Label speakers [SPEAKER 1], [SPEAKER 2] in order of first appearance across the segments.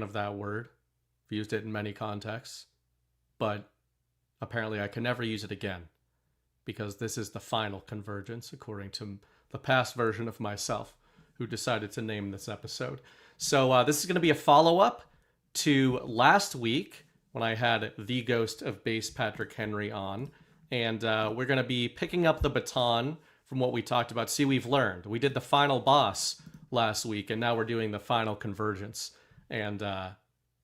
[SPEAKER 1] of that word. I've used it in many contexts. But apparently I can never use it again, because this is the final convergence, according to the past version of myself, who decided to name this episode. So this is going to be a follow-up to last week, when I had the ghost of bass Patrick Henry on. And we're going to be picking up the baton from what we talked about. See, we've learned. We did the final boss last week, and now we're doing the final convergence. And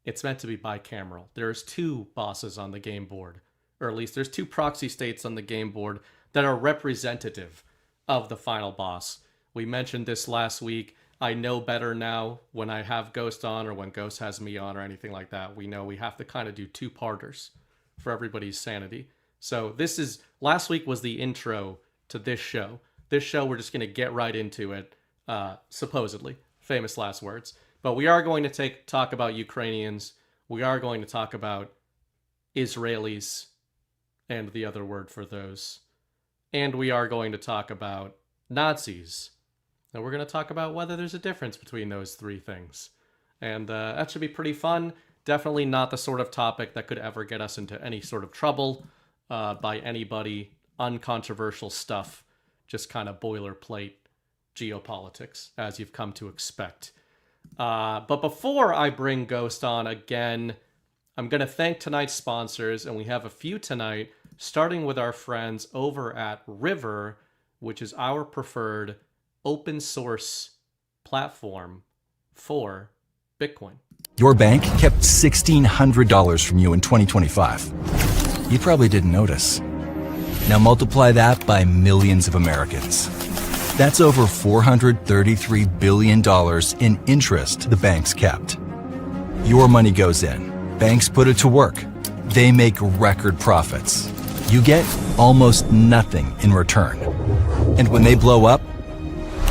[SPEAKER 1] it's meant to be bicameral. There's 2 bosses on the game board, or at least there's 2 proxy states on the game board that are representative of the final boss. We mentioned this last week. I know better now when I have Ghost on, or when Ghost has me on, or anything like that. We know we have to kind of do 2-parters for everybody's sanity. So last week was the intro to this show. This show, we're just going to get right into it, supposedly. Famous last words. But we are going to talk about Ukrainians. We are going to talk about Israelis, and the other word for those. And we are going to talk about Nazis. And we're going to talk about whether there's a difference between those 3 things. And that should be pretty fun. Definitely not the sort of topic that could ever get us into any sort of trouble by anybody. Uncontroversial stuff. Just kind of boilerplate geopolitics, as you've come to expect. But before I bring Ghost on again, I'm going to thank tonight's sponsors, and we have a few tonight, starting with our friends over at River, which is our preferred open source platform for Bitcoin.
[SPEAKER 2] Your bank kept $1,600 from you in 2025. You probably didn't notice. Now multiply that by millions of Americans. That's over $433 billion in interest the banks kept. Your money goes in. Banks put it to work. They make record profits. You get almost nothing in return. And when they blow up,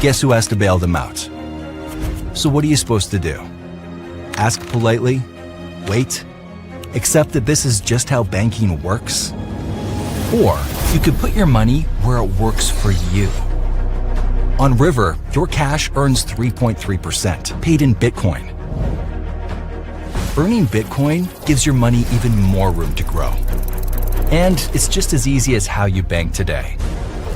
[SPEAKER 2] guess who has to bail them out? So what are you supposed to do? Ask politely? Wait? Accept that this is just how banking works? Or you could put your money where it works for you. On River, your cash earns 3.3%, paid in Bitcoin. Earning Bitcoin gives your money even more room to grow. And it's just as easy as how you bank today.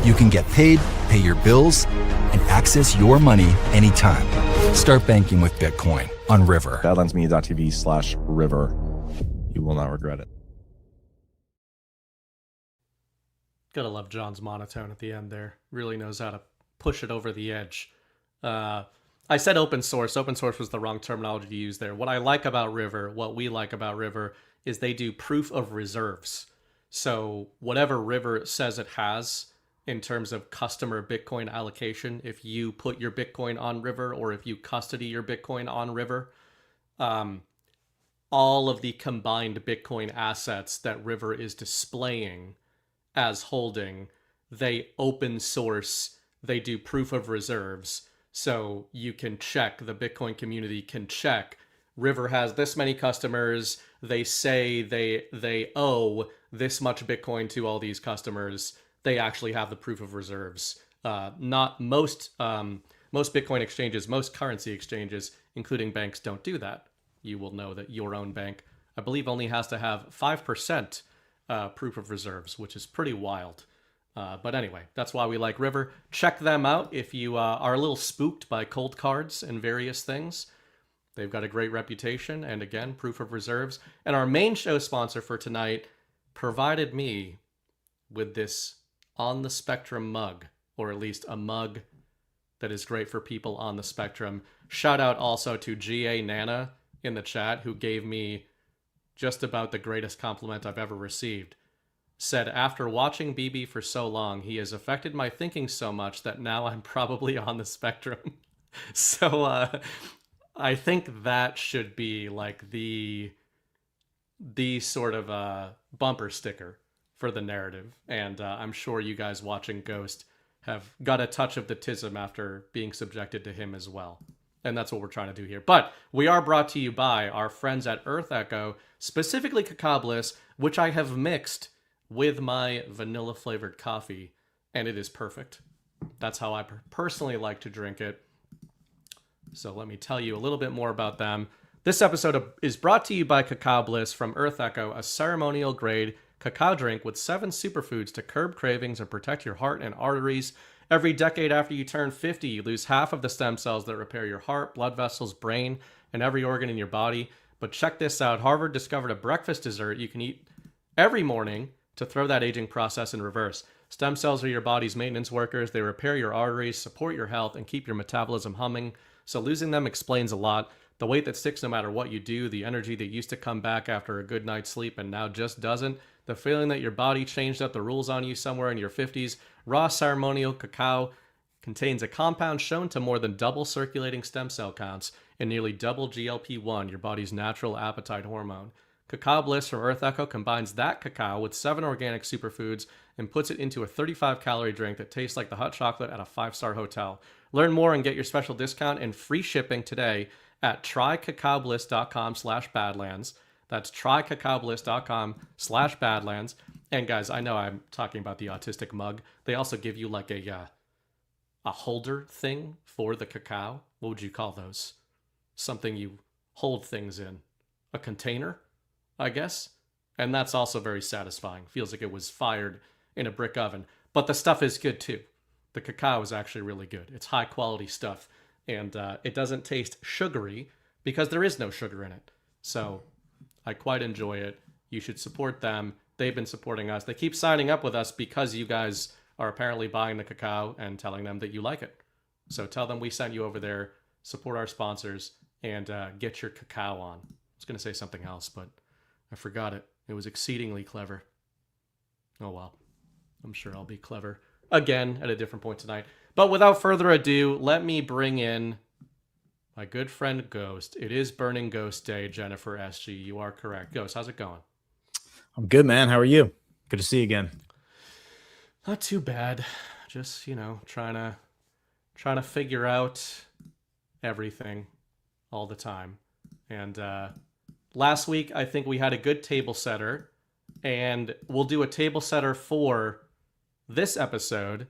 [SPEAKER 2] You can get paid, pay your bills, and access your money anytime. Start banking with Bitcoin on River.
[SPEAKER 3] badlandsmedia.tv/river. You will not regret it.
[SPEAKER 1] Gotta love John's monotone at the end there. Really knows how to push it over the edge. I said open source. Open source was the wrong terminology to use there. What I like about River, what we like about River, is they do proof of reserves. So whatever River says it has in terms of customer Bitcoin allocation, if you put your Bitcoin on River, or if you custody your Bitcoin on River, all of the combined Bitcoin assets that River is displaying as holding, they open source. They do proof of reserves, so you can check, the Bitcoin community can check, River has this many customers, they say they owe this much Bitcoin to all these customers, they actually have the proof of reserves. Not most Bitcoin exchanges, most currency exchanges, including banks, don't do that. You will know that your own bank, I believe, only has to have 5% proof of reserves, which is pretty wild. But anyway, that's why we like River. Check them out if you are a little spooked by cold cards and various things. They've got a great reputation, and again, proof of reserves. And our main show sponsor for tonight provided me with this On the Spectrum mug, or at least a mug that is great for people on the spectrum. Shout out also to GA Nana in the chat, who gave me just about the greatest compliment I've ever received. Said, after watching BB for so long, he has affected my thinking so much that now I'm probably on the spectrum. So I think that should be like the sort of bumper sticker for the narrative. And I'm sure you guys watching Ghost have got a touch of the tism after being subjected to him as well. And that's what we're trying to do here. But we are brought to you by our friends at Earth Echo, specifically Cacao Bliss, which I have mixed with my vanilla flavored coffee, and it is perfect. That's how I personally like to drink it. So let me tell you a little bit more about them. This episode is brought to you by Cacao Bliss from Earth Echo, a ceremonial grade cacao drink with 7 superfoods to curb cravings and protect your heart and arteries. Every decade after you turn 50, you lose half of the stem cells that repair your heart, blood vessels, brain, and every organ in your body. But check this out. Harvard discovered a breakfast dessert you can eat every morning to throw that aging process in reverse. Stem cells are your body's maintenance workers. They repair your arteries, support your health, and keep your metabolism humming. So losing them explains a lot. The weight that sticks no matter what you do, the energy that used to come back after a good night's sleep and now just doesn't, the feeling that your body changed up the rules on you somewhere in your 50s. Raw ceremonial cacao contains a compound shown to more than double circulating stem cell counts and nearly double GLP-1, your body's natural appetite hormone. Cacao Bliss from Earth Echo combines that cacao with 7 organic superfoods and puts it into a 35-calorie drink that tastes like the hot chocolate at a 5-star hotel. Learn more and get your special discount and free shipping today at trycacaobliss.com/badlands. That's trycacaobliss.com/badlands. And guys, I know I'm talking about the autistic mug. They also give you like a holder thing for the cacao. What would you call those? Something you hold things in. A container, I guess. And that's also very satisfying. Feels like it was fired in a brick oven. But the stuff is good too. The cacao is actually really good. It's high quality stuff. And it doesn't taste sugary because there is no sugar in it. So I quite enjoy it. You should support them. They've been supporting us. They keep signing up with us because you guys are apparently buying the cacao and telling them that you like it. So tell them we sent you over there, support our sponsors, and get your cacao on. I was going to say something else, but I forgot it. It was exceedingly clever. Oh well. I'm sure I'll be clever again at a different point tonight. But without further ado, let me bring in my good friend Ghost. It is Burning Ghost Day, Jennifer SG. You are correct. Ghost, how's it going?
[SPEAKER 4] I'm good, man. How are you? Good to see you again.
[SPEAKER 1] Not too bad. Just, trying to figure out everything all the time. And last week, I think we had a good table setter, and we'll do a table setter for this episode,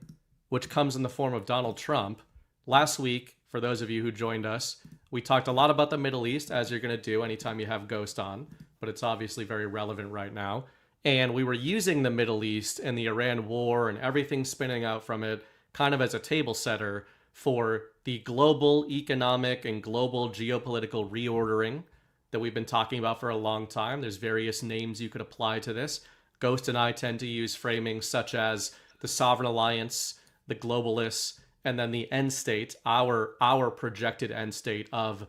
[SPEAKER 1] which comes in the form of Donald Trump. Last week, for those of you who joined us, we talked a lot about the Middle East, as you're going to do anytime you have Ghost on, but it's obviously very relevant right now. And we were using the Middle East and the Iran war and everything spinning out from it kind of as a table setter for the global economic and global geopolitical reordering that we've been talking about for a long time. There's various names you could apply to this. Ghost and I tend to use framings such as the Sovereign Alliance, the globalists, and then the end state, our projected end state of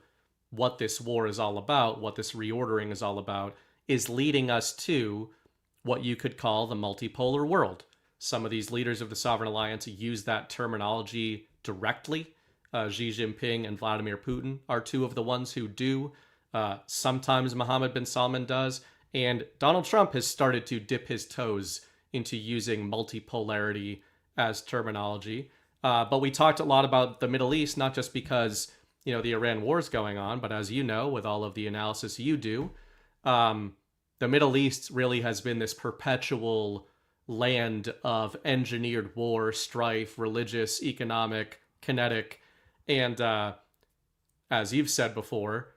[SPEAKER 1] what this war is all about, what this reordering is all about, is leading us to what you could call the multipolar world. Some of these leaders of the Sovereign Alliance use that terminology directly. Xi Jinping and Vladimir Putin are 2 of the ones who do. Sometimes Mohammed bin Salman does. And Donald Trump has started to dip his toes into using multipolarity as terminology. But we talked a lot about the Middle East, not just because, the Iran war is going on, but as you know, with all of the analysis you do, the Middle East really has been this perpetual land of engineered war, strife, religious, economic, kinetic. And as you've said before,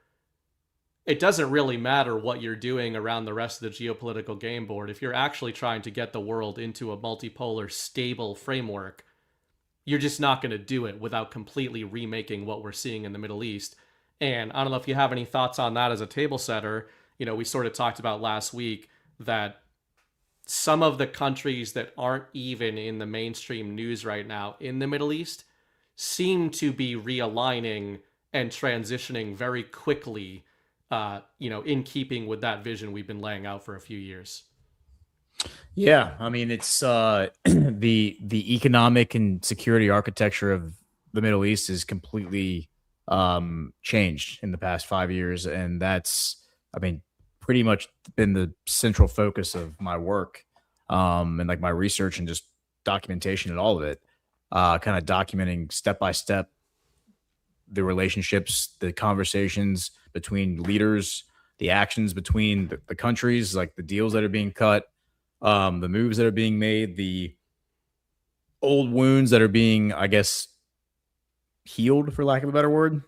[SPEAKER 1] it doesn't really matter what you're doing around the rest of the geopolitical game board. If you're actually trying to get the world into a multipolar, stable framework, you're just not going to do it without completely remaking what we're seeing in the Middle East. And I don't know if you have any thoughts on that as a table setter. We sort of talked about last week that some of the countries that aren't even in the mainstream news right now in the Middle East seem to be realigning and transitioning very quickly, in keeping with that vision we've been laying out for a few years.
[SPEAKER 4] Yeah, I mean, it's the economic and security architecture of the Middle East is completely changed in the past 5 years, and that's, pretty much been the central focus of my work, and like my research and just documentation and all of it, kind of documenting step by step the relationships, the conversations between leaders, the actions between the countries, like the deals that are being cut, the moves that are being made, the old wounds that are being, I guess, healed, for lack of a better word.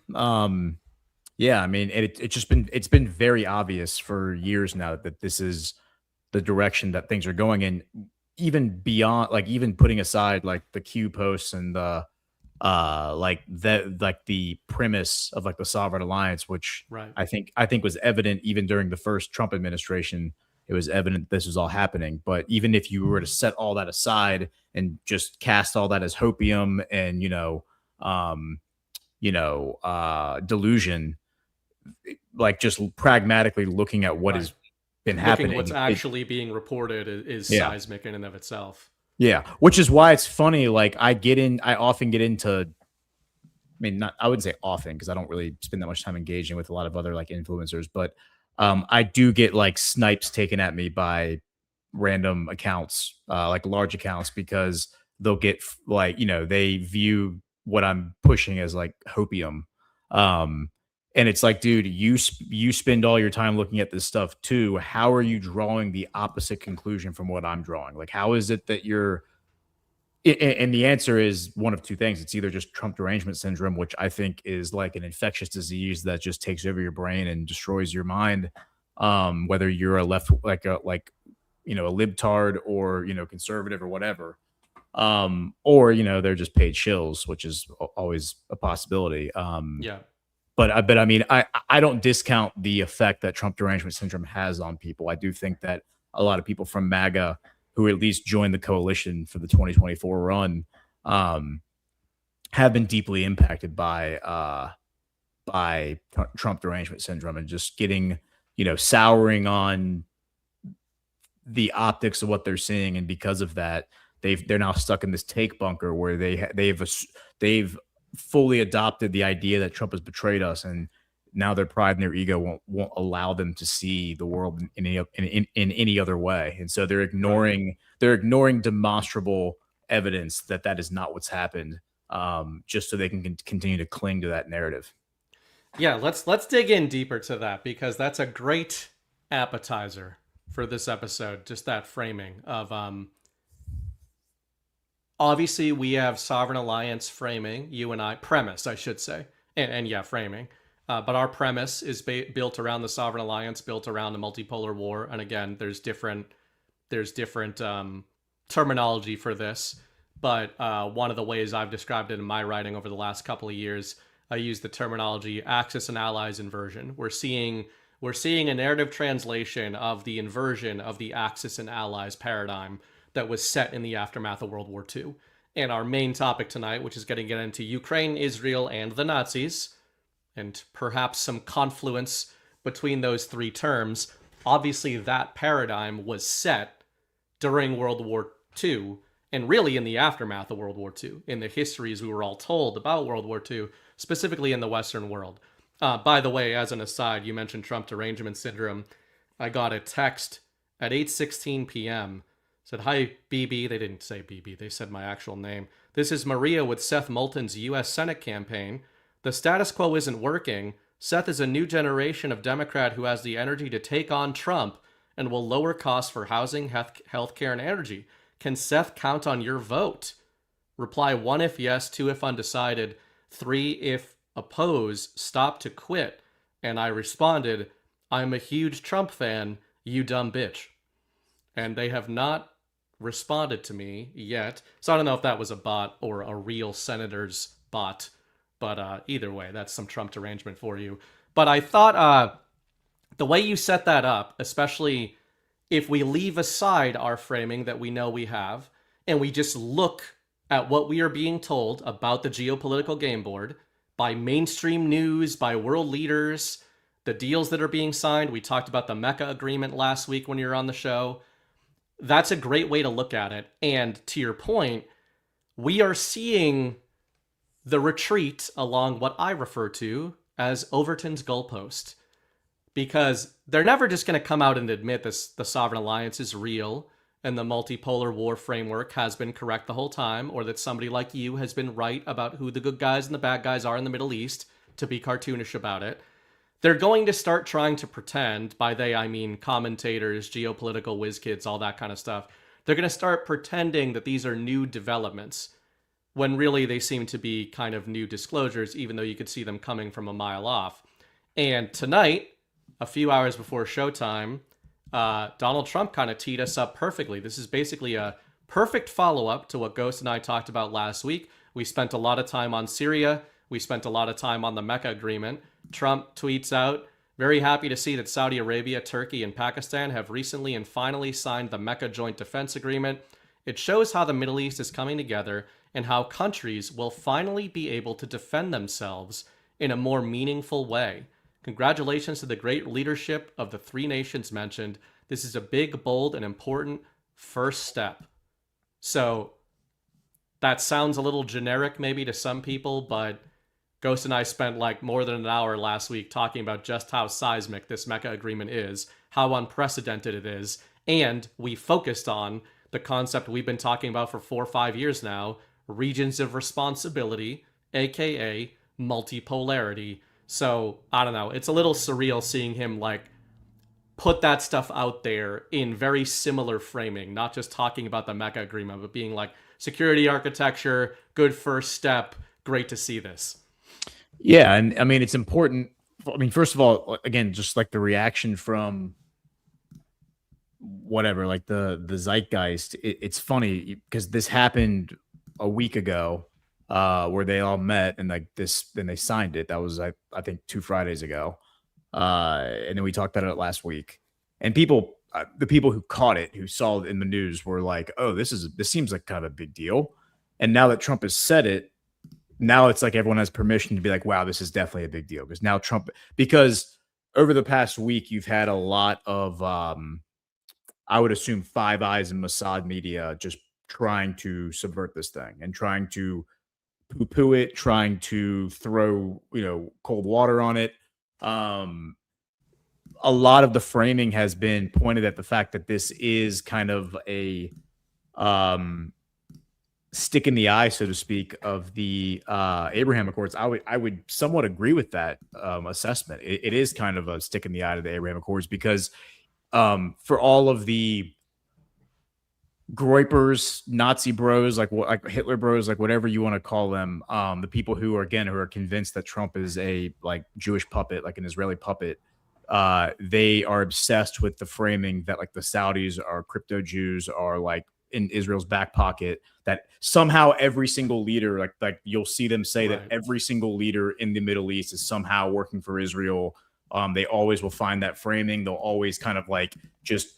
[SPEAKER 4] Yeah, I mean, it's been very obvious for years now that this is the direction that things are going in, even beyond, like, even putting aside like the Q posts and the like the premise of like the sovereign alliance, which
[SPEAKER 1] Right.
[SPEAKER 4] I think was evident even during the first Trump administration. It was evident this was all happening. But even if you were to set all that aside and just cast all that as hopium and um, delusion, like just pragmatically looking at what
[SPEAKER 1] Right.
[SPEAKER 4] has been
[SPEAKER 1] Looking what's
[SPEAKER 4] happening,
[SPEAKER 1] actually being reported is
[SPEAKER 4] yeah,
[SPEAKER 1] seismic in and of itself.
[SPEAKER 4] yeah, which is why it's funny. Like I often get into, I mean, not, I wouldn't say often because I don't really spend that much time engaging with a lot of other like influencers, but I do get like snipes taken at me by random accounts, like large accounts, because they'll get like, they view what I'm pushing as like hopium. Um, and it's like, dude, you spend all your time looking at this stuff too. How are you drawing the opposite conclusion from what I'm drawing? Like, how is it that you're and the answer is one of two things. It's either just Trump derangement syndrome, which I think is like an infectious disease that just takes over your brain and destroys your mind. Whether you're a left, a libtard or conservative or whatever, or they're just paid shills, which is always a possibility.
[SPEAKER 1] Yeah.
[SPEAKER 4] But I mean, I don't discount the effect that Trump derangement syndrome has on people. I do think that a lot of people from MAGA who at least joined the coalition for the 2024 run, have been deeply impacted by Trump derangement syndrome and just getting, souring on the optics of what they're seeing, and because of that, they're now stuck in this take bunker where they've fully adopted the idea that Trump has betrayed us, and now their pride and their ego won't allow them to see the world in any other way, and so they're ignoring demonstrable evidence that that is not what's happened, just so they can continue to cling to that narrative.
[SPEAKER 1] Yeah, let's dig in deeper to that, because that's a great appetizer for this episode. Just that framing of obviously we have sovereign alliance framing, you and I, premise I should say, and yeah, framing. But our premise is built around the sovereign alliance, built around the multipolar war, and again, there's different terminology for this. But one of the ways I've described it in my writing over the last couple of years, I use the terminology Axis and Allies inversion. We're seeing a narrative translation of the inversion of the Axis and Allies paradigm that was set in the aftermath of World War II. And our main topic tonight, which is going to get into Ukraine, Israel, and the Nazis, and perhaps some confluence between those three terms. Obviously, that paradigm was set during World War II, and really in the aftermath of World War II, in the histories we were all told about World War II, specifically in the Western world. By the way, as an aside, you mentioned Trump derangement syndrome. I got a text at 8:16 p.m. Said, "Hi, BB." They didn't say BB. They said my actual name. "This is Maria with Seth Moulton's U.S. Senate campaign. The status quo isn't working. Seth is a new generation of Democrat who has the energy to take on Trump and will lower costs for housing, healthcare, and energy. Can Seth count on your vote? Reply 1 if yes, 2 if undecided, 3 if oppose, stop to quit." And I responded, "I'm a huge Trump fan, you dumb bitch." And they have not responded to me yet. So I don't know if that was a bot or a real senator's bot. But either way, that's some Trump derangement for you. But I thought the way you set that up, especially if we leave aside our framing that we know we have, and we just look at what we are being told about the geopolitical game board by mainstream news, by world leaders, the deals that are being signed. We talked about the Mecca agreement last week when you were on the show. That's a great way to look at it. And to your point, we are seeing the retreat along what I refer to as Overton's goalpost. Because they're never just going to come out and admit this, the sovereign alliance is real and the multipolar war framework has been correct the whole time, or that somebody like you has been right about who the good guys and the bad guys are in the Middle East, to be cartoonish about it. They're going to start trying to pretend, by they I mean commentators, geopolitical whiz kids, all that kind of stuff. They're going to start pretending that these are new developments, when really they seem to be kind of new disclosures, even though you could see them coming from a mile off. And tonight, a few hours before showtime, Donald Trump kind of teed us up perfectly. This is basically a perfect follow-up to what Ghost and I talked about last week. We spent a lot of time on Syria. We spent a lot of time on the Mecca agreement. Trump tweets out, very happy to see that Saudi Arabia, Turkey, and Pakistan have recently and finally signed the Mecca Joint Defense Agreement. It shows how the Middle East is coming together and how countries will finally be able to defend themselves in a more meaningful way. Congratulations to the great leadership of the three nations mentioned. This is a big, bold, and important first step. So that sounds a little generic maybe to some people, but Ghost and I spent like more than an hour last week talking about just how seismic this Mecca agreement is, how unprecedented it is, and we focused on the concept we've been talking about for 4 or 5 years now, regions of responsibility, aka multipolarity. So, I don't know, it's a little surreal seeing him like put that stuff out there in very similar framing, not just talking about the Mecca agreement, but being like security architecture, good first step, great to see this.
[SPEAKER 4] Yeah, and I mean it's important. I mean, first of all, again, just like the reaction from whatever, like the zeitgeist. It's funny because this happened a week ago, where they all met and like this, then they signed it. That was I think 2 Fridays ago, and then we talked about it last week. And people, the people who caught it, who saw it in the news, were like, "Oh, this seems like kind of a big deal." And now that Trump has said it, now it's like everyone has permission to be like, wow, this is definitely a big deal. Because now Trump, because over the past week, you've had a lot of, I would assume, Five Eyes and Mossad media just trying to subvert this thing and trying to poo-poo it, trying to throw, cold water on it. A lot of the framing has been pointed at the fact that this is kind of a, stick in the eye, so to speak, of the Abraham Accords. I would somewhat agree with that assessment. It is kind of a stick in the eye to the Abraham Accords because for all of the Groypers, Nazi bros, like Hitler bros, like whatever you want to call them, the people who are convinced that Trump is a like Jewish puppet, like an Israeli puppet, they are obsessed with the framing that like the Saudis are crypto Jews, are like in Israel's back pocket, that somehow every single leader, like you'll see them say that every single leader in the Middle East is somehow working for Israel. They always will find that framing. They'll always kind of like just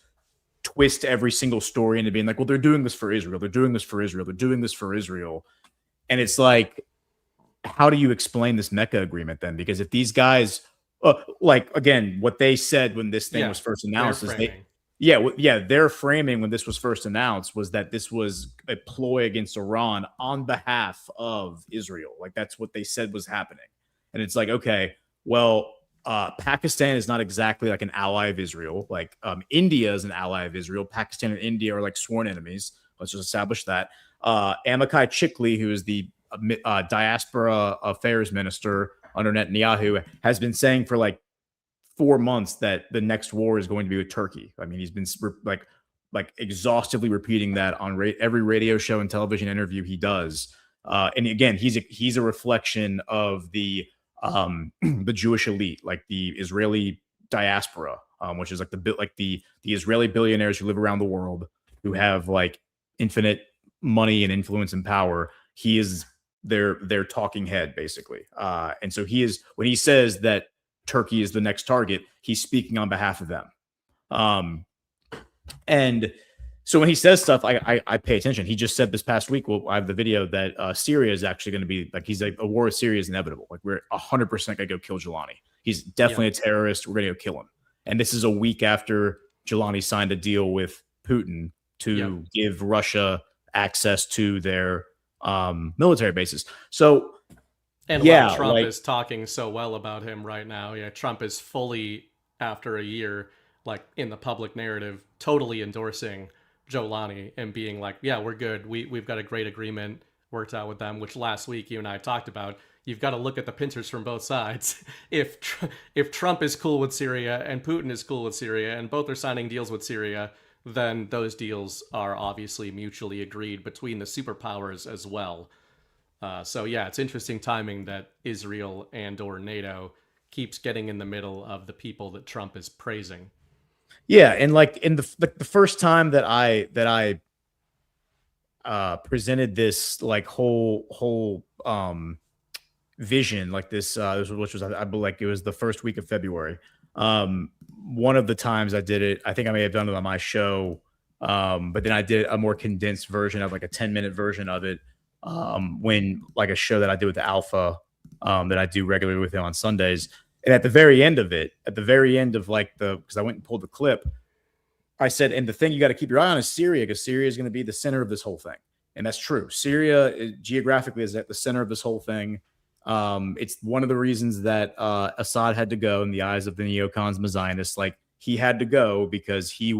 [SPEAKER 4] twist every single story into being like, well, they're doing this for Israel. They're doing this for Israel. They're doing this for Israel. And it's like, how do you explain this Mecca agreement then? Because if these guys, like, again, what they said when this thing was first announced is their framing when this was first announced was that this was a ploy against Iran on behalf of Israel. Like, that's what they said was happening. And it's like, okay, well, Pakistan is not exactly like an ally of Israel. Like, India is an ally of Israel. Pakistan and India are like sworn enemies. Let's just establish that. Amichai Chikli, who is the diaspora affairs minister under Netanyahu, has been saying for like 4 months that the next war is going to be with Turkey. I mean, he's been like exhaustively repeating that on every radio show and television interview he does. And again, he's a reflection of the Jewish elite, like the Israeli diaspora, which is like the Israeli billionaires who live around the world who have like infinite money and influence and power. He is their talking head, basically. And so when he says that Turkey is the next target, he's speaking on behalf of them. And so when he says stuff, I pay attention. He just said this past week, well, I have the video that Syria is actually going to be like, he's like, a war with Syria is inevitable. Like, we're 100% going to go kill Jelani. He's definitely a terrorist. We're going to go kill him. And this is a week after Jelani signed a deal with Putin to give Russia access to their military bases. So,
[SPEAKER 1] and while Trump is talking so well about him right now, Trump is fully, after a year, like in the public narrative, totally endorsing Jolani and being like, yeah, we're good. We've got a great agreement worked out with them, which last week you and I talked about. You've got to look at the pincers from both sides. If Trump is cool with Syria and Putin is cool with Syria and both are signing deals with Syria, then those deals are obviously mutually agreed between the superpowers as well. So yeah, it's interesting timing that Israel and or NATO keeps getting in the middle of the people that Trump is praising.
[SPEAKER 4] Yeah, and like in the first time that I presented this like whole vision like this, which was I believe like it was the first week of February. One of the times I did it, I think I may have done it on my show, but then I did a more condensed version of like a 10-minute version of it, when like a show that I do with the Alpha, that I do regularly with him on Sundays. And at the very end of it, at the very end of like because I went and pulled the clip, I said, and the thing you got to keep your eye on is Syria, because Syria is going to be the center of this whole thing. And that's true. Syria geographically is at the center of this whole thing. It's one of the reasons that Assad had to go in the eyes of the neocons and the Zionists. Like he had to go because he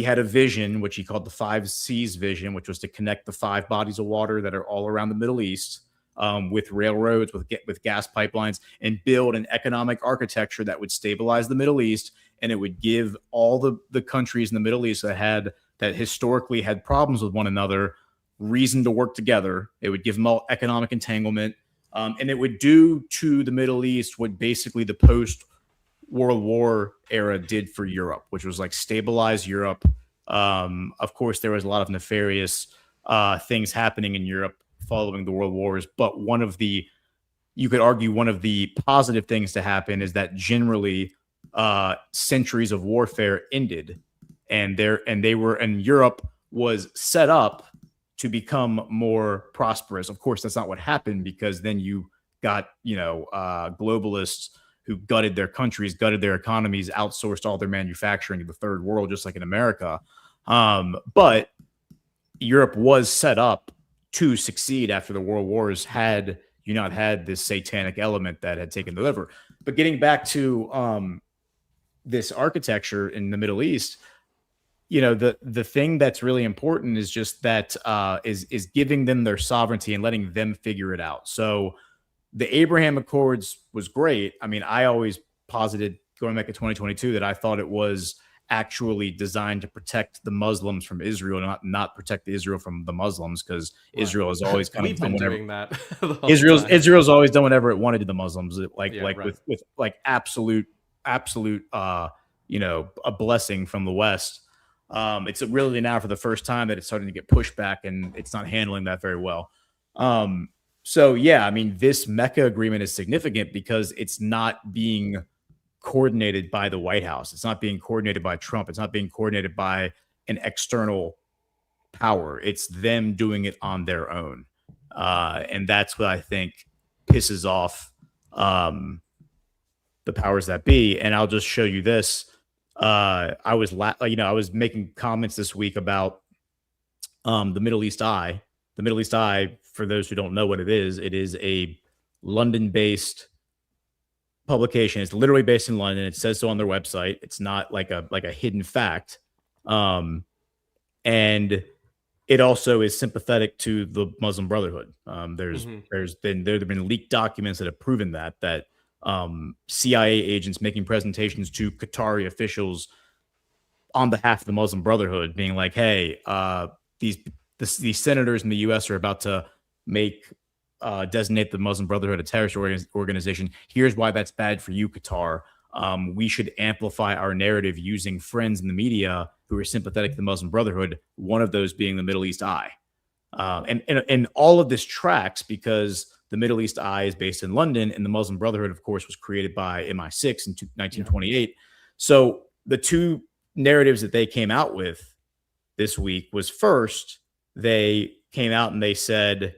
[SPEAKER 4] had a vision, which he called the 5 C's vision, which was to connect the 5 bodies of water that are all around the Middle East, with railroads, with gas pipelines, and build an economic architecture that would stabilize the Middle East. And it would give all the countries in the Middle East that historically had problems with one another reason to work together. It would give them all economic entanglement. And it would do to the Middle East what basically the post-World War era did for Europe, which was like stabilize Europe. Of course, there was a lot of nefarious things happening in Europe following the World Wars. But you could argue one of the positive things to happen is that generally centuries of warfare ended, and Europe was set up to become more prosperous. Of course, that's not what happened, because then you got, globalists who gutted their countries, gutted their economies, outsourced all their manufacturing to the third world, just like in America. But Europe was set up to succeed after the world wars had you not had this satanic element that had taken over. But getting back to this architecture in the Middle East, the thing that's really important is just that is giving them their sovereignty and letting them figure it out. So the Abraham Accords was great. I mean, I always posited going back to 2022 that I thought it was actually designed to protect the Muslims from Israel, not protect Israel from the Muslims, because Israel has always kind of done whatever.
[SPEAKER 1] Doing that.
[SPEAKER 4] Israel's always done whatever it wanted to the Muslims, right. with like absolute a blessing from the West. It's really now for the first time that it's starting to get pushed back, and it's not handling that very well. So yeah, I mean, this Mecca agreement is significant because it's not being coordinated by the White House. It's not being coordinated by Trump. It's not being coordinated by an external power. It's them doing it on their own. And that's what I think pisses off the powers that be. And I'll just show you this. I was making comments this week about the Middle East Eye. The Middle East Eye, for those who don't know what it is a London-based publication. It's literally based in London. It says so on their website. It's not like a hidden fact. And it also is sympathetic to the Muslim Brotherhood. There have been leaked documents that have proven that CIA agents making presentations to Qatari officials on behalf of the Muslim Brotherhood, being like, "Hey, these senators in the U.S. are about to designate the Muslim Brotherhood a terrorist organization. Here's why that's bad for you, Qatar. We should amplify our narrative using friends in the media who are sympathetic to the Muslim Brotherhood, one of those being the Middle East Eye." And all of this tracks because the Middle East Eye is based in London, and the Muslim Brotherhood, of course, was created by MI6 in 1928. So the two narratives that they came out with this week was, first, they came out and they said,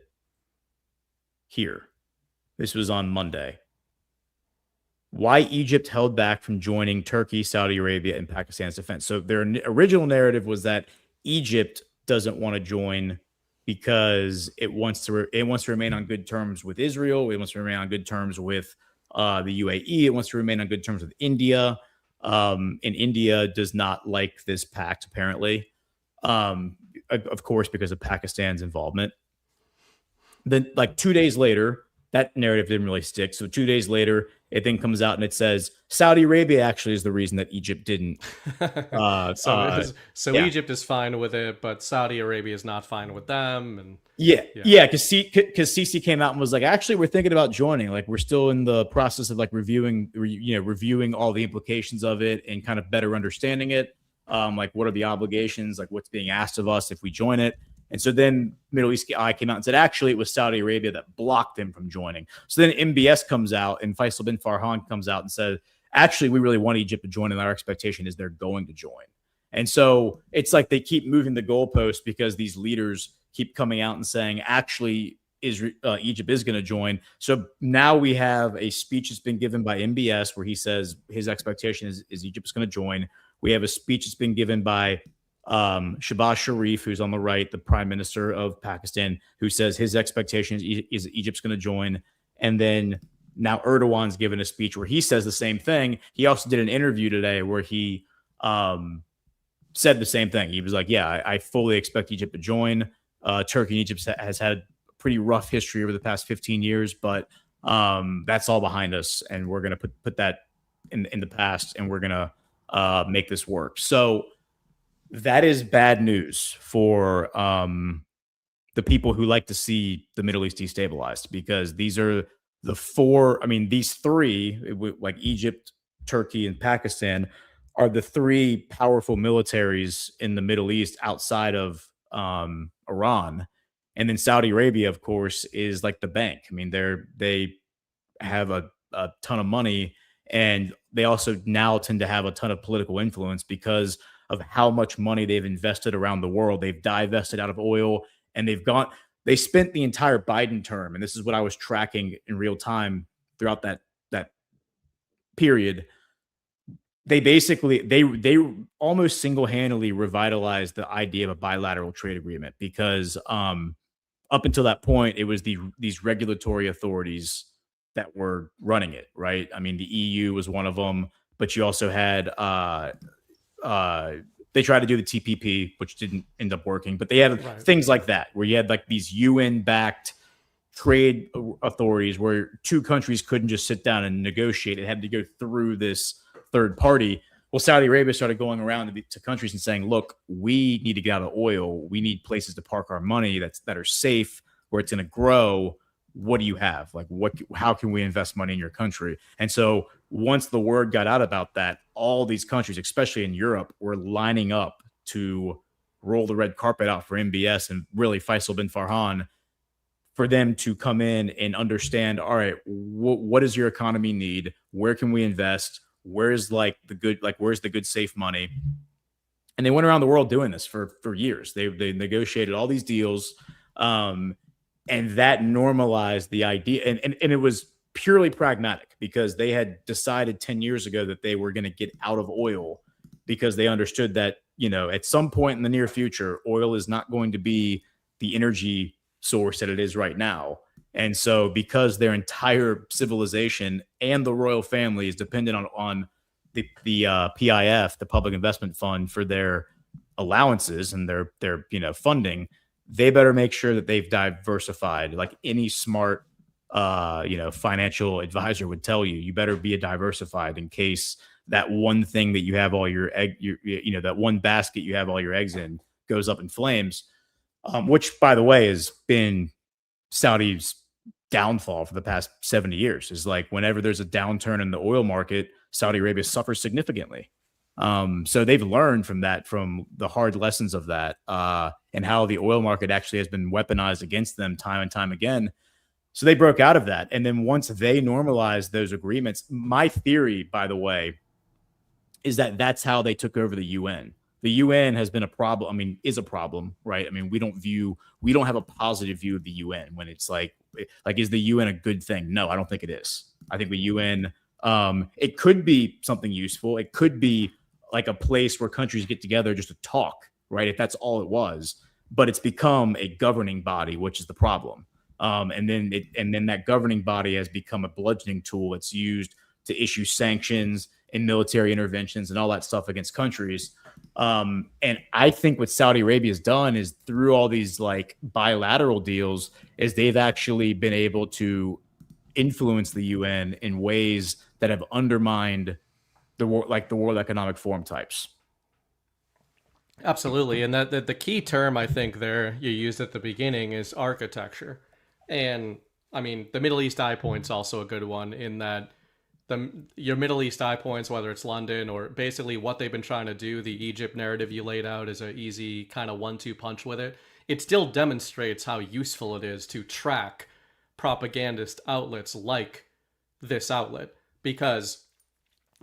[SPEAKER 4] this was on Monday, why Egypt held back from joining Turkey, Saudi Arabia, and Pakistan's defense. So their original narrative was that Egypt doesn't want to join because it wants to remain on good terms with Israel. It wants to remain on good terms with the UAE. It wants to remain on good terms with India. And India does not like this pact, apparently, of course, because of Pakistan's involvement. Then, like 2 days later, that narrative didn't really stick. So 2 days later, it then comes out and it says Saudi Arabia actually is the reason that Egypt didn't.
[SPEAKER 1] So
[SPEAKER 4] Yeah.
[SPEAKER 1] Egypt is fine with it, but Saudi Arabia is not fine with them. And
[SPEAKER 4] Yeah, because Sisi came out and was like, actually, we're thinking about joining. Like, we're still in the process of like reviewing all the implications of it and kind of better understanding it. Like, what are the obligations? Like, what's being asked of us if we join it? And so then Middle East Eye came out and said, actually, it was Saudi Arabia that blocked him from joining. So then MBS comes out and Faisal bin Farhan comes out and said, actually, we really want Egypt to join, and our expectation is they're going to join. And so it's like they keep moving the goalposts because these leaders keep coming out and saying, actually, Egypt is going to join. So now we have a speech that's been given by MBS where he says his expectation is Egypt is going to join. We have a speech that's been given by Shehbaz Sharif, who's on the right, the prime minister of Pakistan, who says his expectation is Egypt's going to join. And then now Erdogan's given a speech where he says the same thing. He also did an interview today where he said the same thing. He was like, yeah, I fully expect Egypt to join. Turkey and Egypt has had a pretty rough history over the past 15 years, but that's all behind us. And we're going to put that in the past, and we're going to make this work. So that is bad news for the people who like to see the Middle East destabilized, because these are these three, like Egypt, Turkey, and Pakistan, are the three powerful militaries in the Middle East outside of Iran. And then Saudi Arabia, of course, is like the bank. I mean, they have a ton of money, and they also now tend to have a ton of political influence because of how much money they've invested around the world. They've divested out of oil, and they spent the entire Biden term, and this is what I was tracking in real time throughout that period. They basically they almost single-handedly revitalized the idea of a bilateral trade agreement, because up until that point, it was these regulatory authorities that were running it, right? I mean, the EU was one of them, but you also had they tried to do the TPP, which didn't end up working, but they had things like that, where you had like these UN-backed trade authorities where two countries couldn't just sit down and negotiate. It had to go through this third party. Well, Saudi Arabia started going around to countries and saying, look, we need to get out of oil. We need places to park our money that are safe, where it's going to grow. What do you have? Like, how can we invest money in your country? And so once the word got out about that, all these countries, especially in Europe, were lining up to roll the red carpet out for MBS and really Faisal bin Farhan, for them to come in and understand, all right, what does your economy need? Where can we invest? Where's the good safe money? And they went around the world doing this for years. They negotiated all these deals, and that normalized the idea. And it was purely pragmatic, because they had decided 10 years ago that they were going to get out of oil, because they understood that, at some point in the near future, oil is not going to be the energy source that it is right now. And so because their entire civilization and the royal family is dependent on the PIF, the Public Investment Fund, for their allowances and their funding, they better make sure that they've diversified. Like any smart financial advisor would tell you, you better be diversified in case that one thing that you have all your that one basket you have all your eggs in goes up in flames, which, by the way, has been Saudi's downfall for the past 70 years. Is like, whenever there's a downturn in the oil market, Saudi Arabia suffers significantly. So they've learned from the hard lessons of that, and how the oil market actually has been weaponized against them time and time again. So they broke out of that. And then once they normalized those agreements, my theory, by the way, is that that's how they took over the UN. The UN has been a problem. I mean, is a problem, right? I mean, we don't have a positive view of the UN when it's like, is the UN a good thing? No, I don't think it is. I think the UN, it could be something useful. It could be like a place where countries get together just to talk, right? If that's all it was, but it's become a governing body, which is the problem. And then that governing body has become a bludgeoning tool. It's used to issue sanctions and military interventions and all that stuff against countries. And I think what Saudi Arabia has done is, through all these like bilateral deals, is they've actually been able to influenced the UN in ways that have undermined the World Economic Forum types.
[SPEAKER 1] Absolutely. And the key term I think there you used at the beginning is architecture. And I mean, the Middle East eye point's also a good one in that your Middle East eye points, whether it's London or basically what they've been trying to do, the Egypt narrative you laid out is an easy kind of 1-2 punch with it. It still demonstrates how useful it is to track propagandist outlets like this outlet, because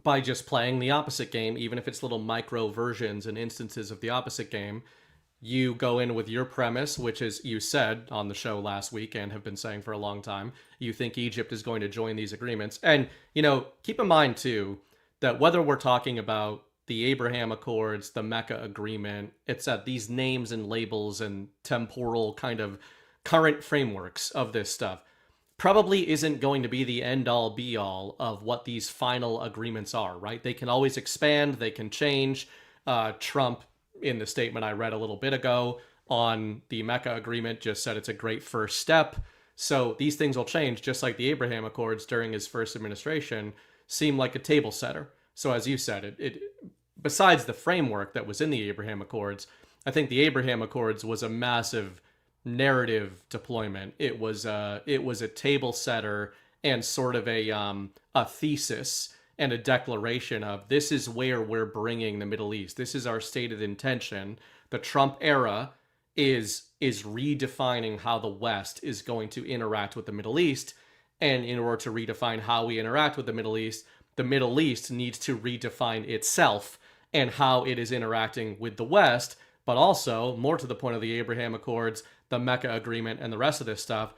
[SPEAKER 1] by just playing the opposite game, even if it's little micro versions and instances of the opposite game, you go in with your premise, which is, you said on the show last week and have been saying for a long time, you think Egypt is going to join these agreements. And, keep in mind too, that whether we're talking about the Abraham Accords, the Mecca Agreement, it's that these names and labels and temporal kind of current frameworks of this stuff probably isn't going to be the end all be all of what these final agreements are, right? They can always expand, they can change. Trump, in the statement I read a little bit ago on the Mecca Agreement, just said it's a great first step. So these things will change, just like the Abraham Accords during his first administration seemed like a table setter. So as you said, it besides the framework that was in the Abraham Accords, I think the Abraham Accords was a massive narrative deployment. It was a table setter and sort of a thesis and a declaration of, this is where we're bringing the Middle East. This is our stated intention. The Trump era is redefining how the West is going to interact with the Middle East. And in order to redefine how we interact with the Middle East needs to redefine itself and how it is interacting with the West. But also, more to the point of the Abraham Accords, the Mecca Agreement, and the rest of this stuff,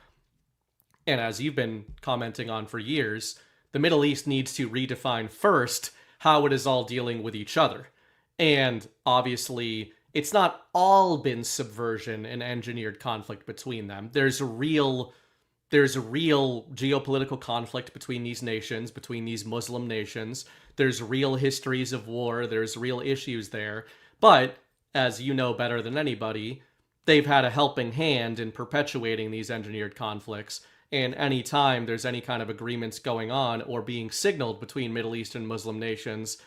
[SPEAKER 1] and as you've been commenting on for years, the Middle East needs to redefine first how it is all dealing with each other. And obviously, it's not all been subversion and engineered conflict between them. There's a real geopolitical conflict between these nations, between these Muslim nations. There's real histories of war. There's real issues there. But, as you know better than anybody, they've had a helping hand in perpetuating these engineered conflicts. And any time there's any kind of agreements going on or being signaled between Middle Eastern and Muslim nations,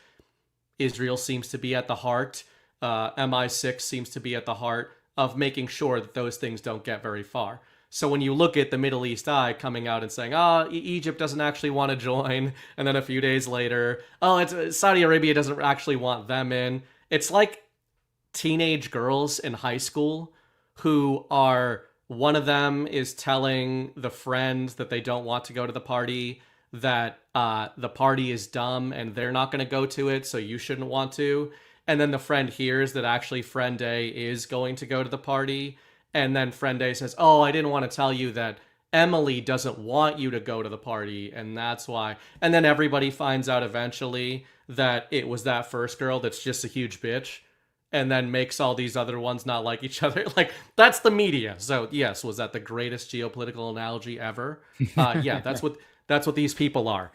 [SPEAKER 1] Israel seems to be at the heart. MI6 seems to be at the heart of making sure that those things don't get very far. So when you look at the Middle East Eye coming out and saying, Egypt doesn't actually want to join, and then a few days later, it's Saudi Arabia doesn't actually want them in. It's like teenage girls in high school who are, one of them is telling the friend that they don't want to go to the party, that the party is dumb and they're not going to go to it, so you shouldn't want to. And then the friend hears that actually friend A is going to go to the party. And then friend A says, I didn't want to tell you that Emily doesn't want you to go to the party, and that's why. And then everybody finds out eventually that it was that first girl that's just a huge bitch, and then makes all these other ones not like each other. Like, that's the media. So yes, was that the greatest geopolitical analogy ever? Yeah, that's what these people are.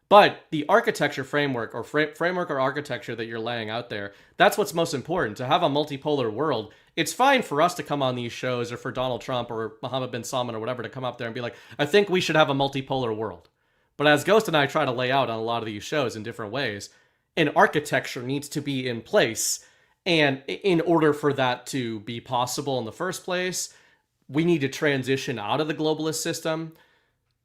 [SPEAKER 1] But the architecture framework or framework or architecture that you're laying out there, that's what's most important. To have a multipolar world, it's fine for us to come on these shows, or for Donald Trump or Mohammed bin Salman or whatever to come up there and be like, I think we should have a multipolar world. But as Ghost and I try to lay out on a lot of these shows in different ways, an architecture needs to be in place. And in order for that to be possible in the first place, we need to transition out of the globalist system.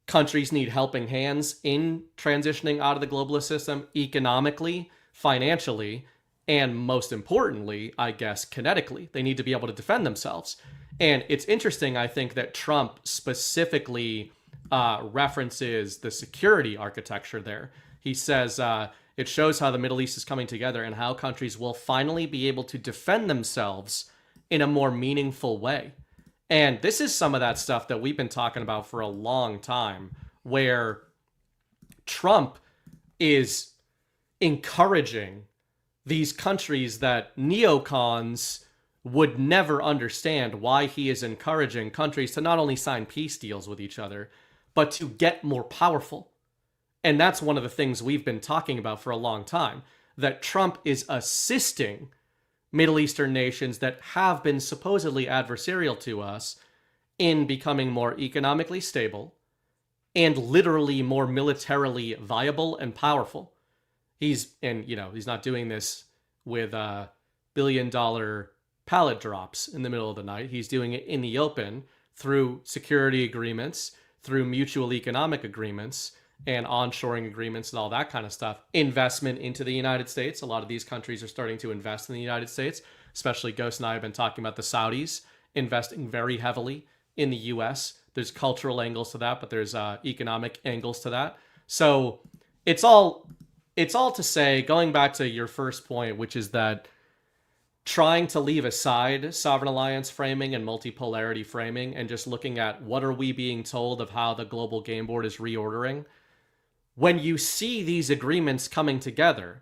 [SPEAKER 1] Countries need helping hands in transitioning out of the globalist system, economically, financially, and most importantly, I guess, kinetically. They need to be able to defend themselves. And it's interesting, I think, that Trump specifically references the security architecture there. He says it shows how the Middle East is coming together and how countries will finally be able to defend themselves in a more meaningful way. And this is some of that stuff that we've been talking about for a long time, where Trump is encouraging these countries that neocons would never understand why he is encouraging countries to not only sign peace deals with each other, but to get more powerful. And that's one of the things we've been talking about for a long time, that Trump is assisting Middle Eastern nations that have been supposedly adversarial to us in becoming more economically stable, and literally more militarily viable and powerful. He's not doing this with billion-dollar pallet drops in the middle of the night. He's doing it in the open through security agreements, through mutual economic agreements, and onshoring agreements and all that kind of stuff. Investment into the United States. A lot of these countries are starting to invest in the United States, especially Ghost and I have been talking about the Saudis investing very heavily in the US. There's cultural angles to that, but there's economic angles to that. So it's all to say, going back to your first point, which is that trying to leave aside sovereign alliance framing and multipolarity framing and just looking at what are we being told of how the global game board is reordering. When you see these agreements coming together,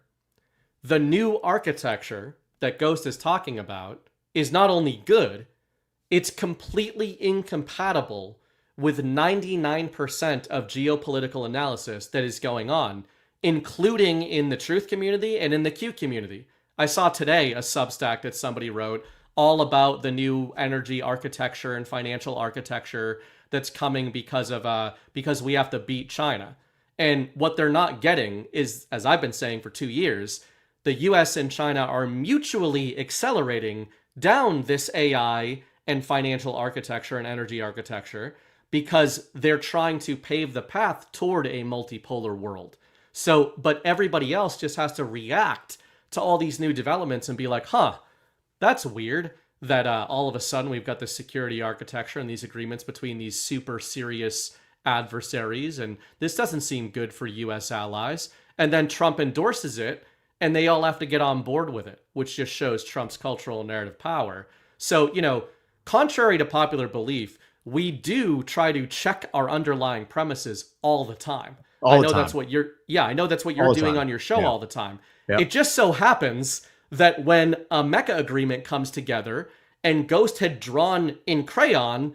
[SPEAKER 1] the new architecture that Ghost is talking about is not only good, it's completely incompatible with 99% of geopolitical analysis that is going on, including in the truth community and in the Q community. I saw today a Substack that somebody wrote all about the new energy architecture and financial architecture that's coming because we have to beat China. And what they're not getting is, as I've been saying for 2 years, the US and China are mutually accelerating down this AI and financial architecture and energy architecture because they're trying to pave the path toward a multipolar world. So, but everybody else just has to react to all these new developments and be like, that's weird that all of a sudden we've got this security architecture and these agreements between these super serious adversaries, and this doesn't seem good for US allies. And then Trump endorses it, and they all have to get on board with it, which just shows Trump's cultural and narrative power. So, contrary to popular belief, we do try to check our underlying premises all the time. I know that's what you're doing on your show all the time. Yeah. It just so happens that when a Mecca agreement comes together and Ghost had drawn in crayon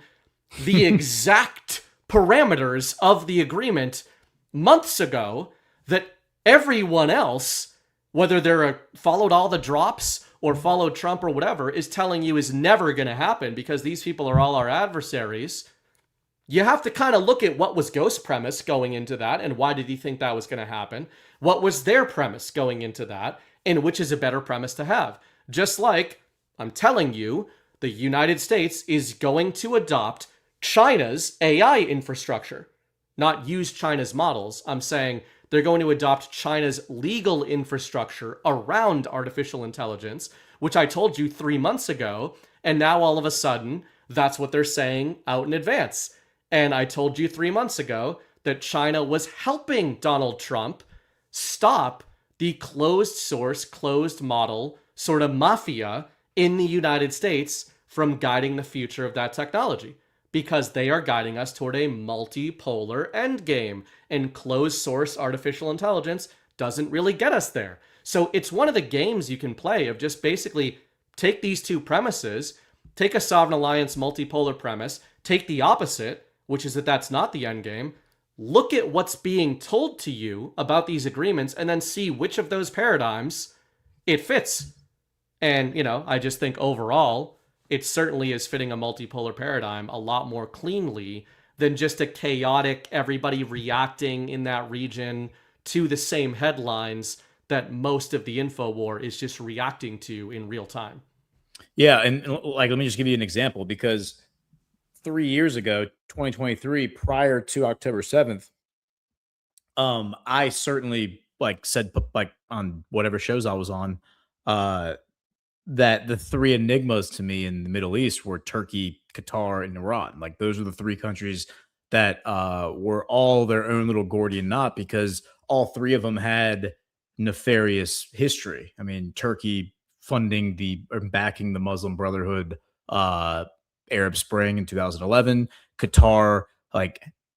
[SPEAKER 1] the exact parameters of the agreement months ago, that everyone else, whether they're followed all the drops or followed Trump or whatever, is telling you is never going to happen because these people are all our adversaries. You have to kind of look at what was Ghost's premise going into that and why did he think that was going to happen? What was their premise going into that, and which is a better premise to have? Just like, I'm telling you, the United States is going to adopt China's AI infrastructure, not use China's models. I'm saying they're going to adopt China's legal infrastructure around artificial intelligence, which I told you 3 months ago, and now all of a sudden, that's what they're saying out in advance. And I told you 3 months ago that China was helping Donald Trump stop the closed source, closed model sort of mafia in the United States from guiding the future of that technology, because they are guiding us toward a multipolar endgame, and closed source artificial intelligence doesn't really get us there. So it's one of the games you can play of just basically take these two premises, take a sovereign alliance multipolar premise, take the opposite, which is that that's not the endgame, look at what's being told to you about these agreements, and then see which of those paradigms it fits. And, I just think overall, it certainly is fitting a multipolar paradigm a lot more cleanly than just a chaotic everybody reacting in that region to the same headlines that most of the info war is just reacting to in real time.
[SPEAKER 4] Yeah, and let me just give you an example, because 3 years ago, 2023, prior to October 7th, I certainly said on whatever shows I was on, that the three enigmas to me in the Middle East were Turkey, Qatar, and Iran. Those are the three countries that were all their own little Gordian knot, because all three of them had nefarious history. I mean, Turkey funding backing the Muslim Brotherhood Arab Spring in 2011, Qatar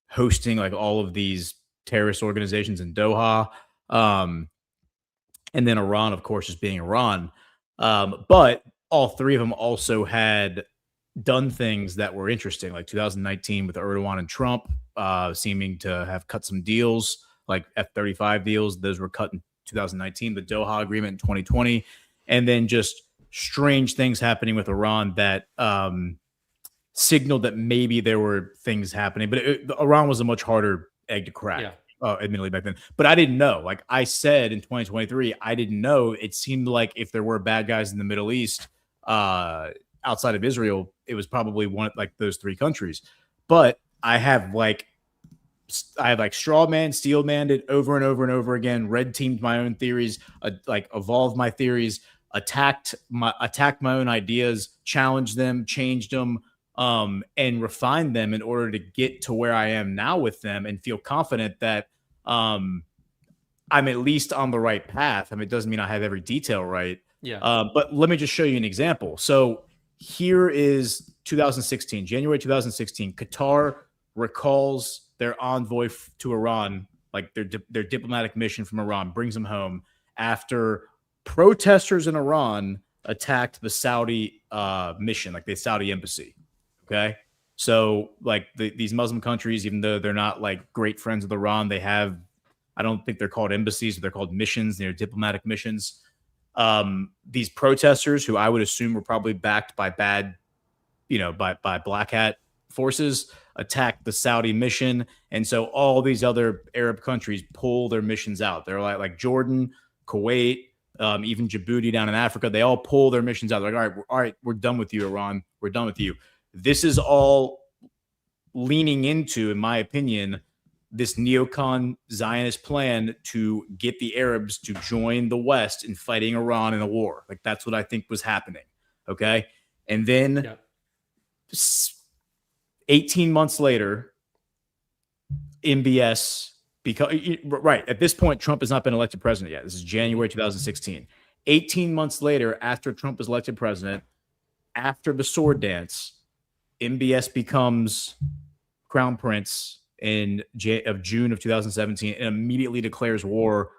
[SPEAKER 4] hosting all of these terrorist organizations in Doha, and then Iran, of course, just being Iran. But all three of them also had done things that were interesting, like 2019 with Erdogan and Trump, seeming to have cut some deals, like F-35 deals. Those were cut in 2019, the Doha agreement in 2020, and then just strange things happening with Iran that signaled that maybe there were things happening. But Iran was a much harder egg to crack.
[SPEAKER 1] Yeah.
[SPEAKER 4] Admittedly back then, but I didn't know. Like I said in 2023, I didn't know. It seemed like if there were bad guys in the Middle East, outside of Israel, it was probably one of like those three countries. But I have straw man, steel manned it over and over and over again, red teamed my own theories, like evolved my theories, attacked my own ideas, challenged them, changed them, and refined them in order to get to where I am now with them and feel confident that I'm at least on the right path. I mean, it doesn't mean I have every detail right.
[SPEAKER 1] Yeah.
[SPEAKER 4] But let me just show you an example. So here is 2016, January 2016. Qatar recalls their envoy to Iran, like their diplomatic mission from Iran, brings them home after protesters in Iran attacked the Saudi mission, like the Saudi embassy. Okay. So like these Muslim countries, even though they're not like great friends with Iran, they have, I don't think they're called embassies, they're called missions. They're diplomatic missions. These protesters, who I would assume were probably backed by by black hat forces, attacked the Saudi mission. And so all these other Arab countries pull their missions out. They're like Jordan, Kuwait, even Djibouti down in Africa. They all pull their missions out. They're like, all right, we're done with you, Iran. We're done with you. This is all leaning into, in my opinion, this neocon Zionist plan to get the Arabs to join the West in fighting Iran in a war. Like that's what I think was happening. Okay. And then 18 months later, MBS, because right at this point, Trump has not been elected president yet. This is January 2016. 18 months later, after Trump is elected president, after the sword dance, MBS becomes crown prince in June of 2017 and immediately declares war.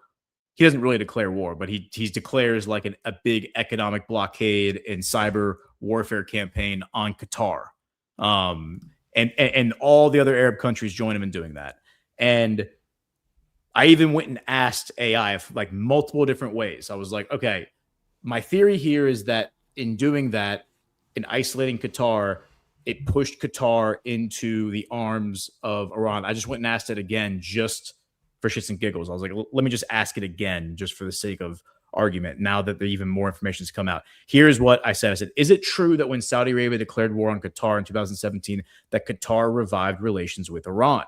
[SPEAKER 4] He doesn't really declare war, but he declares like a big economic blockade and cyber warfare campaign on Qatar. And all the other Arab countries join him in doing that. And I even went and asked AI like multiple different ways. I was like, okay, my theory here is that in doing that, in isolating Qatar, it pushed Qatar into the arms of Iran. I just went and asked it again just for shits and giggles. I was like, let me just ask it again just for the sake of argument now that even more information has come out. Here's what I said. I said, is it true that when Saudi Arabia declared war on Qatar in 2017, that Qatar revived relations with Iran?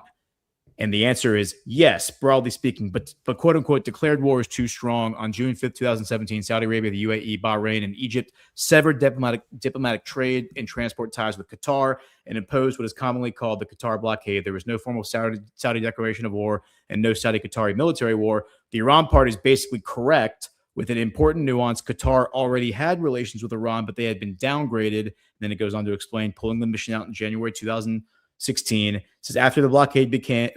[SPEAKER 4] And the answer is yes, broadly speaking, but quote unquote, declared war is too strong. On June 5th, 2017, Saudi Arabia, the UAE, Bahrain, and Egypt severed diplomatic trade and transport ties with Qatar and imposed what is commonly called the Qatar blockade. There was no formal Saudi declaration of war and no Saudi-Qatari military war. The Iran part is basically correct with an important nuance. Qatar already had relations with Iran, but they had been downgraded. And then it goes on to explain pulling the mission out in January 2016. It says after the blockade began,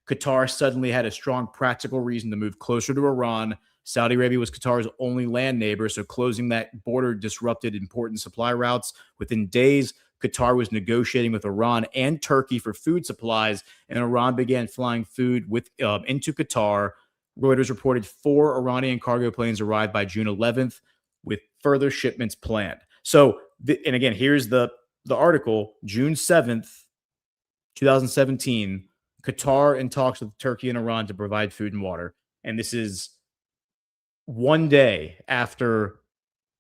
[SPEAKER 4] Qatar suddenly had a strong practical reason to move closer to Iran. Saudi Arabia was Qatar's only land neighbor, so closing that border disrupted important supply routes. Within days, Qatar was negotiating with Iran and Turkey for food supplies, and Iran began flying food into Qatar. Reuters reported 4 Iranian cargo planes arrived by June 11th, with further shipments planned. So, and again, here's the article, June 7th, 2017, Qatar in talks with Turkey and Iran to provide food and water. And this is one day after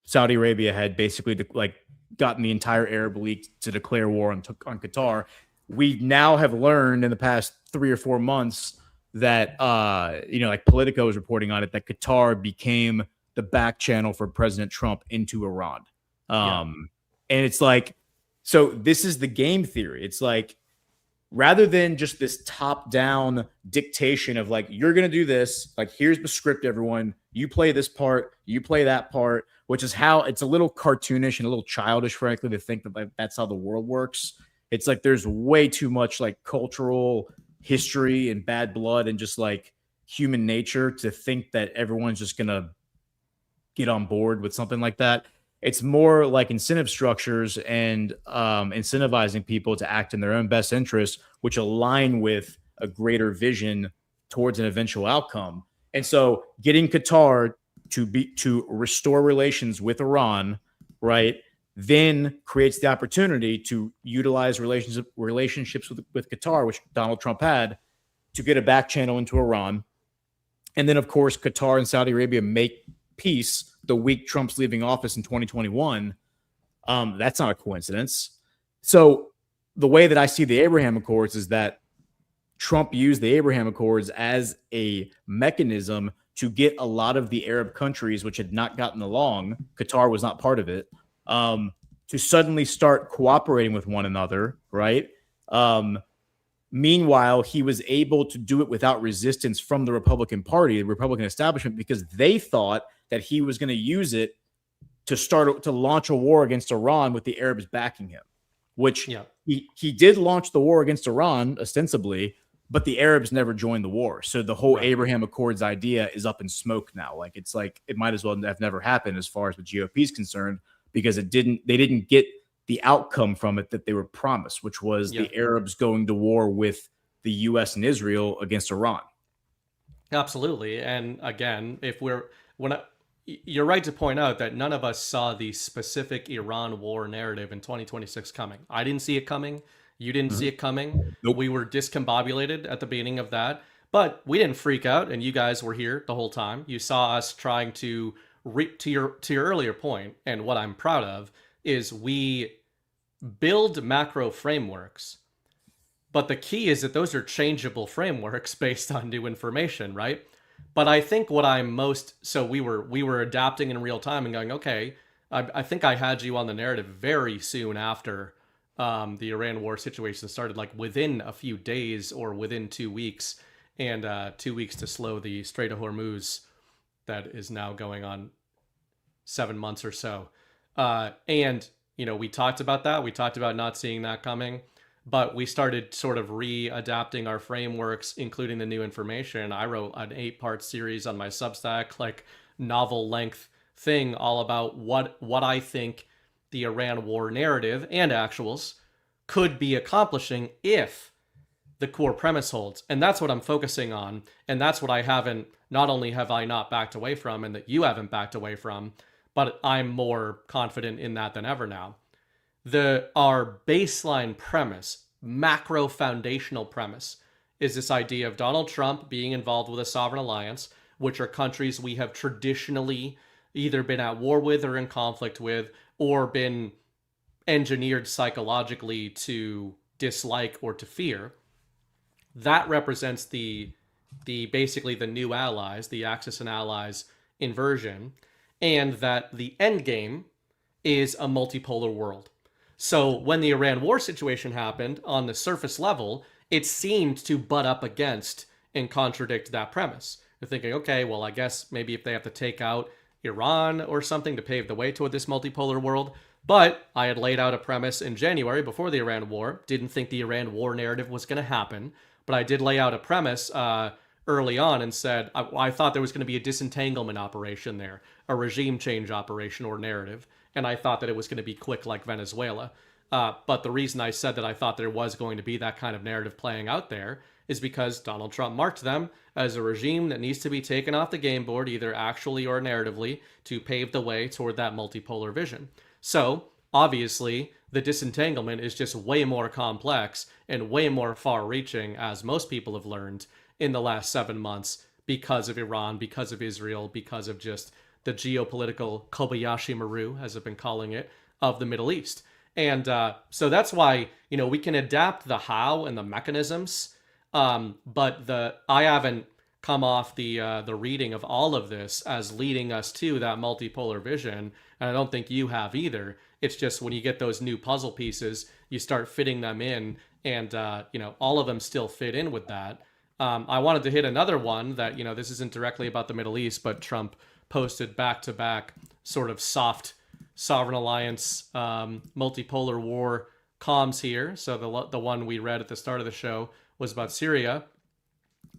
[SPEAKER 4] Saudi Arabia had basically gotten the entire Arab League to declare war on Qatar. We now have learned in the past 3 or 4 months that, like Politico is reporting on it, that Qatar became the back channel for President Trump into Iran. And it's like, so this is the game theory. It's like, rather than just this top-down dictation of like, you're going to do this, like, here's the script, everyone. You play this part, you play that part, which is how it's a little cartoonish and a little childish, frankly, to think that like, that's how the world works. It's like there's way too much like cultural history and bad blood and just like human nature to think that everyone's just going to get on board with something like that. It's more like incentive structures and incentivizing people to act in their own best interest, which align with a greater vision towards an eventual outcome. And so getting Qatar to restore relations with Iran, right, then creates the opportunity to utilize relationships with Qatar, which Donald Trump had, to get a back channel into Iran. And then, of course, Qatar and Saudi Arabia make peace the week Trump's leaving office in 2021. That's not a coincidence. So the way that I see the Abraham Accords is that Trump used the Abraham Accords as a mechanism to get a lot of the Arab countries, which had not gotten along, Qatar was not part of it, to suddenly start cooperating with one another, right? Meanwhile, he was able to do it without resistance from the Republican Party, the Republican establishment, because they thought that he was going to use it to launch a war against Iran with the Arabs backing him, which he did launch the war against Iran ostensibly, but the Arabs never joined the war. So the whole Abraham Accords idea is up in smoke now. Like it's like it might as well have never happened as far as the GOP is concerned, because they didn't get the outcome from it that they were promised, which was the Arabs going to war with the US and Israel against Iran.
[SPEAKER 1] Absolutely. And again, you're right to point out that none of us saw the specific Iran war narrative in 2026 coming. I didn't see it coming. You didn't see it coming.
[SPEAKER 4] Nope.
[SPEAKER 1] We were discombobulated at the beginning of that, but we didn't freak out, and you guys were here the whole time. You saw us trying to your earlier point, and what I'm proud of is we build macro frameworks, but the key is that those are changeable frameworks based on new information, right? But I think what I'm so we were adapting in real time and going, okay, I think I had you on the narrative very soon after the Iran war situation started, like within a few days or within 2 weeks, and 2 weeks to slow the Strait of Hormuz that is now going on 7 months or so. And, we talked about that. We talked about not seeing that coming, but we started sort of readapting our frameworks, including the new information. I wrote an 8-part series on my Substack, like novel length thing, all about what I think the Iran war narrative and actuals could be accomplishing if the core premise holds. And that's what I'm focusing on. And that's what not only have I not backed away from, and that you haven't backed away from, but I'm more confident in that than ever now. Our baseline premise, macro foundational premise, is this idea of Donald Trump being involved with a sovereign alliance, which are countries we have traditionally either been at war with or in conflict with, or been engineered psychologically to dislike or to fear. That represents basically the new allies, the Axis and allies inversion, and that the end game is a multipolar world. So when the Iran war situation happened, on the surface level, it seemed to butt up against and contradict that premise. You're thinking, okay, well, I guess maybe if they have to take out Iran or something to pave the way toward this multipolar world. But I had laid out a premise in January before the Iran war. Didn't think the Iran war narrative was going to happen, but I did lay out a premise early on and said I thought there was going to be a disentanglement operation there, a regime change operation or narrative, and I thought that it was going to be quick like Venezuela. But the reason I said that I thought there was going to be that kind of narrative playing out there is because Donald Trump marked them as a regime that needs to be taken off the game board, either actually or narratively, to pave the way toward that multipolar vision. So, obviously, the disentanglement is just way more complex and way more far-reaching, as most people have learned in the last 7 months, because of Iran, because of Israel, because of just the geopolitical Kobayashi Maru, as I've been calling it, of the Middle East. And so that's why, we can adapt the how and the mechanisms, but I haven't come off the reading of all of this as leading us to that multipolar vision, and I don't think you have either. It's just when you get those new puzzle pieces, you start fitting them in, and all of them still fit in with that. I wanted to hit another one that, this isn't directly about the Middle East, but Trump posted back-to-back sort of soft sovereign alliance multipolar war comms here. So the one we read at the start of the show was about Syria.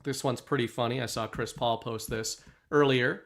[SPEAKER 1] This one's pretty funny. I saw Chris Paul post this earlier.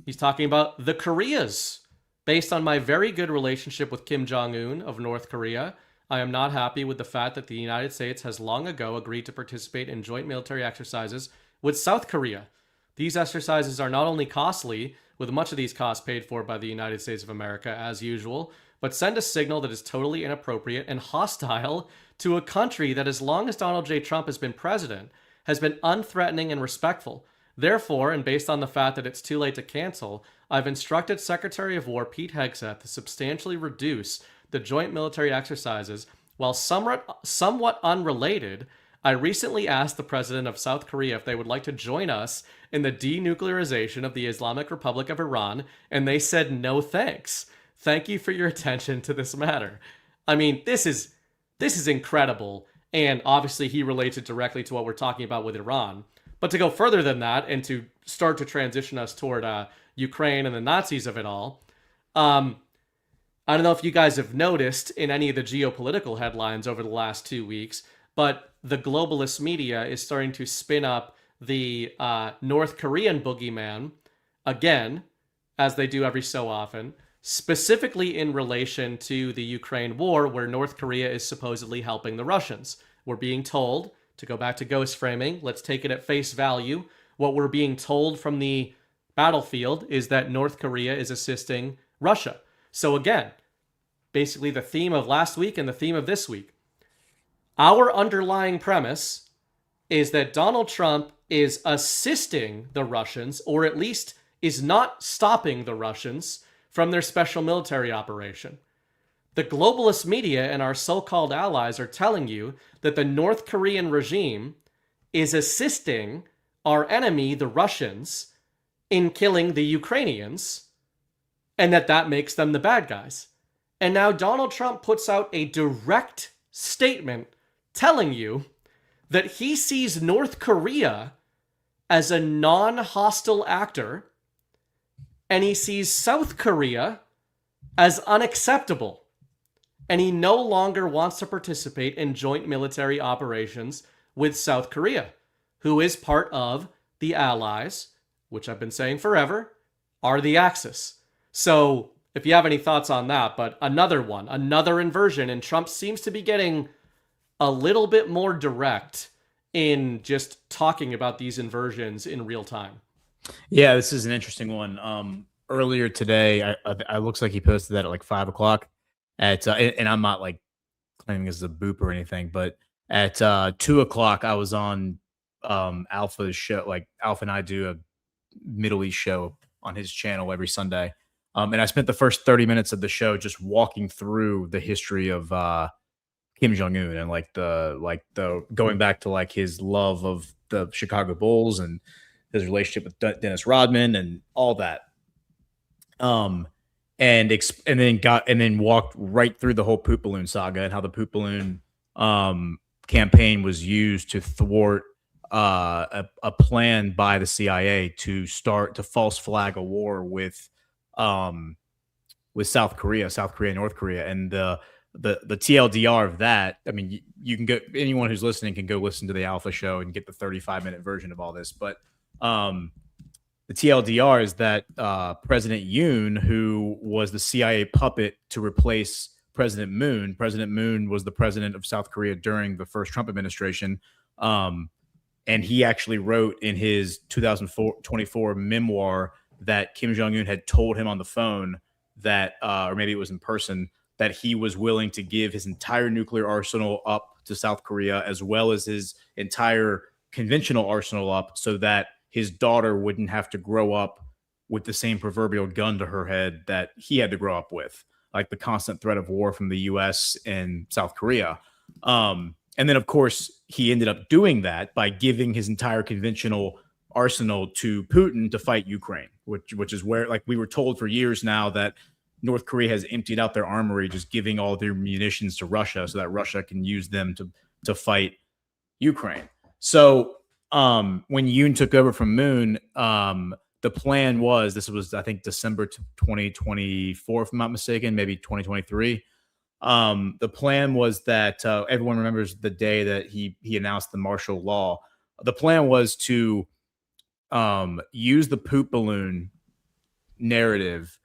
[SPEAKER 1] He's talking about the Koreas. Based on my very good relationship with Kim Jong-un of North Korea, I am not happy with the fact that the United States has long ago agreed to participate in joint military exercises with South Korea. These exercises are not only costly, with much of these costs paid for by the United States of America, as usual, but send a signal that is totally inappropriate and hostile to a country that, as long as Donald J. Trump has been president, has been unthreatening and respectful. Therefore, and based on the fact that it's too late to cancel, I've instructed Secretary of War Pete Hegseth to substantially reduce the joint military exercises. While somewhat unrelated, I recently asked the president of South Korea if they would like to join us in the denuclearization of the Islamic Republic of Iran, and they said no thanks. Thank you for your attention to this matter. I mean, this is incredible, and obviously he relates it directly to what we're talking about with Iran. But to go further than that and to start to transition us toward Ukraine and the Nazis of it all, I don't know if you guys have noticed in any of the geopolitical headlines over the last 2 weeks, but the globalist media is starting to spin up the North Korean boogeyman again, as they do every so often, specifically in relation to the Ukraine war, where North Korea is supposedly helping the Russians. We're being told, to go back to ghost framing, let's take it at face value. What we're being told from the battlefield is that North Korea is assisting Russia. So again, basically the theme of last week and the theme of this week. Our underlying premise is that Donald Trump is assisting the Russians, or at least is not stopping the Russians from their special military operation. The globalist media and our so-called allies are telling you that the North Korean regime is assisting our enemy, the Russians, in killing the Ukrainians, and that makes them the bad guys. And now Donald Trump puts out a direct statement telling you that he sees North Korea as a non-hostile actor, and he sees South Korea as unacceptable. And he no longer wants to participate in joint military operations with South Korea, who is part of the Allies, which I've been saying forever, are the Axis. So if you have any thoughts on that, but another inversion, and Trump seems to be getting a little bit more direct in just talking about these inversions in real time.
[SPEAKER 4] Yeah, this is an interesting one. Earlier today, I looks like he posted that at like 5 o'clock. And I'm not like claiming this is a boop or anything, but at 2 o'clock, I was on Alpha's show. Like Alpha and I do a Middle East show on his channel every Sunday. And I spent the first 30 minutes of the show just walking through the history of Kim Jong-un and like the going back to like his love of the Chicago Bulls and his relationship with Dennis Rodman and all that. And then walked right through the whole poop balloon saga and how the poop balloon campaign was used to thwart a plan by the CIA to false flag a war with South Korea, North Korea, and the TLDR of that. I mean, you can go. Anyone who's listening can go listen to the Alpha show and get the 35-minute version of all this, but. The TLDR is that President Yoon, who was the CIA puppet to replace President Moon was the president of South Korea during the first Trump administration. And he actually wrote in his 2024 memoir that Kim Jong-un had told him on the phone that, or maybe it was in person, that he was willing to give his entire nuclear arsenal up to South Korea, as well as his entire conventional arsenal up, so that his daughter wouldn't have to grow up with the same proverbial gun to her head that he had to grow up with, like the constant threat of war from the U.S. and South Korea. And then, of course, he ended up doing that by giving his entire conventional arsenal to Putin to fight Ukraine, which is where, like, we were told for years now that North Korea has emptied out their armory, just giving all their munitions to Russia so that Russia can use them to fight Ukraine. So when Yoon took over from Moon, the plan was, this was, I think, December 2024, if I'm not mistaken, maybe 2023. The plan was that everyone remembers the day that he announced the martial law. The plan was to use the poop balloon narrative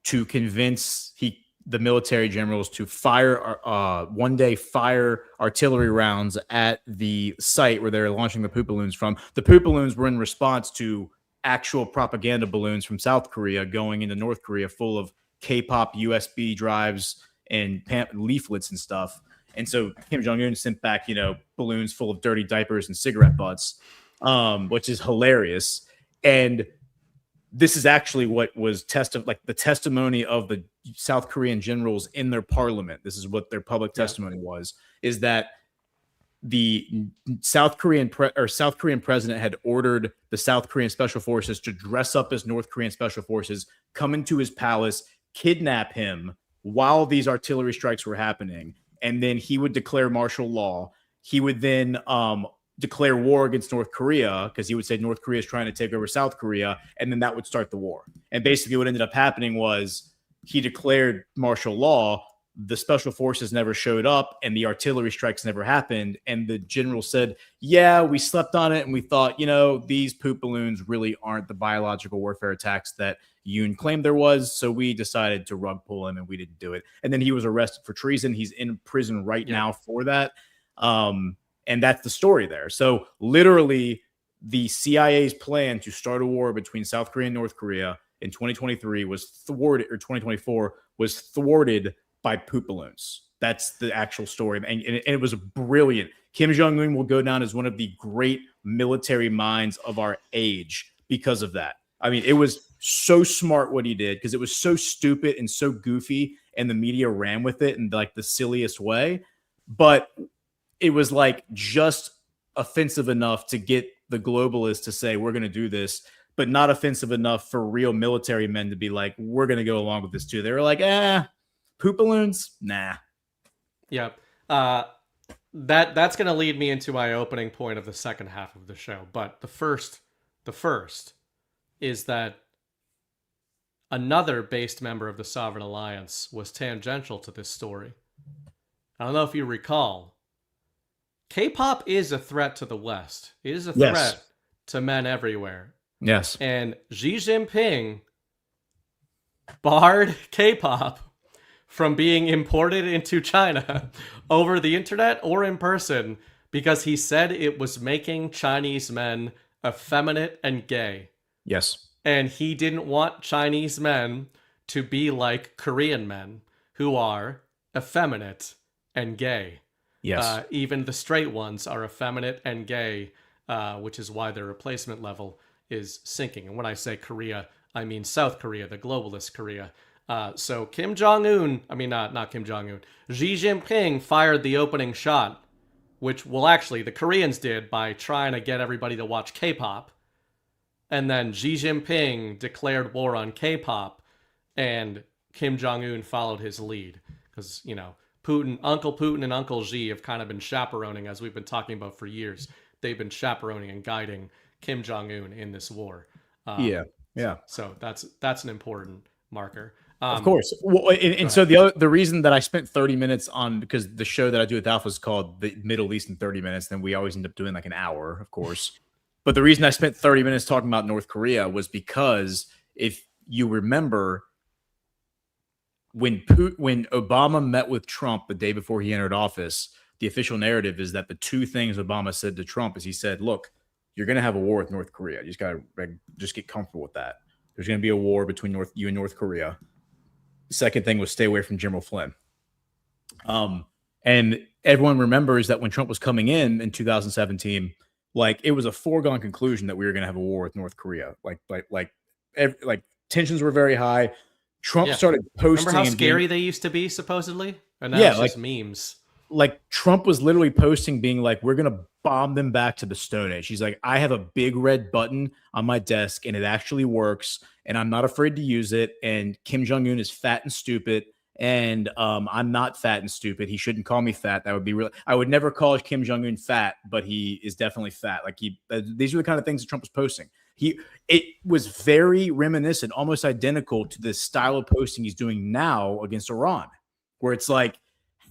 [SPEAKER 4] to convince the military generals to fire artillery rounds at the site where they're launching the poop balloons from. The poop balloons were in response to actual propaganda balloons from South Korea going into North Korea full of K-pop USB drives and leaflets and stuff. And so Kim Jong-un sent back, balloons full of dirty diapers and cigarette butts, which is hilarious. And this is actually what was the testimony of the South Korean generals in their parliament. This is what their public testimony was, is that the South Korean president had ordered the South Korean special forces to dress up as North Korean special forces, come into his palace, kidnap him while these artillery strikes were happening. And then he would declare martial law. He would then declare war against North Korea, because he would say North Korea is trying to take over South Korea, and then that would start the war. And basically what ended up happening was he declared martial law, the special forces never showed up, and the artillery strikes never happened. And the general said, yeah, we slept on it, and we thought, these poop balloons really aren't the biological warfare attacks that Yoon claimed there was, so we decided to rug pull him, and we didn't do it. And then he was arrested for treason. He's in prison right now for that. And that's the story there. So literally the CIA's plan to start a war between South Korea and North Korea in 2023 was thwarted, or 2024 was thwarted by poop balloons. That's the actual story. And it was brilliant. Kim Jong-un will go down as one of the great military minds of our age because of that. I mean, it was so smart what he did, because it was so stupid and so goofy, and the media ran with it in like the silliest way. But it was like just offensive enough to get the globalists to say, we're going to do this, but not offensive enough for real military men to be like, we're going to go along with this too. They were like, poop balloons? Nah.
[SPEAKER 1] Yeah. That's going to lead me into my opening point of the second half of the show. But the first is that another based member of the Sovereign Alliance was tangential to this story. I don't know if you recall, K-pop is a threat to the West. It is a threat to men everywhere.
[SPEAKER 4] Yes.
[SPEAKER 1] And Xi Jinping barred K-pop from being imported into China over the internet or in person because he said it was making Chinese men effeminate and gay.
[SPEAKER 4] Yes.
[SPEAKER 1] And he didn't want Chinese men to be like Korean men who are effeminate and gay.
[SPEAKER 4] Yes.
[SPEAKER 1] Even the straight ones are effeminate and gay, which is why their replacement level is sinking. And when I say Korea, I mean South Korea, the globalist Korea. So Kim Jong-un, not Kim Jong-un, Xi Jinping fired the opening shot, which, the Koreans did by trying to get everybody to watch K-pop. And then Xi Jinping declared war on K-pop, and Kim Jong-un followed his lead. Because, Uncle Putin and Uncle Xi have kind of been chaperoning, as we've been talking about for years. They've been chaperoning and guiding Kim Jong-un in this war.
[SPEAKER 4] Yeah.
[SPEAKER 1] So that's an important marker.
[SPEAKER 4] Of course. Well, and so the reason that I spent 30 minutes on, because the show that I do with Alpha is called The Middle East in 30 Minutes, then we always end up doing like an hour, of course. But the reason I spent 30 minutes talking about North Korea was because if you remember, when Obama met with Trump the day before he entered office, the official narrative is that the two things Obama said to Trump is he said, look, you're going to have a war with North Korea. You just got to just get comfortable with that. There's going to be a war between you and North Korea. The second thing was stay away from General Flynn. And everyone remembers that when Trump was coming in 2017, like it was a foregone conclusion that we were going to have a war with North Korea. Like tensions were very high. Trump started posting.
[SPEAKER 1] Remember how scary they used to be, supposedly? And now it's just memes.
[SPEAKER 4] Like Trump was literally posting, being like, we're going to bomb them back to the Stone Age. He's like, I have a big red button on my desk and it actually works. And I'm not afraid to use it. And Kim Jong-un is fat and stupid. And I'm not fat and stupid. He shouldn't call me fat. That would be real. I would never call Kim Jong-un fat, but he is definitely fat. Like these are the kind of things that Trump was posting. It was very reminiscent, almost identical to the style of posting he's doing now against Iran, where it's like,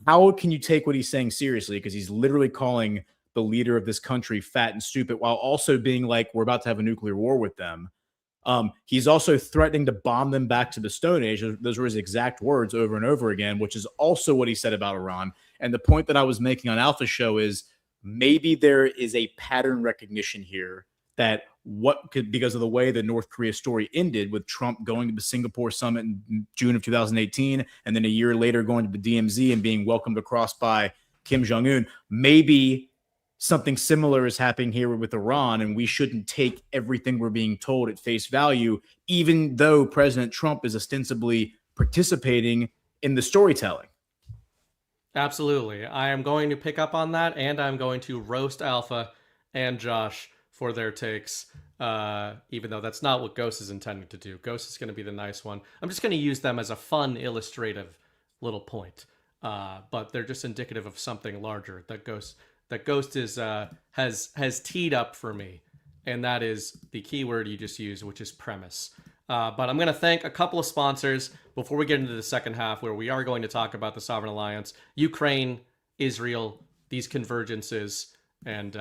[SPEAKER 4] how can you take what he's saying seriously? Because he's literally calling the leader of this country fat and stupid, while also being like, we're about to have a nuclear war with them. He's also threatening to bomb them back to the Stone Age. Those were his exact words over and over again, which is also what he said about Iran. And the point that I was making on Alpha Show is maybe there is a pattern recognition here that what could, because of the way the North Korea story ended with Trump going to the Singapore summit in June of 2018, and then a year later going to the DMZ and being welcomed across by Kim Jong-un, maybe something similar is happening here with Iran, and we shouldn't take everything we're being told at face value, even though President Trump is ostensibly participating in the storytelling.
[SPEAKER 1] Absolutely. I am going to pick up on that, and I'm going to roast Alpha and Josh for their takes, even though that's not what Ghost is intending to do. Ghost is going to be the nice one. I'm just going to use them as a fun illustrative little point, but they're just indicative of something larger that Ghost is has teed up for me, and that is the keyword you just used, which is premise. But I'm going to thank a couple of sponsors before we get into the second half, where we are going to talk about the Sovereign Alliance, Ukraine, Israel, these convergences, and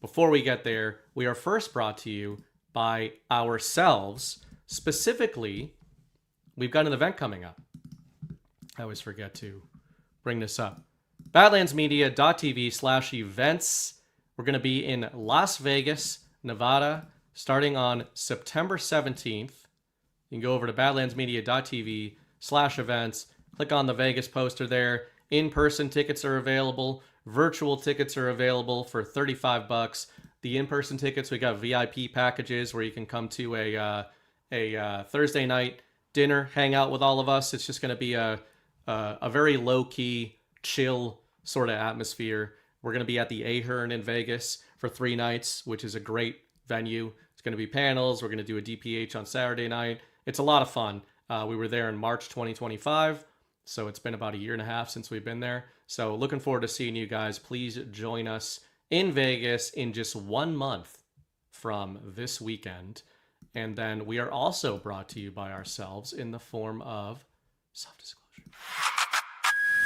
[SPEAKER 1] before we get there, we are first brought to you by ourselves. Specifically, we've got an event coming up. I always forget to bring this up. Badlandsmedia.tv/events. We're going to be in Las Vegas, Nevada, starting on September 17th. You can go over to badlandsmedia.tv/events. Click on the Vegas poster there. In-person tickets are available. Virtual tickets are available for $35. The in-person tickets, we got VIP packages where you can come to a Thursday night dinner, hang out with all of us. It's just going to be a very low-key, chill sort of atmosphere. We're going to be at the Ahern in Vegas for 3 nights, which is a great venue. It's going to be panels. We're going to do a DPH on Saturday night. It's a lot of fun. We were there in March 2025. So it's been about a year and a half since we've been there. So looking forward to seeing you guys. Please join us in Vegas in just 1 month from this weekend. And then we are also brought to you by ourselves in the form of Soft Disclosure.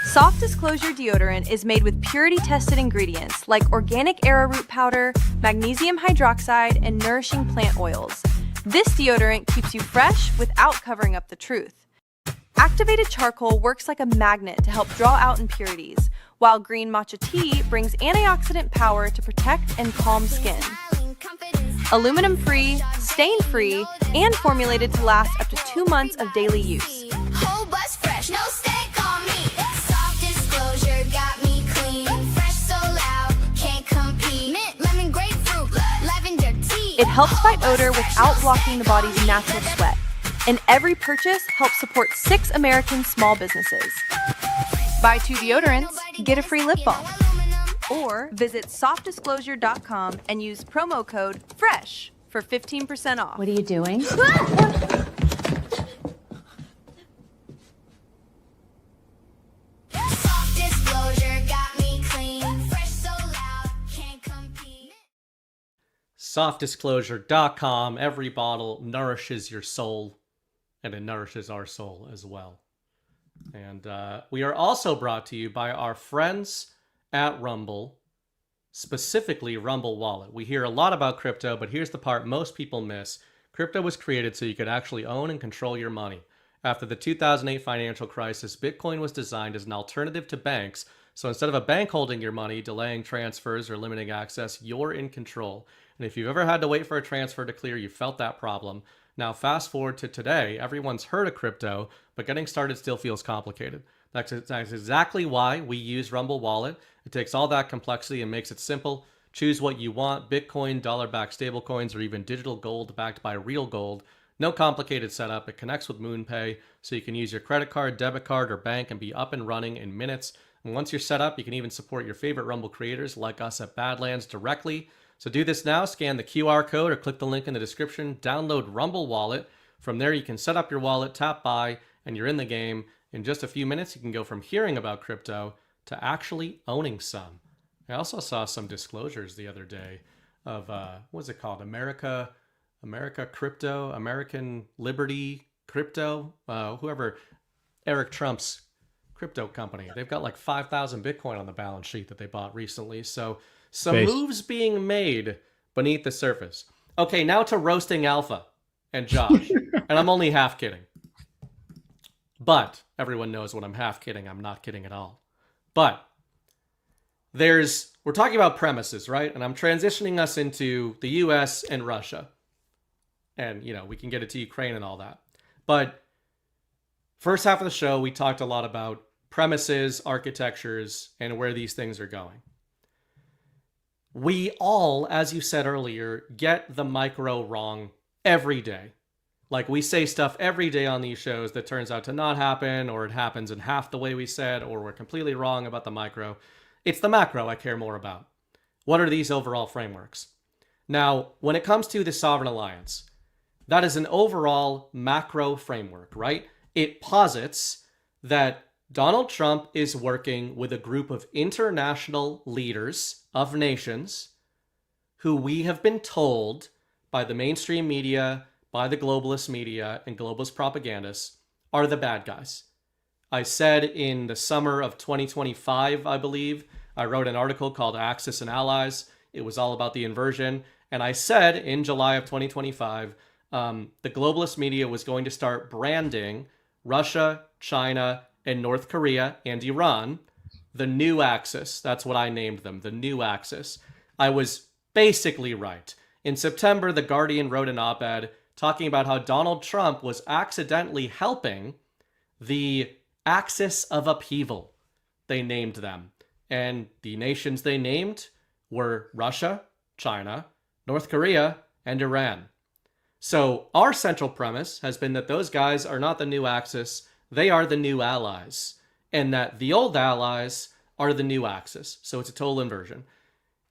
[SPEAKER 5] Soft Disclosure deodorant is made with purity-tested ingredients like organic arrowroot powder, magnesium hydroxide, and nourishing plant oils. This deodorant keeps you fresh without covering up the truth. Activated charcoal works like a magnet to help draw out impurities, while green matcha tea brings antioxidant power to protect and calm skin. Aluminum-free, stain-free, and formulated to last up to 2 months of daily use.
[SPEAKER 6] Whole bus fresh, no steak on me. Soft Disclosure got me clean. Fresh so loud, can't compete. Mint, lemon, grapefruit, lavender tea.
[SPEAKER 5] It helps fight odor without blocking the body's natural sweat. And every purchase helps support 6 American small businesses. Buy 2 deodorants, get a free lip balm. Or visit softdisclosure.com and use promo code FRESH for 15% off.
[SPEAKER 7] What are you doing?
[SPEAKER 6] Soft Disclosure got me clean. Fresh so loud, can't compete.
[SPEAKER 1] Softdisclosure.com. Every bottle nourishes your soul, and it nourishes our soul as well. And we are also brought to you by our friends at Rumble, specifically Rumble Wallet. We hear a lot about crypto, but here's the part most people miss. Crypto was created so you could actually own and control your money. After the 2008 financial crisis, Bitcoin was designed as an alternative to banks. So instead of a bank holding your money, delaying transfers, or limiting access, you're in control. And if you've ever had to wait for a transfer to clear, you felt that problem. Now, fast forward to today, everyone's heard of crypto, but getting started still feels complicated. That's exactly why we use Rumble Wallet. It takes all that complexity and makes it simple. Choose what you want: Bitcoin, dollar-backed stablecoins, or even digital gold backed by real gold. No complicated setup. It connects with MoonPay, so you can use your credit card, debit card, or bank and be up and running in minutes. And once you're set up, you can even support your favorite Rumble creators like us at Badlands directly. So do this now. Scan the QR code or click the link in the description. Download Rumble Wallet. From there, you can set up your wallet, tap buy, and you're in the game. In just a few minutes, you can go from hearing about crypto to actually owning some. I also saw some disclosures the other day of, what's it called? America Crypto, American Liberty Crypto, whoever, Eric Trump's crypto company. They've got like 5,000 Bitcoin on the balance sheet that they bought recently. So some moves being made beneath the surface. Okay, now to roasting Alpha and Josh. And I'm only half kidding. But everyone knows when I'm half kidding, I'm not kidding at all. But we're talking about premises, right? And I'm transitioning us into the US and Russia. And, we can get it to Ukraine and all that. But first half of the show, we talked a lot about premises, architectures, and where these things are going. We all, as you said earlier, get the micro wrong every day. Like, we say stuff every day on these shows that turns out to not happen, or it happens in half the way we said, or we're completely wrong about the micro. It's the macro I care more about. What are these overall frameworks? Now, when it comes to the Sovereign Alliance, that is an overall macro framework, right? It posits that Donald Trump is working with a group of international leaders of nations who we have been told by the mainstream media, by the globalist media, and globalist propagandists are the bad guys. I said in the summer of 2025, I believe, I wrote an article called Axis and Allies. It was all about the inversion. And I said in July of 2025, the globalist media was going to start branding Russia, China, and North Korea and Iran the new axis. That's what I named them, the new axis. I was basically right. In September, The Guardian wrote an op-ed talking about how Donald Trump was accidentally helping the axis of upheaval, they named them. And the nations they named were Russia, China, North Korea, and Iran. So our central premise has been that those guys are not the new axis, they are the new allies, and that the old allies are the new axis. So it's a total inversion.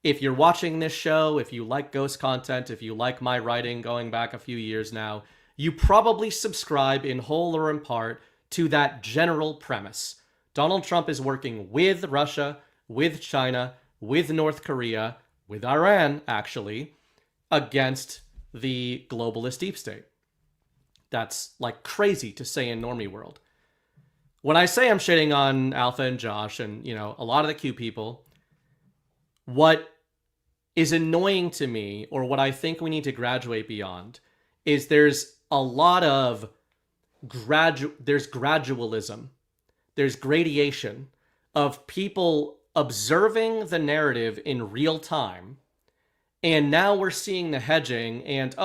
[SPEAKER 1] If you're watching this show, if you like ghost content, if you like my writing going back a few years now, you probably subscribe in whole or in part to that general premise. Donald Trump is working with Russia, with China, with North Korea, with Iran, actually, against the globalist deep state. That's like crazy to say in normie world. When I say I'm shitting on Alpha and Josh and, a lot of the Q people, what is annoying to me, or what I think we need to graduate beyond, is there's a lot of there's gradualism. There's gradation of people observing the narrative in real time. And now we're seeing the hedging and,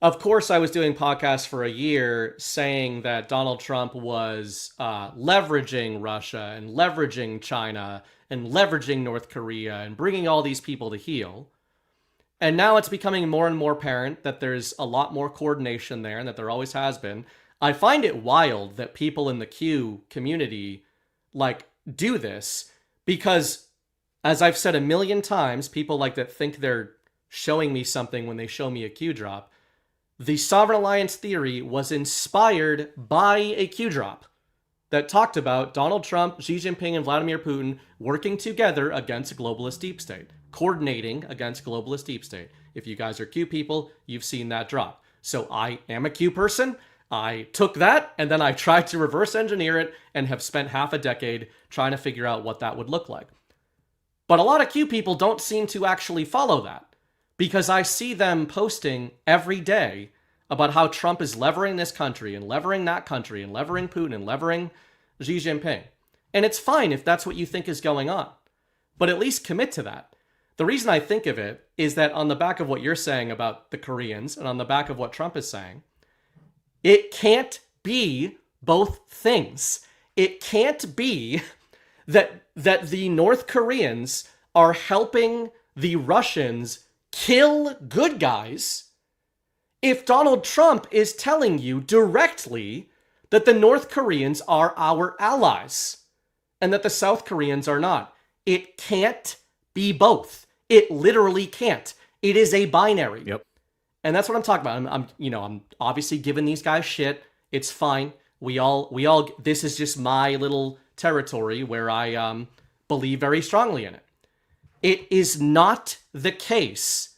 [SPEAKER 1] of course, I was doing podcasts for a year saying that Donald Trump was leveraging Russia and leveraging China and leveraging North Korea and bringing all these people to heel. And now it's becoming more and more apparent that there's a lot more coordination there and that there always has been. I find it wild that people in the Q community do this because, as I've said a million times, people that think they're showing me something when they show me a Q drop. The Sovereign Alliance theory was inspired by a Q drop that talked about Donald Trump, Xi Jinping, and Vladimir Putin working together against a globalist deep state, coordinating against globalist deep state. If you guys are Q people, you've seen that drop. So I am a Q person. I took that and then I tried to reverse engineer it and have spent half a decade trying to figure out what that would look like. But a lot of Q people don't seem to actually follow that, because I see them posting every day about how Trump is levering this country and levering that country and levering Putin and levering Xi Jinping. And it's fine if that's what you think is going on, but at least commit to that. The reason I think of it is that on the back of what you're saying about the Koreans and on the back of what Trump is saying, it can't be both things. It can't be that the North Koreans are helping the Russians kill good guys if Donald Trump is telling you directly that the North Koreans are our allies and that the South Koreans are not. It can't be both. It literally can't. It is a binary.
[SPEAKER 4] Yep.
[SPEAKER 1] And that's what I'm talking about. I'm obviously giving these guys shit. It's fine. We all this is just my little territory where I believe very strongly in it. It is not the case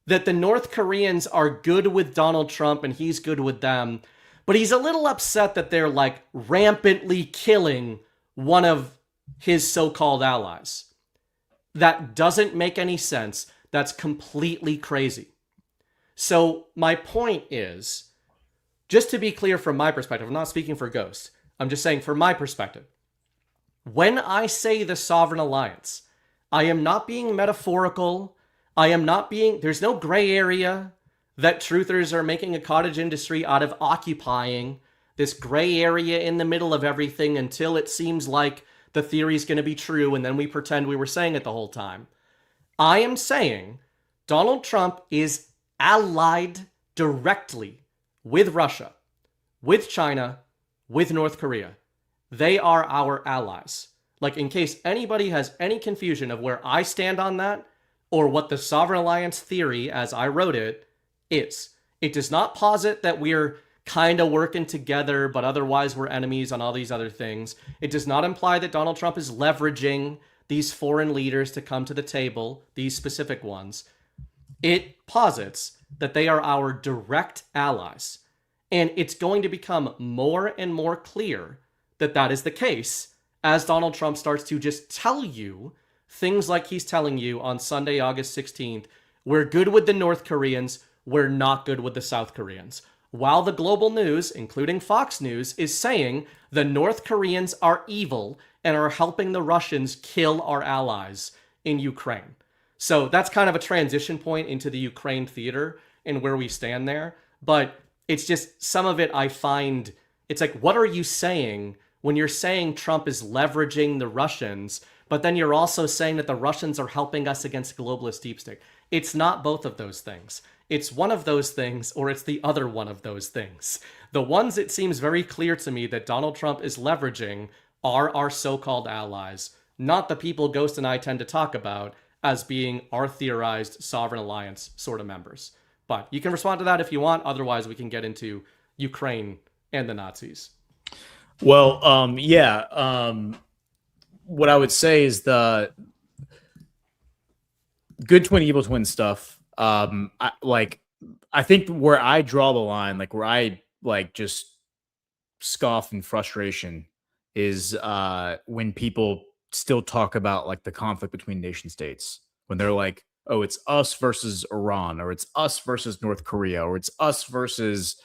[SPEAKER 1] that the North Koreans are good with Donald Trump and he's good with them, but he's a little upset that they're rampantly killing one of his so-called allies. That doesn't make any sense. That's completely crazy. So my point is, just to be clear from my perspective, I'm not speaking for Ghost. I'm just saying from my perspective, When I say the sovereign alliance, I am not being metaphorical. I am not being, there's no gray area that truthers are making a cottage industry out of occupying this gray area in the middle of everything until it seems like the theory is going to be true and then we pretend we were saying it the whole time. I am saying Donald Trump is allied directly with Russia, with China, with North Korea. They are our allies. Like, in case anybody has any confusion of where I stand on that, or what the Sovereign Alliance theory, as I wrote it, is. It does not posit that we're kind of working together, but otherwise we're enemies on all these other things. It does not imply that Donald Trump is leveraging these foreign leaders to come to the table, these specific ones. It posits that they are our direct allies. And it's going to become more and more clear that that is the case as Donald Trump starts to just tell you things like he's telling you on Sunday, August 16th, we're good with the North Koreans, we're not good with the South Koreans. While the global news, including Fox News, is saying the North Koreans are evil and are helping the Russians kill our allies in Ukraine. So that's kind of a transition point into the Ukraine theater and where we stand there. But it's just some of it I find, it's like, what are you saying when you're saying Trump is leveraging the Russians, but then you're also saying that the Russians are helping us against globalist deep state? It's not both of those things. It's one of those things, or it's the other one of those things. The ones it seems very clear to me that Donald Trump is leveraging are our so-called allies, not the people Ghost and I tend to talk about as being our theorized sovereign alliance sort of members. But you can respond to that if you want. Otherwise, we can get into Ukraine and the Nazis.
[SPEAKER 4] Well, what I would say is the good twin, evil twin stuff. I think where I draw the line, like where I like just scoff in frustration, is when people still talk about like the conflict between nation states, when they're like, oh, it's us versus Iran, or it's us versus North Korea, or it's us versus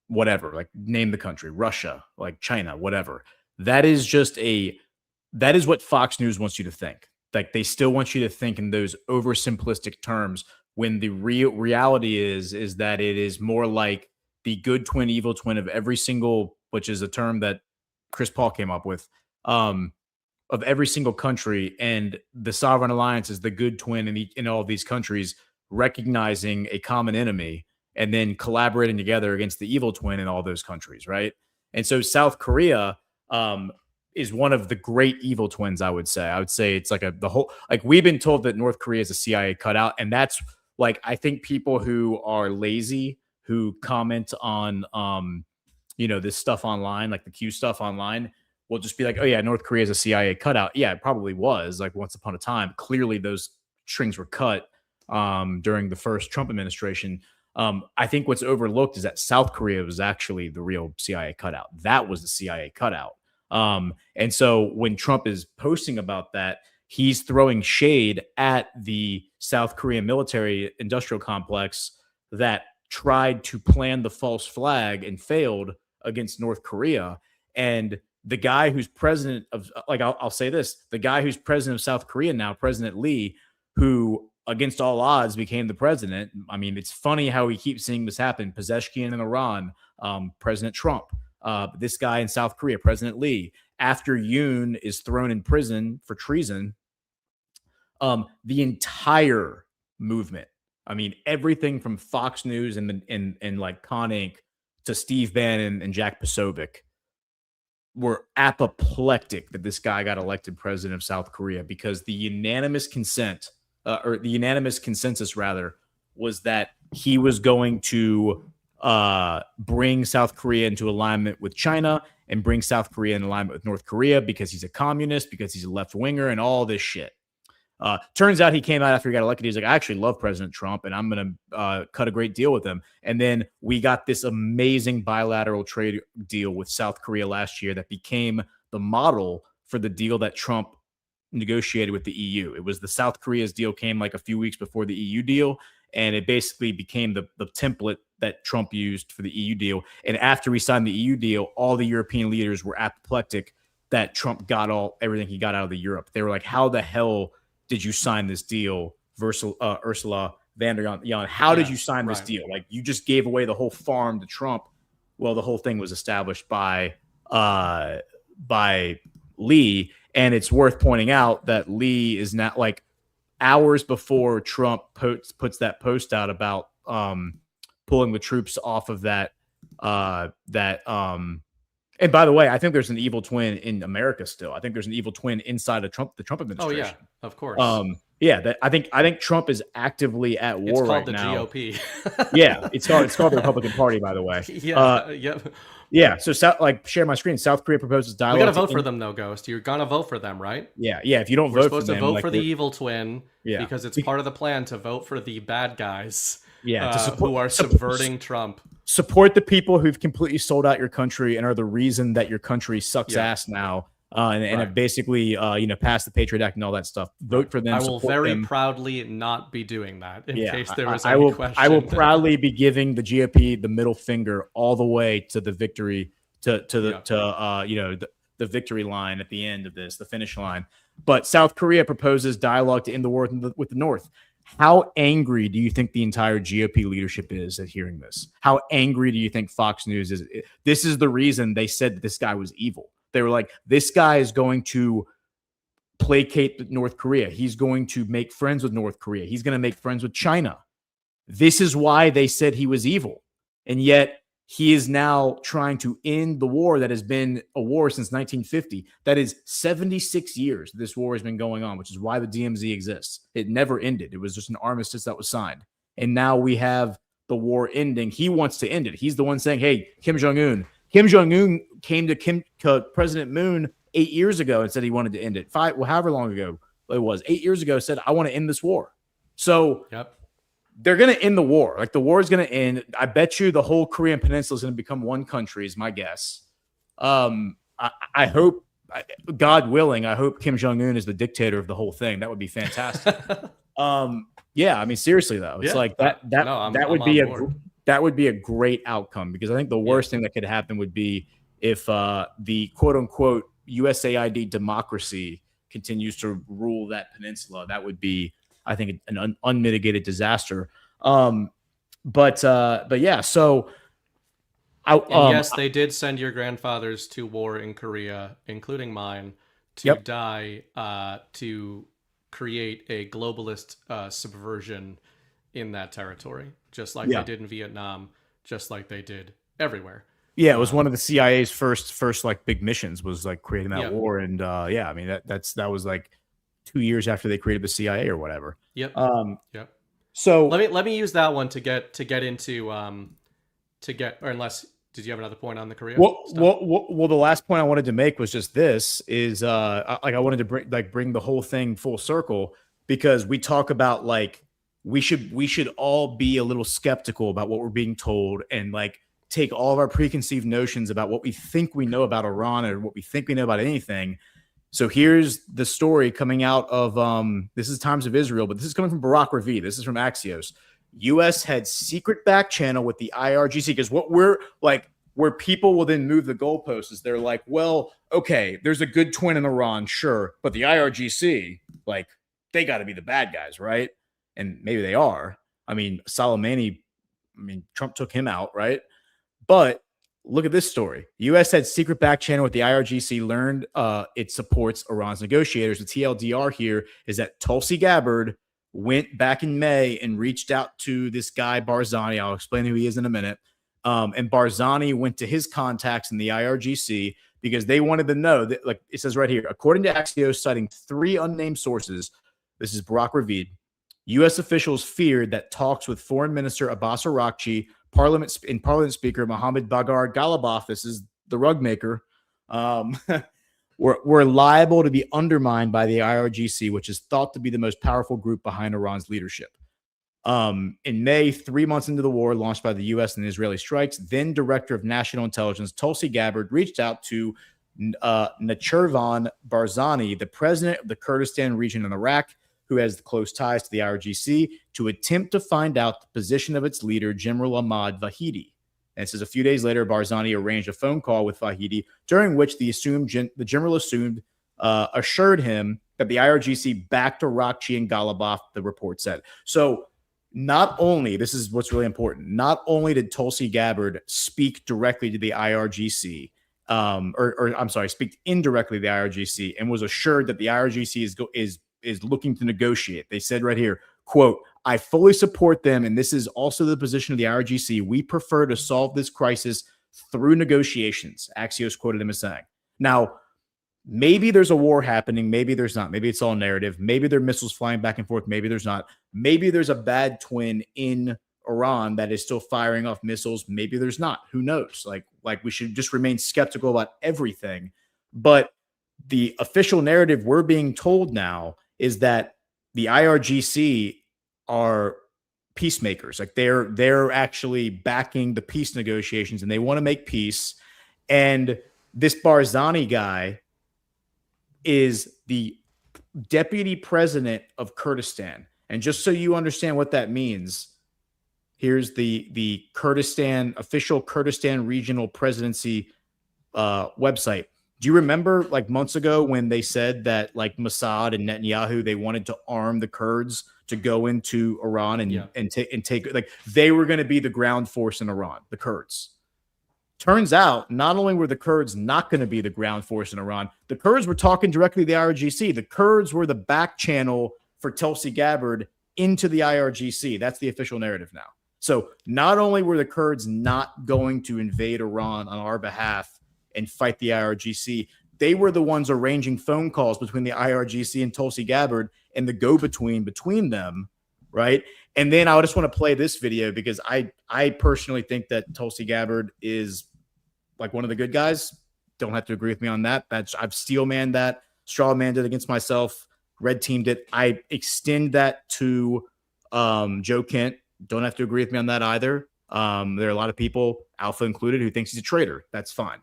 [SPEAKER 4] whatever, like name the country, Russia, like China, whatever. That is what Fox News wants you to think. Like they still want you to think in those oversimplistic terms, when the reality is that it is more like the good twin, evil twin of every single, which is a term that Chris Paul came up with, of every single country, and the sovereign alliance is the good twin in all of these countries, recognizing a common enemy and then collaborating together against the evil twin in all those countries, right? And so South Korea is one of the great evil twins, I would say. I would say it's like we've been told that North Korea is a CIA cutout, and that's like, I think people who are lazy, who comment on this stuff online, like the Q stuff online, will just be like, oh yeah, North Korea is a CIA cutout. Yeah, it probably was, like once upon a time. Clearly those strings were cut during the first Trump administration. I think what's overlooked is that South Korea was actually the real CIA cutout. That was the CIA cutout. And so when Trump is posting about that, he's throwing shade at the South Korean military industrial complex that tried to plan the false flag and failed against North Korea. And the guy who's president of, like, I'll say this, the guy who's president of South Korea now, President Lee, who against all odds became the president. I mean, it's funny how we keep seeing this happen. Pezeshkian in Iran, President Trump, this guy in South Korea, President Lee. After Yoon is thrown in prison for treason, the entire movement, I mean, everything from Fox News and like Con Inc. to Steve Bannon and Jack Posobiec were apoplectic that this guy got elected president of South Korea, because the unanimous consent, or the unanimous consensus rather, was that he was going to bring South Korea into alignment with China and bring South Korea in alignment with North Korea, because he's a communist, because he's a left-winger, and all this shit. Turns out he came out after he got elected. He's like, I actually love President Trump, and I'm going to cut a great deal with him. And then we got this amazing bilateral trade deal with South Korea last year that became the model for the deal that Trump negotiated with the EU. It was the South Korea's deal came like a few weeks before the EU deal, and it basically became the template that Trump used for the EU deal. And after we signed the EU deal, all the European leaders were apoplectic that Trump got everything he got out of the Europe. They were like, how the hell did you sign this deal, Ursula von der Leyen? How did you sign this deal? Like, you just gave away the whole farm to Trump. Well, the whole thing was established by Lee, and it's worth pointing out that Lee is not, like, hours before Trump puts that post out about pulling the troops off of that. And by the way, I think there's an evil twin in America still. I think there's an evil twin inside of the Trump administration.
[SPEAKER 1] Oh yeah, of course.
[SPEAKER 4] I think Trump is actively at war right now.
[SPEAKER 1] It's
[SPEAKER 4] called
[SPEAKER 1] the GOP.
[SPEAKER 4] Yeah, it's called the Republican Party, by the way. Yeah. So share my screen. South Korea proposes dialogue.
[SPEAKER 1] We got to vote for them, though, Ghost. You're gonna vote for them, right?
[SPEAKER 4] Yeah. If you don't
[SPEAKER 1] We're
[SPEAKER 4] vote
[SPEAKER 1] supposed
[SPEAKER 4] for them,
[SPEAKER 1] to vote for the evil twin, because it's part of the plan to vote for the bad guys.
[SPEAKER 4] Yeah, to support,
[SPEAKER 1] who are subverting Trump.
[SPEAKER 4] Support the people who've completely sold out your country and are the reason that your country sucks ass now, and have basically passed the Patriot Act and all that stuff. Vote for them.
[SPEAKER 1] I will very proudly not be doing that in case there was
[SPEAKER 4] any
[SPEAKER 1] question.
[SPEAKER 4] I will proudly be giving the GOP the middle finger all the way to the victory, the victory line at the end of this, the finish line. But South Korea proposes dialogue to end the war with the North. How angry do you think the entire GOP leadership is at hearing this? How angry do you think Fox News is? This is the reason they said that this guy was evil. They were like, this guy is going to placate North Korea. He's going to make friends with North Korea. He's going to make friends with China. This is why they said he was evil. And yet he is now trying to end the war that has been a war since 1950. That is 76 years this war has been going on, which is why the DMZ exists. It never ended. It was just an armistice that was signed. And now we have the war ending. He wants to end it. He's the one saying, hey, Kim Jong-un. Kim Jong-un came to President Moon 8 years ago and said he wanted to end it. However long ago it was. 8 years ago said, I want to end this war. So they're going to end the war. Like, the war is going to end. I bet you the whole Korean Peninsula is going to become one country is my guess. I hope, God willing, I hope Kim Jong-un is the dictator of the whole thing. That would be fantastic. Yeah, I mean, seriously though, it's like that would be a great outcome, because I think the worst thing that could happen would be if the quote unquote USAID democracy continues to rule that peninsula. That would be, I think, an unmitigated disaster. But yeah, so
[SPEAKER 1] yes, they did send your grandfathers to war in Korea, including mine, to die to create a globalist subversion in that territory, just like they did in Vietnam, just like they did everywhere.
[SPEAKER 4] Yeah, it was one of the CIA's first like big missions, was like creating that war, and I mean that was like 2 years after they created the CIA or whatever. So
[SPEAKER 1] let me use that one to get into or unless, did you have another point on the Korea
[SPEAKER 4] well,
[SPEAKER 1] stuff?
[SPEAKER 4] Well, the last point I wanted to make was just this is I wanted to bring the whole thing full circle, because we talk about like we should all be a little skeptical about what we're being told, and like take all of our preconceived notions about what we think we know about Iran or what we think we know about anything. So here's the story coming out of this is Times of Israel, but this is coming from Barak Ravi. This is from Axios. U.S. had secret back channel with the IRGC, because what we're like, where people will then move the goalposts is they're like, well, okay, there's a good twin in Iran, sure, but the IRGC, like, they got to be the bad guys, right? And maybe they are. I mean, Soleimani, Trump took him out, right? But look at this story. U.S. had secret back channel with the IRGC, learned it supports Iran's negotiators. The TLDR here is that Tulsi Gabbard went back in May and reached out to this guy, Barzani. I'll explain who he is in a minute. And Barzani went to his contacts in the IRGC because they wanted to know that, like it says right here, according to Axios, citing 3 unnamed sources, this is Barak Ravid, U.S. officials feared that talks with Foreign Minister Abbas Araghchi, Parliament Speaker Mohammad Bagher Ghalibaf, this is the rug maker, were liable to be undermined by the IRGC, which is thought to be the most powerful group behind Iran's leadership. In May, 3 months into the war launched by the U.S. and Israeli strikes, then Director of National Intelligence Tulsi Gabbard reached out to Nachirvan Barzani, the president of the Kurdistan region in Iraq, who has close ties to the IRGC, to attempt to find out the position of its leader, General Ahmad Vahidi. And it says a few days later, Barzani arranged a phone call with Fahidi, during which the general assured him that the IRGC backed Arakchi and Galibaf, the report said. So not only, this is what's really important, not only did Tulsi Gabbard speak directly to the IRGC, speak indirectly to the IRGC and was assured that the IRGC is looking to negotiate. They said right here, quote, I fully support them, and this is also the position of the IRGC. We prefer to solve this crisis through negotiations, Axios quoted him as saying. Now, maybe there's a war happening. Maybe there's not. Maybe it's all narrative. Maybe there are missiles flying back and forth. Maybe there's not. Maybe there's a bad twin in Iran that is still firing off missiles. Maybe there's not. Who knows? Like we should just remain skeptical about everything. But the official narrative we're being told now is that the IRGC are peacemakers. Like they're actually backing the peace negotiations and they want to make peace. And this Barzani guy is the deputy president of Kurdistan. And just so you understand what that means, here's the Kurdistan official Kurdistan regional presidency website. Do you remember like months ago when they said that like Mossad and Netanyahu, they wanted to arm the Kurds to go into Iran and take like they were going to be the ground force in Iran, the Kurds. Turns out not only were the Kurds not going to be the ground force in Iran, the Kurds were talking directly to the IRGC. The Kurds were the back channel for Tulsi Gabbard into the IRGC. That's the official narrative now. So not only were the Kurds not going to invade Iran on our behalf and fight the IRGC, they were the ones arranging phone calls between the IRGC and Tulsi Gabbard and the go-between between them, right? And then I just want to play this video because I personally think that Tulsi Gabbard is like one of the good guys. Don't have to agree with me on that. I've steel-manned that, straw-manned it against myself, red-teamed it. I extend that to Joe Kent. Don't have to agree with me on that either. There are a lot of people, Alpha included, who thinks he's a traitor. That's fine.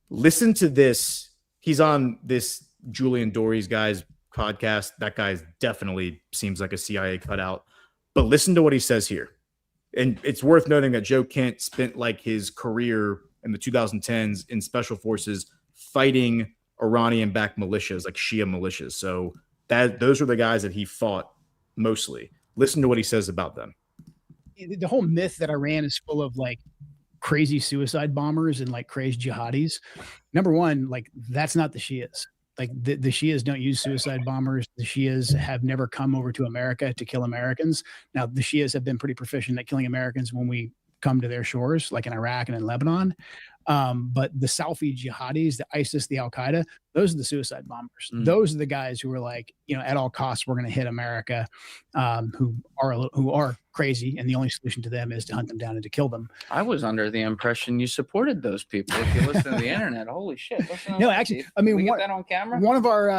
[SPEAKER 4] Listen to this. He's on this Julian Dory's guy's podcast. That guy definitely seems like a CIA cutout. But listen to what he says here. And it's worth noting that Joe Kent spent like his career in the 2010s in special forces fighting Iranian-backed militias, like Shia militias. So those are the guys that he fought mostly. Listen to what he says about them.
[SPEAKER 7] The whole myth that Iran is full of like crazy suicide bombers and like crazy jihadis. Number one, like that's not the Shias. Like the Shias don't use suicide bombers. The Shias have never come over to America to kill Americans. Now the Shias have been pretty proficient at killing Americans when we come to their shores, like in Iraq and in Lebanon. But the Salafi jihadis, the ISIS, the Al-Qaeda, those are the suicide bombers. Those are the guys who are like, at all costs, we're going to hit America, who are crazy. And the only solution to them is to hunt them down and to kill them.
[SPEAKER 8] I was under the impression you supported those people. If you listen to the internet, holy shit.
[SPEAKER 7] No, actually, I mean,
[SPEAKER 8] we get that on camera?
[SPEAKER 7] One of our,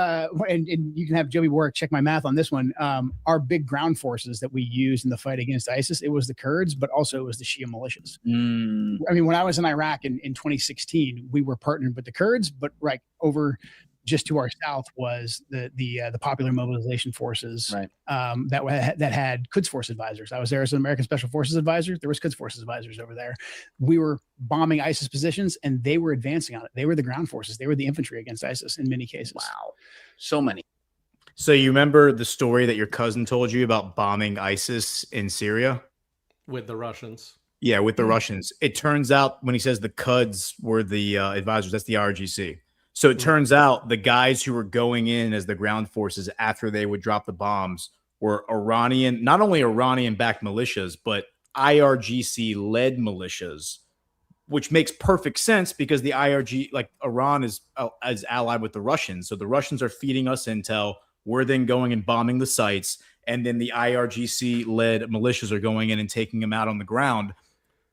[SPEAKER 7] and you can have Joey Warwick check my math on this one. Our big ground forces that we used in the fight against ISIS, it was the Kurds, but also it was the Shia militias. I mean, when I was in Iraq in 2016, we were partnered with the Kurds, but right over just to our south was the Popular Mobilization Forces,
[SPEAKER 8] right?
[SPEAKER 7] That had Quds Force advisors. I was there as an American Special Forces advisor. There was Quds Forces advisors over there. We were bombing ISIS positions, and they were advancing on it. They were the ground forces. They were the infantry against ISIS in many cases.
[SPEAKER 8] Wow, so many.
[SPEAKER 4] So you remember the story that your cousin told you about bombing ISIS in Syria?
[SPEAKER 1] With the Russians.
[SPEAKER 4] Yeah, with the Russians. It turns out when he says the Quds were the advisors, that's the RGC. So it turns out the guys who were going in as the ground forces after they would drop the bombs were Iranian, not only Iranian-backed militias, but IRGC-led militias, which makes perfect sense because the Iran is allied with the Russians. So the Russians are feeding us intel. We're then going and bombing the sites. And then the IRGC-led militias are going in and taking them out on the ground.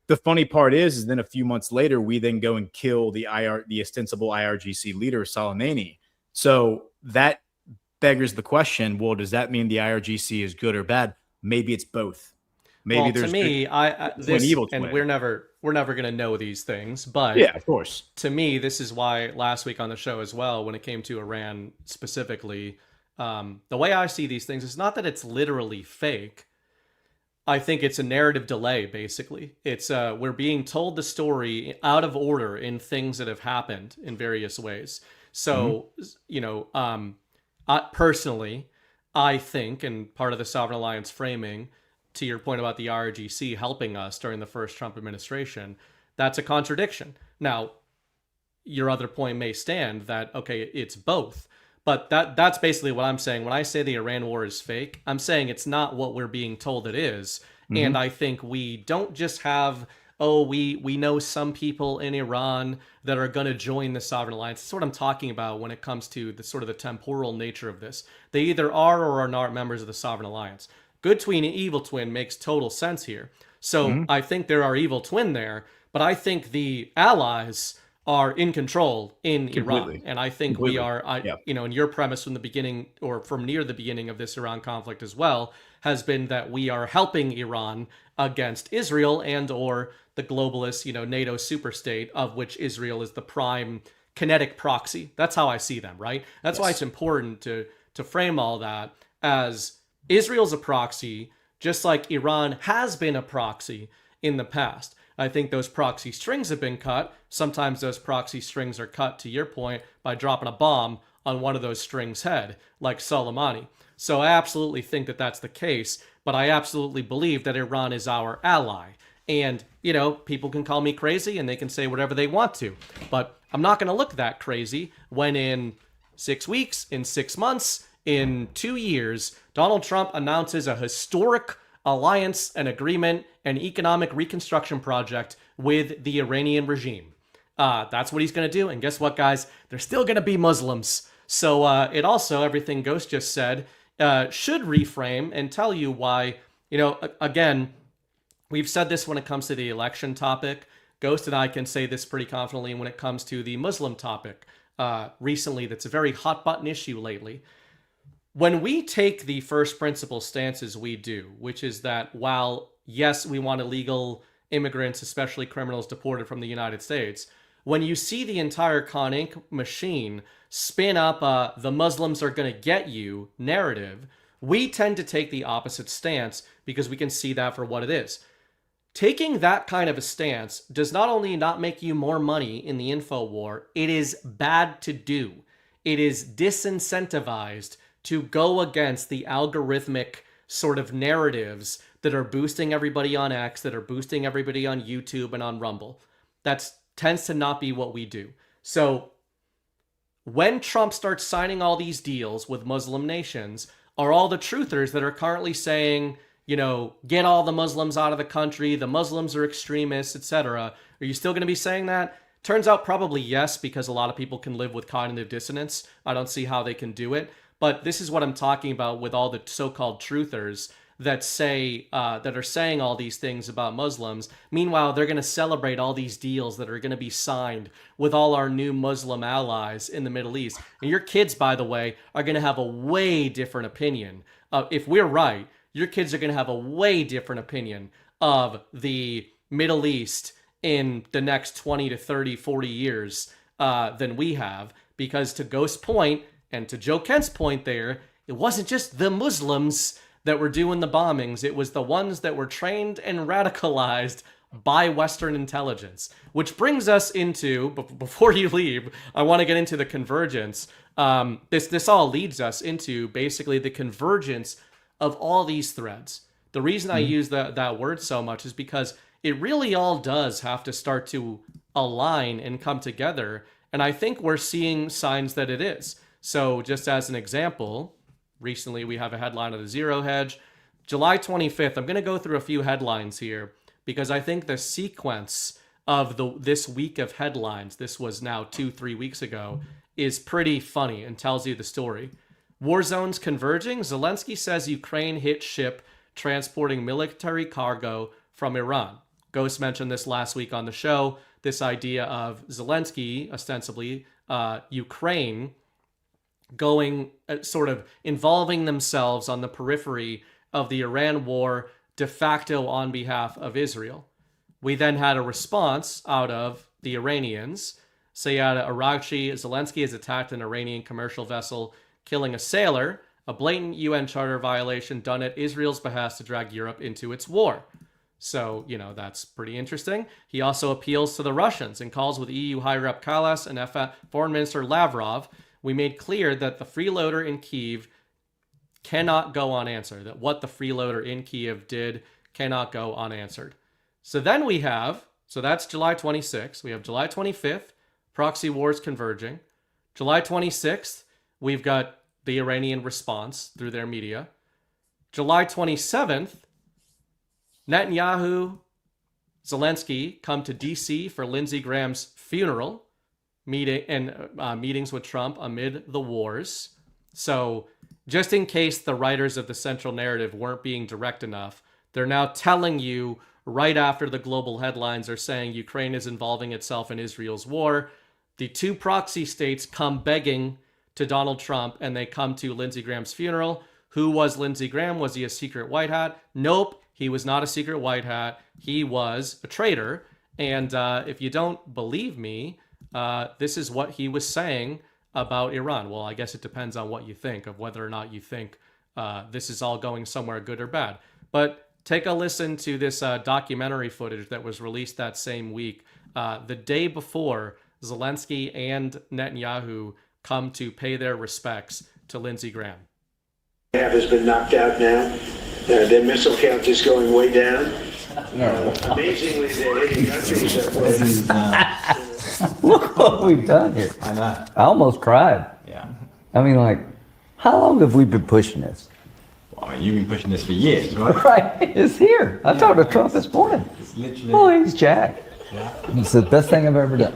[SPEAKER 4] The funny part is then a few months later, we then go and kill the ostensible IRGC leader, Soleimani. So that beggars the question, well, does that mean the IRGC is good or bad? Maybe it's both. Maybe there's
[SPEAKER 1] to me,
[SPEAKER 4] evil twin.
[SPEAKER 1] And we're never going to know these things, but
[SPEAKER 4] yeah, of course.
[SPEAKER 1] To me, this is why last week on the show as well, when it came to Iran specifically, the way I see these things is not that it's literally fake. I think it's a narrative delay, basically. It's we're being told the story out of order in things that have happened in various ways. So, personally, I think, and part of the Sovereign Alliance framing, to your point about the RGC helping us during the first Trump administration, that's a contradiction. Now, your other point may stand that, okay, it's both. But that's basically what I'm saying. When I say the Iran war is fake, I'm saying it's not what we're being told it is. And I think we don't just have, we know some people in Iran that are going to join the Sovereign Alliance. That's what I'm talking about when it comes to the sort of the temporal nature of this. They either are or are not members of the Sovereign Alliance. Good twin and evil twin makes total sense here. So I think there are evil twin there, but I think the allies are in control in Iran. And I think we are, and your premise from the beginning or from near the beginning of this Iran conflict as well has been that we are helping Iran against Israel and or the globalist, NATO superstate of which Israel is the prime kinetic proxy. That's how I see them, right? That's why it's important to frame all that as Israel's a proxy, just like Iran has been a proxy in the past. I think those proxy strings have been cut. Sometimes those proxy strings are cut, to your point, by dropping a bomb on one of those strings' head, like Soleimani. So I absolutely think that that's the case, but I absolutely believe that Iran is our ally. And, people can call me crazy and they can say whatever they want to, but I'm not going to look that crazy when in 6 weeks, in 6 months, in 2 years, Donald Trump announces a historic alliance, an agreement, an economic reconstruction project with the Iranian regime. That's what he's going to do. And guess what, guys? They're still going to be Muslims. So it also, everything Ghost just said, should reframe and tell you why, again, we've said this when it comes to the election topic. Ghost and I can say this pretty confidently when it comes to the Muslim topic recently. That's a very hot button issue lately. When we take the first principle stances we do, which is that while, yes, we want illegal immigrants, especially criminals, deported from the United States, when you see the entire Con Inc. machine spin up the Muslims are going to get you narrative, we tend to take the opposite stance because we can see that for what it is. Taking that kind of a stance does not only not make you more money in the info war, it is bad to do. It is disincentivized to go against the algorithmic sort of narratives that are boosting everybody on X, that are boosting everybody on YouTube and on Rumble. That tends to not be what we do. So when Trump starts signing all these deals with Muslim nations, are all the truthers that are currently saying, get all the Muslims out of the country, the Muslims are extremists, etc. Are you still going to be saying that? Turns out probably yes, because a lot of people can live with cognitive dissonance. I don't see how they can do it. But this is what I'm talking about with all the so-called truthers that say that are saying all these things about Muslims. Meanwhile, they're going to celebrate all these deals that are going to be signed with all our new Muslim allies in the Middle East. And your kids, by the way, are going to have a way different opinion. If we're right, your kids are going to have a way different opinion of the Middle East in the next 20 to 30, 40 years than we have. Because to Ghost's point, and to Joe Kent's point there, it wasn't just the Muslims that were doing the bombings. It was the ones that were trained and radicalized by Western intelligence. Which brings us into, before you leave, I want to get into the convergence. This all leads us into basically the convergence of all these threads. The reason I use that word so much is because it really all does have to start to align and come together. And I think we're seeing signs that it is. So just as an example, recently we have a headline of the Zero Hedge. July 25th, I'm going to go through a few headlines here because I think the sequence of this week of headlines, this was now 2-3 weeks ago, is pretty funny and tells you the story. War zones converging. Zelensky says Ukraine hit ship transporting military cargo from Iran. Ghost mentioned this last week on the show, this idea of Zelensky, ostensibly, Ukraine, going sort of involving themselves on the periphery of the Iran war de facto on behalf of Israel. We then had a response out of the Iranians. Sayed Aragchi, Zelensky has attacked an Iranian commercial vessel, killing a sailor, a blatant UN Charter violation done at Israel's behest to drag Europe into its war. So, that's pretty interesting. He also appeals to the Russians and calls with EU High Rep Kallas and Foreign Minister Lavrov. We made clear that the freeloader in Kyiv cannot go unanswered, that what the freeloader in Kyiv did cannot go unanswered. So then so that's July 26th. We have July 25th, proxy wars converging. July 26th, we've got the Iranian response through their media. July 27th, Netanyahu, Zelensky come to D.C. for Lindsey Graham's funeral meetings with Trump amid the wars. So just in case the writers of the central narrative weren't being direct enough, they're now telling you right after the global headlines are saying Ukraine is involving itself in Israel's war. The two proxy states come begging to Donald Trump, and they come to Lindsey Graham's funeral. Who was Lindsey Graham? Was he a secret white hat? Nope, he was not a secret white hat. He was a traitor. And if you don't believe me, this is what he was saying about Iran. Well, I guess it depends on what you think, of whether or not you think this is all going somewhere good or bad. But take a listen to this documentary footage that was released that same week, the day before Zelensky and Netanyahu come to pay their respects to Lindsey Graham.
[SPEAKER 9] Has been knocked out now. Their missile count is going way down. Amazingly, they're hitting countries that
[SPEAKER 10] Look what we've done here.
[SPEAKER 11] I know.
[SPEAKER 10] I almost cried.
[SPEAKER 11] Yeah.
[SPEAKER 10] I mean, like, how long have we been pushing this?
[SPEAKER 11] Well, I mean, you've been pushing this for years, right?
[SPEAKER 10] Right, it's here. I talked to Trump this morning.
[SPEAKER 11] It's literally.
[SPEAKER 10] Oh, he's Jack.
[SPEAKER 11] Yeah.
[SPEAKER 10] It's the best thing I've ever done.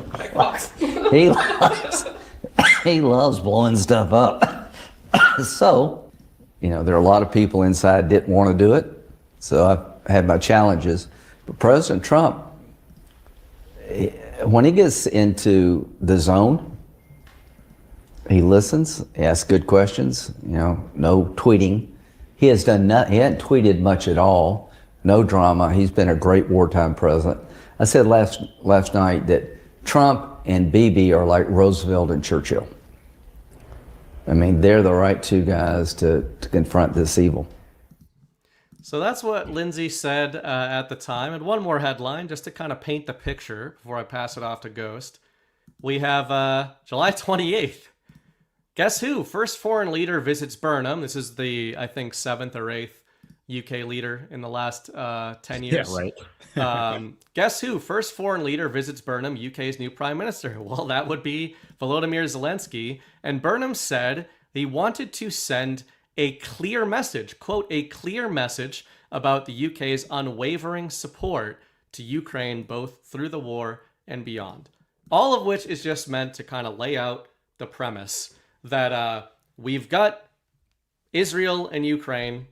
[SPEAKER 10] He loves blowing stuff up. So, there are a lot of people inside didn't want to do it. So I've had my challenges. But President Trump, when he gets into the zone, he listens, he asks good questions, no tweeting. He has done nothing. He hasn't tweeted much at all. No drama. He's been a great wartime president. I said last night that Trump and Bibi are like Roosevelt and Churchill. I mean, they're the right two guys to confront this evil.
[SPEAKER 1] So that's what Lindsey said at the time. And one more headline, just to kind of paint the picture before I pass it off to Ghost. We have July 28th. Guess who? First foreign leader visits Burnham. This is the, I think, 7th or 8th UK leader in the last 10 years.
[SPEAKER 4] Yeah, right.
[SPEAKER 1] Guess who? First foreign leader visits Burnham, UK's new prime minister. Well, that would be Volodymyr Zelensky. And Burnham said he wanted to send a clear message, quote, a clear message about the UK's unwavering support to Ukraine, both through the war and beyond. All of which is just meant to kind of lay out the premise that we've got Israel and Ukraine.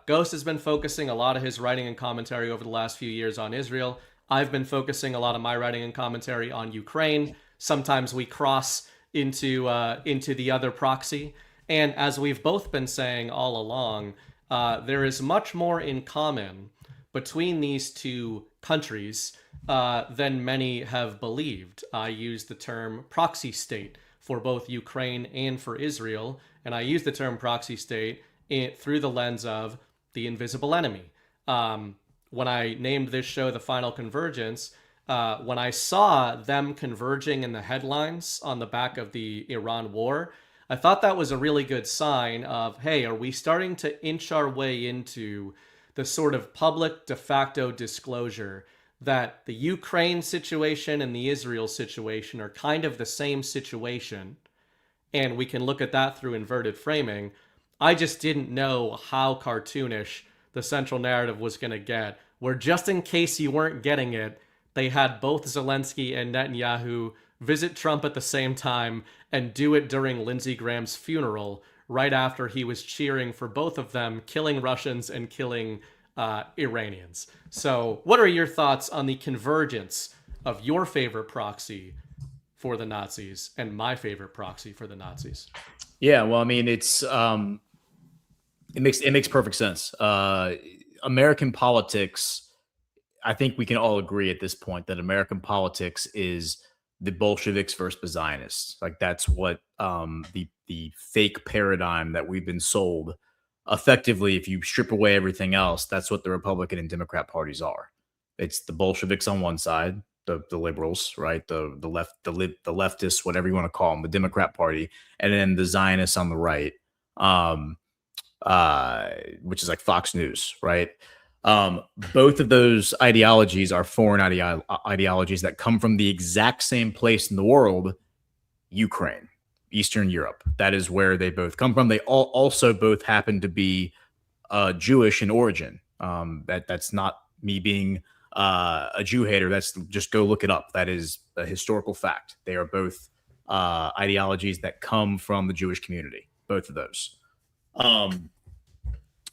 [SPEAKER 1] Ghost has been focusing a lot of his writing and commentary over the last few years on Israel. I've been focusing a lot of my writing and commentary on Ukraine. Sometimes we cross into the other proxy. And as we've both been saying all along, there is much more in common between these two countries than many have believed. I use the term proxy state for both Ukraine and for Israel, and I use the term proxy state through the lens of the invisible enemy. When I named this show The Final Convergence, when I saw them converging in the headlines on the back of the Iran war, I thought that was a really good sign of, hey, are we starting to inch our way into the sort of public de facto disclosure that the Ukraine situation and the Israel situation are kind of the same situation, and we can look at that through inverted framing. I just didn't know how cartoonish the central narrative was going to get, where just in case you weren't getting it, they had both Zelensky and Netanyahu visit Trump at the same time and do it during Lindsey Graham's funeral, right after he was cheering for both of them, killing Russians and killing Iranians. So what are your thoughts on the convergence of your favorite proxy for the Nazis and my favorite proxy for the Nazis?
[SPEAKER 4] Yeah, well, I mean, it makes perfect sense. American politics, I think we can all agree at this point that American politics is the Bolsheviks versus the Zionists. Like that's what the fake paradigm that we've been sold. Effectively, if you strip away everything else, that's what the Republican and Democrat parties are. It's the Bolsheviks on one side, the liberals, right? The leftists, whatever you want to call them, the Democrat Party, and then the Zionists on the right, which is like Fox News, right? Both of those ideologies are foreign ideologies that come from the exact same place in the world, Ukraine, Eastern Europe. That is where they both come from. They also both happen to be Jewish in origin. That's not me being a Jew hater. That's just go look it up. That is a historical fact. They are both ideologies that come from the Jewish community, both of those.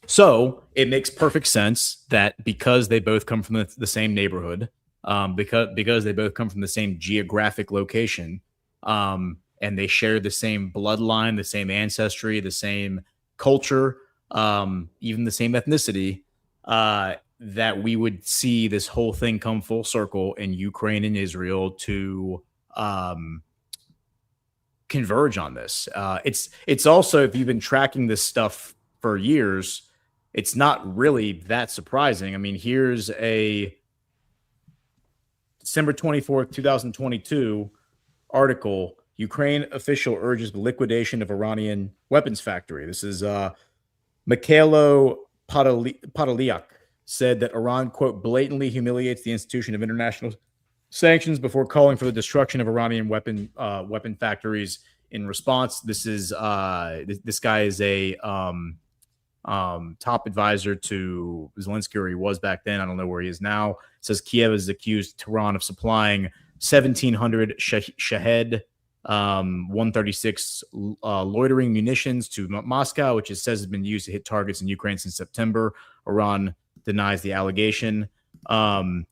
[SPEAKER 4] So it makes perfect sense that because they both come from the same neighborhood, because they both come from the same geographic location, and they share the same bloodline, the same ancestry, the same culture, even the same ethnicity, that we would see this whole thing come full circle in Ukraine and Israel to converge on this. It's also, if you've been tracking this stuff for years, it's not really that surprising. I mean, here's a December 24th, 2022 article. Ukraine official urges the liquidation of Iranian weapons factory. This is Mikhailo Podolyak said that Iran, quote, blatantly humiliates the institution of international sanctions before calling for the destruction of Iranian weapon factories. In response, this guy is a top advisor to Zelensky, or he was back then. I don't know where he is now. It says Kiev has accused Tehran of supplying 1,700 Shahed 136 loitering munitions to Moscow, which it says has been used to hit targets in Ukraine since September. Iran denies the allegation. And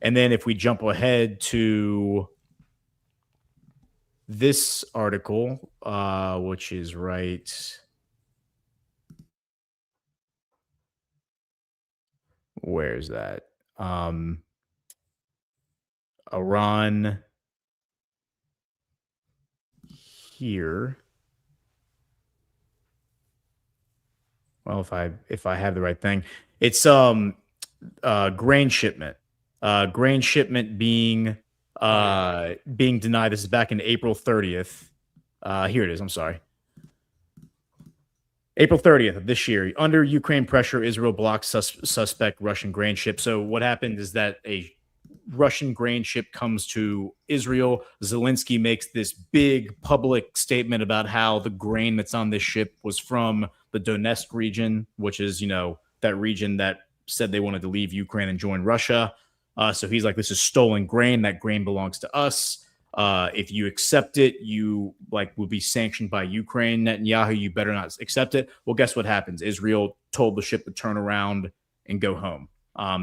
[SPEAKER 4] then if we jump ahead to this article, which is right... Where's that? Iran here. Well, if I have the right thing, it's grain shipment. Grain shipment being denied. This is back in April 30th. Here it is. I'm sorry. April 30th of this year, under Ukraine pressure, Israel blocks suspect Russian grain ship. So what happened is that a Russian grain ship comes to Israel. Zelensky makes this big public statement about how the grain that's on this ship was from the Donetsk region, which is, that region that said they wanted to leave Ukraine and join Russia. So he's like, this is stolen grain. That grain belongs to us. If you accept it, you will be sanctioned by Ukraine. Netanyahu, you better not accept it. Well, guess what happens? Israel told the ship to turn around and go home.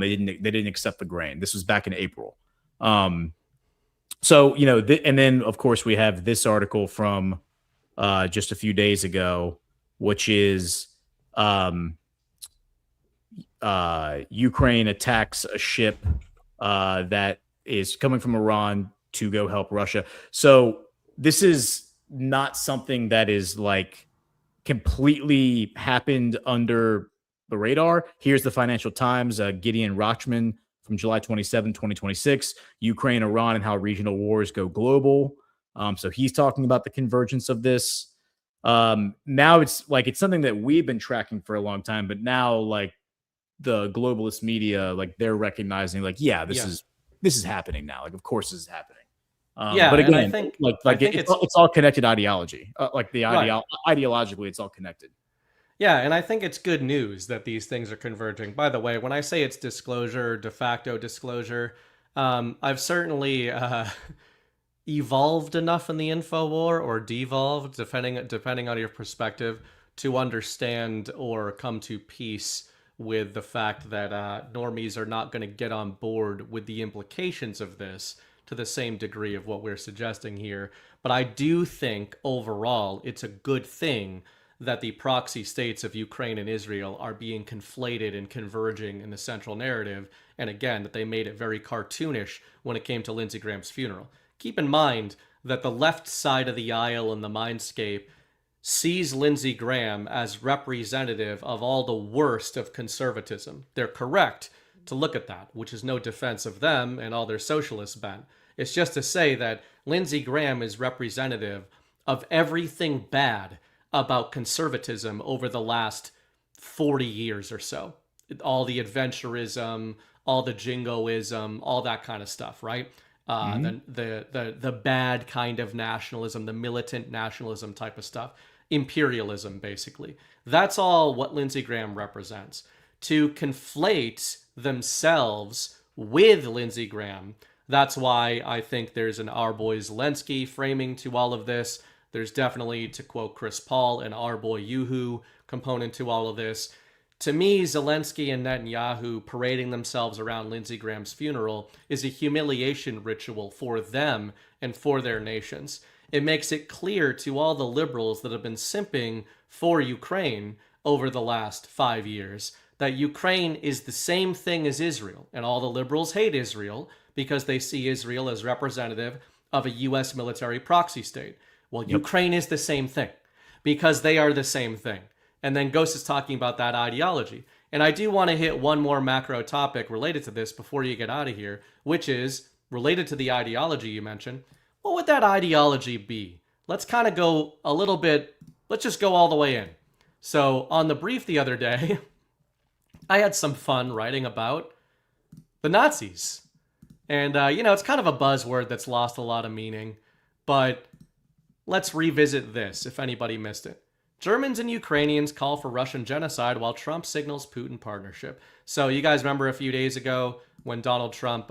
[SPEAKER 4] They didn't accept the grain. This was back in April. So, and then of course we have this article from just a few days ago, which is Ukraine attacks a ship that is coming from Iran to go help Russia. So this is not something that is completely happened under the radar. Here's the Financial Times, Gideon Rachman from July 27, 2026, Ukraine, Iran, and how regional wars go global. So he's talking about the convergence of this. Now it's something that we've been tracking for a long time, but now the globalist media, they're recognizing this is happening now. Of course this is happening. But again, I think it's all connected ideology. Ideologically, it's all connected.
[SPEAKER 1] Yeah, and I think it's good news that these things are converging. By the way, when I say it's disclosure, de facto disclosure, I've certainly evolved enough in the info war, or devolved, depending on your perspective, to understand or come to peace with the fact that normies are not going to get on board with the implications of this to the same degree of what we're suggesting here. But I do think overall it's a good thing that the proxy states of Ukraine and Israel are being conflated and converging in the central narrative. And again, that they made it very cartoonish when it came to Lindsey Graham's funeral. keep in mind that the left side of the aisle in the mindscape sees Lindsey Graham as representative of all the worst of conservatism. They're correct to look at that, which is no defense of them and all their socialist bent. It's just to say that Lindsey Graham is representative of everything bad about conservatism over the last 40 years or so. All the adventurism, all the jingoism, all that kind of stuff, right? The bad kind of nationalism, the militant nationalism type of stuff, imperialism, basically. That's all what Lindsey Graham represents. To conflate themselves with Lindsey Graham, that's why I think there's an Our Boy Zelensky framing to all of this. There's definitely, to quote Chris Paul, an Our Boy Yoo-hoo component to all of this. To me, Zelensky and Netanyahu parading themselves around Lindsey Graham's funeral is a humiliation ritual for them and for their nations. It makes it clear to all the liberals that have been simping for Ukraine over the last 5 years that Ukraine is the same thing as Israel. And all the liberals hate Israel because they see Israel as representative of a U.S. military proxy state. Well, Ukraine is the same thing because they are the same thing. And then Ghost is talking about that ideology. And I do want to hit one more macro topic related to this before you get out of here, which is related to the ideology you mentioned. What would that ideology be? Let's kind of go a little bit, let's just go all the way in. So on the brief the other day, I had some fun writing about the Nazis. And, it's kind of a buzzword that's lost a lot of meaning. But let's revisit this if anybody missed it. Germans and Ukrainians call for Russian genocide while Trump signals Putin partnership. So you guys remember a few days ago when Donald Trump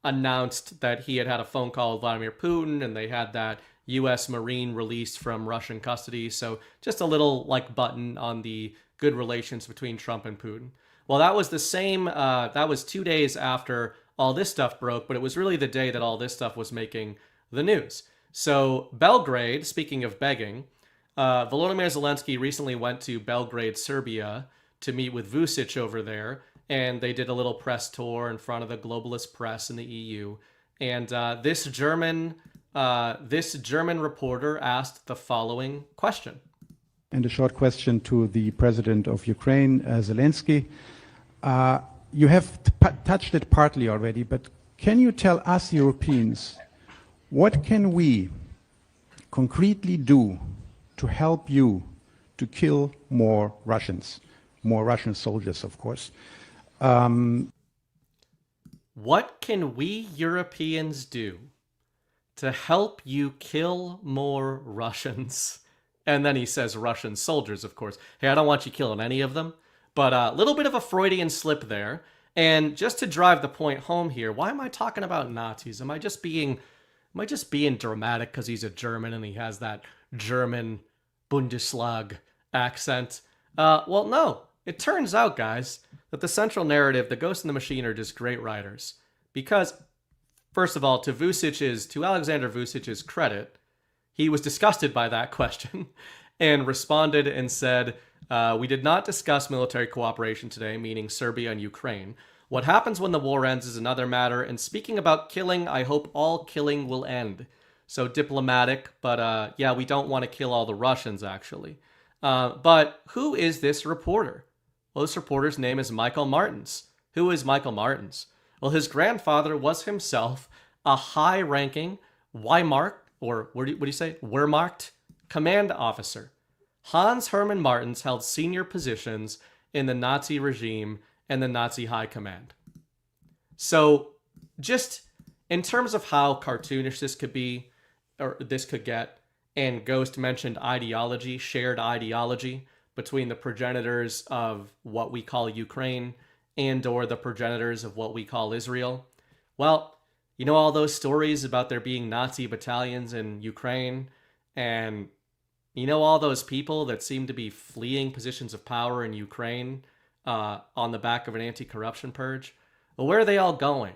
[SPEAKER 1] announced that he had a phone call with Vladimir Putin and they had that U.S. Marine released from Russian custody. So just a little button on the good relations between Trump and Putin. Well, that was the same, that was 2 days after all this stuff broke, but it was really the day that all this stuff was making the news. So Belgrade, speaking of begging, Volodymyr Zelensky recently went to Belgrade, Serbia, to meet with Vučić over there, and they did a little press tour in front of the globalist press in the EU. And this German reporter asked the following question.
[SPEAKER 12] And a short question to the president of Ukraine, Zelensky. You have touched it partly already, but can you tell us Europeans, what can we concretely do to help you to kill more Russians, more Russian soldiers, of course?
[SPEAKER 1] What can we Europeans do to help you kill more Russians? And then he says Russian soldiers, of course. Hey, I don't want you killing any of them. But a little bit of a Freudian slip there. And just to drive the point home here, why am I talking about Nazis? Am I just being dramatic because he's a German and he has that German Bundesliga accent? Well, no. It turns out, guys, that the central narrative, the Ghost and the Machine, are just great writers. Because, first of all, to Alexander Vučić's credit, he was disgusted by that question and responded and said, we did not discuss military cooperation today, meaning Serbia and Ukraine. What happens when the war ends is another matter. And speaking about killing, I hope all killing will end. So diplomatic, but yeah, we don't want to kill all the Russians, actually. But who is this reporter? Well, this reporter's name is Michael Martins. Who is Michael Martins? Well, his grandfather was himself a high-ranking Wehrmacht command officer. Hans Hermann Martins held senior positions in the Nazi regime and the Nazi high command. So just in terms of how cartoonish this could be, or this could get, and Ghost mentioned ideology, shared ideology between the progenitors of what we call Ukraine and or the progenitors of what we call Israel. Well, you know all those stories about there being Nazi battalions in Ukraine, and you know all those people that seem to be fleeing positions of power in Ukraine on the back of an anti-corruption purge? Well, where are they all going?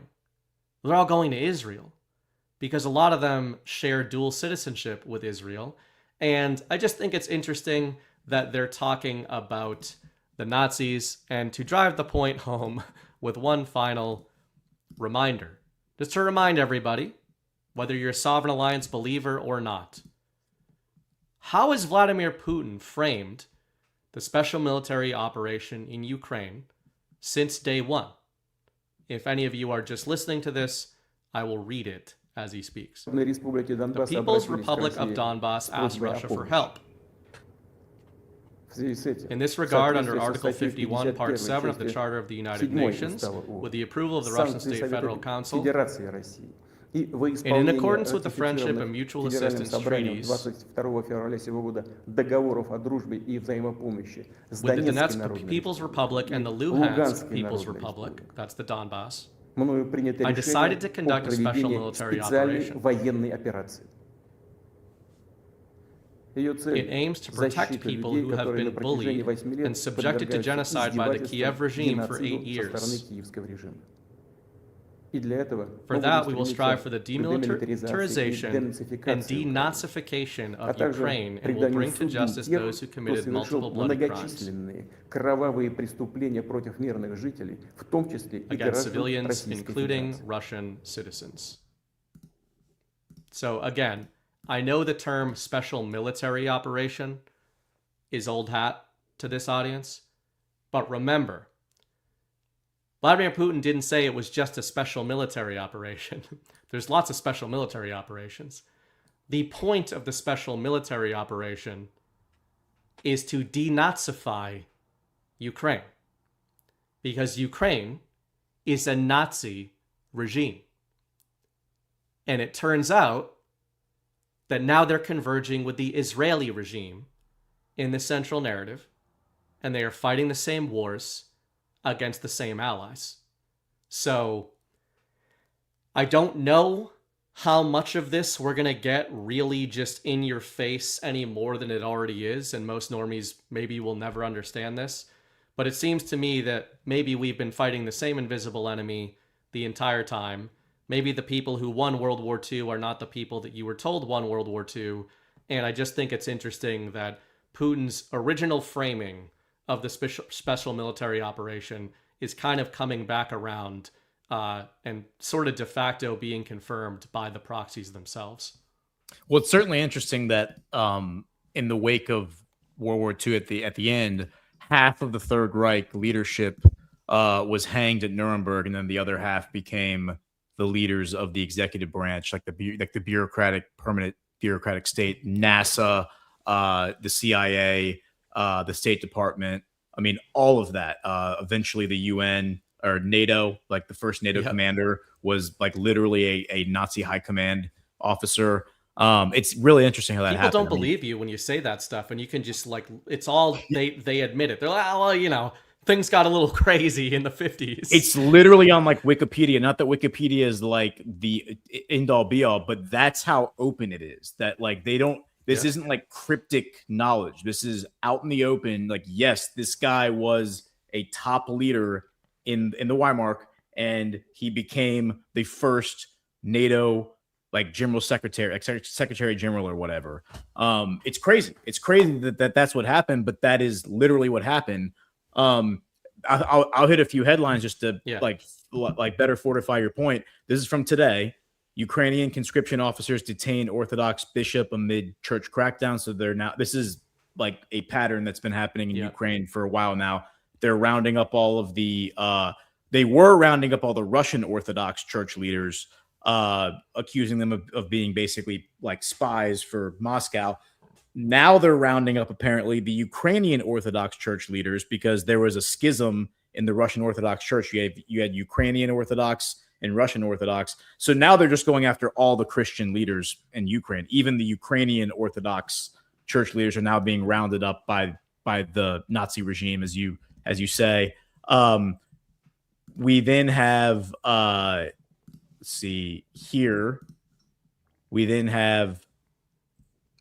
[SPEAKER 1] They're all going to Israel because a lot of them share dual citizenship with Israel. And I just think it's interesting that they're talking about the Nazis. And to drive the point home with one final reminder, just to remind everybody, whether you're a sovereign alliance believer or not. How has Vladimir Putin framed the special military operation in Ukraine since day one? If any of you are just listening to this, I will read it as he speaks. The People's Republic of Donbass asked Russia for help. In this regard, under Article 51, Part 7 of the Charter of the United Nations, with the approval of the Russian State Federal Council, and in accordance with the Friendship and Mutual Assistance Treaties with the Donetsk People's Republic and the Luhansk People's Republic, that's the Donbass, I decided to conduct a special military operation. It aims to protect people who have been bullied and subjected to genocide by the Kiev regime for 8 years. For that, we will strive for the demilitarization and denazification of Ukraine and will bring to justice those who committed multiple bloody crimes against civilians, including Russian citizens. So again, I know the term special military operation is old hat to this audience, but remember, Vladimir Putin didn't say it was just a special military operation. There's lots of special military operations. The point of the special military operation is to denazify Ukraine, because Ukraine is a Nazi regime. And it turns out that now they're converging with the Israeli regime in the central narrative, and they are fighting the same wars against the same allies. So I don't know how much of this we're going to get really just in your face any more than it already is, and most normies maybe will never understand this, but it seems to me that maybe we've been fighting the same invisible enemy the entire time. Maybe the people who won World War II are not the people that you were told won World War II, and I just think it's interesting that Putin's original framing of the special military operation is kind of coming back around and sort of de facto being confirmed by the proxies themselves.
[SPEAKER 4] Well, it's certainly interesting that in the wake of World War II at the end, half of the Third Reich leadership was hanged at Nuremberg, and then the other half became the leaders of the executive branch, like the permanent bureaucratic state, NASA, the CIA, the State Department. I mean, all of that. Eventually, the UN or NATO, like the first NATO commander, was like literally a Nazi high command officer. It's really interesting how that happened.
[SPEAKER 1] People don't believe you when you say that stuff, and you can just like, it's all they admit it. They're like, oh, well, you know, things got a little crazy in the 50s.
[SPEAKER 4] It's literally on like Wikipedia. Not that Wikipedia is like the end all be all, but that's how open it is. That like they don't. This isn't like cryptic knowledge. This is out in the open. Like, yes, this guy was a top leader in the Weimar, and he became the first NATO like general secretary, secretary general or whatever. It's crazy. It's crazy that's what happened, but that is literally what happened. I'll hit a few headlines just to like better fortify your point. This is from today. Ukrainian conscription officers detain Orthodox bishop amid church crackdown. So this is like a pattern that's been happening in Ukraine for a while now. They're rounding up all of they were rounding up all the Russian Orthodox church leaders, accusing them of being basically like spies for Moscow. Now they're rounding up apparently the Ukrainian Orthodox church leaders, because there was a schism in the Russian Orthodox church. You had Ukrainian Orthodox and Russian Orthodox. So now they're just going after all the Christian leaders in Ukraine. Even the Ukrainian Orthodox church leaders are now being rounded up by the Nazi regime, as you say. We then have let's see here. We then have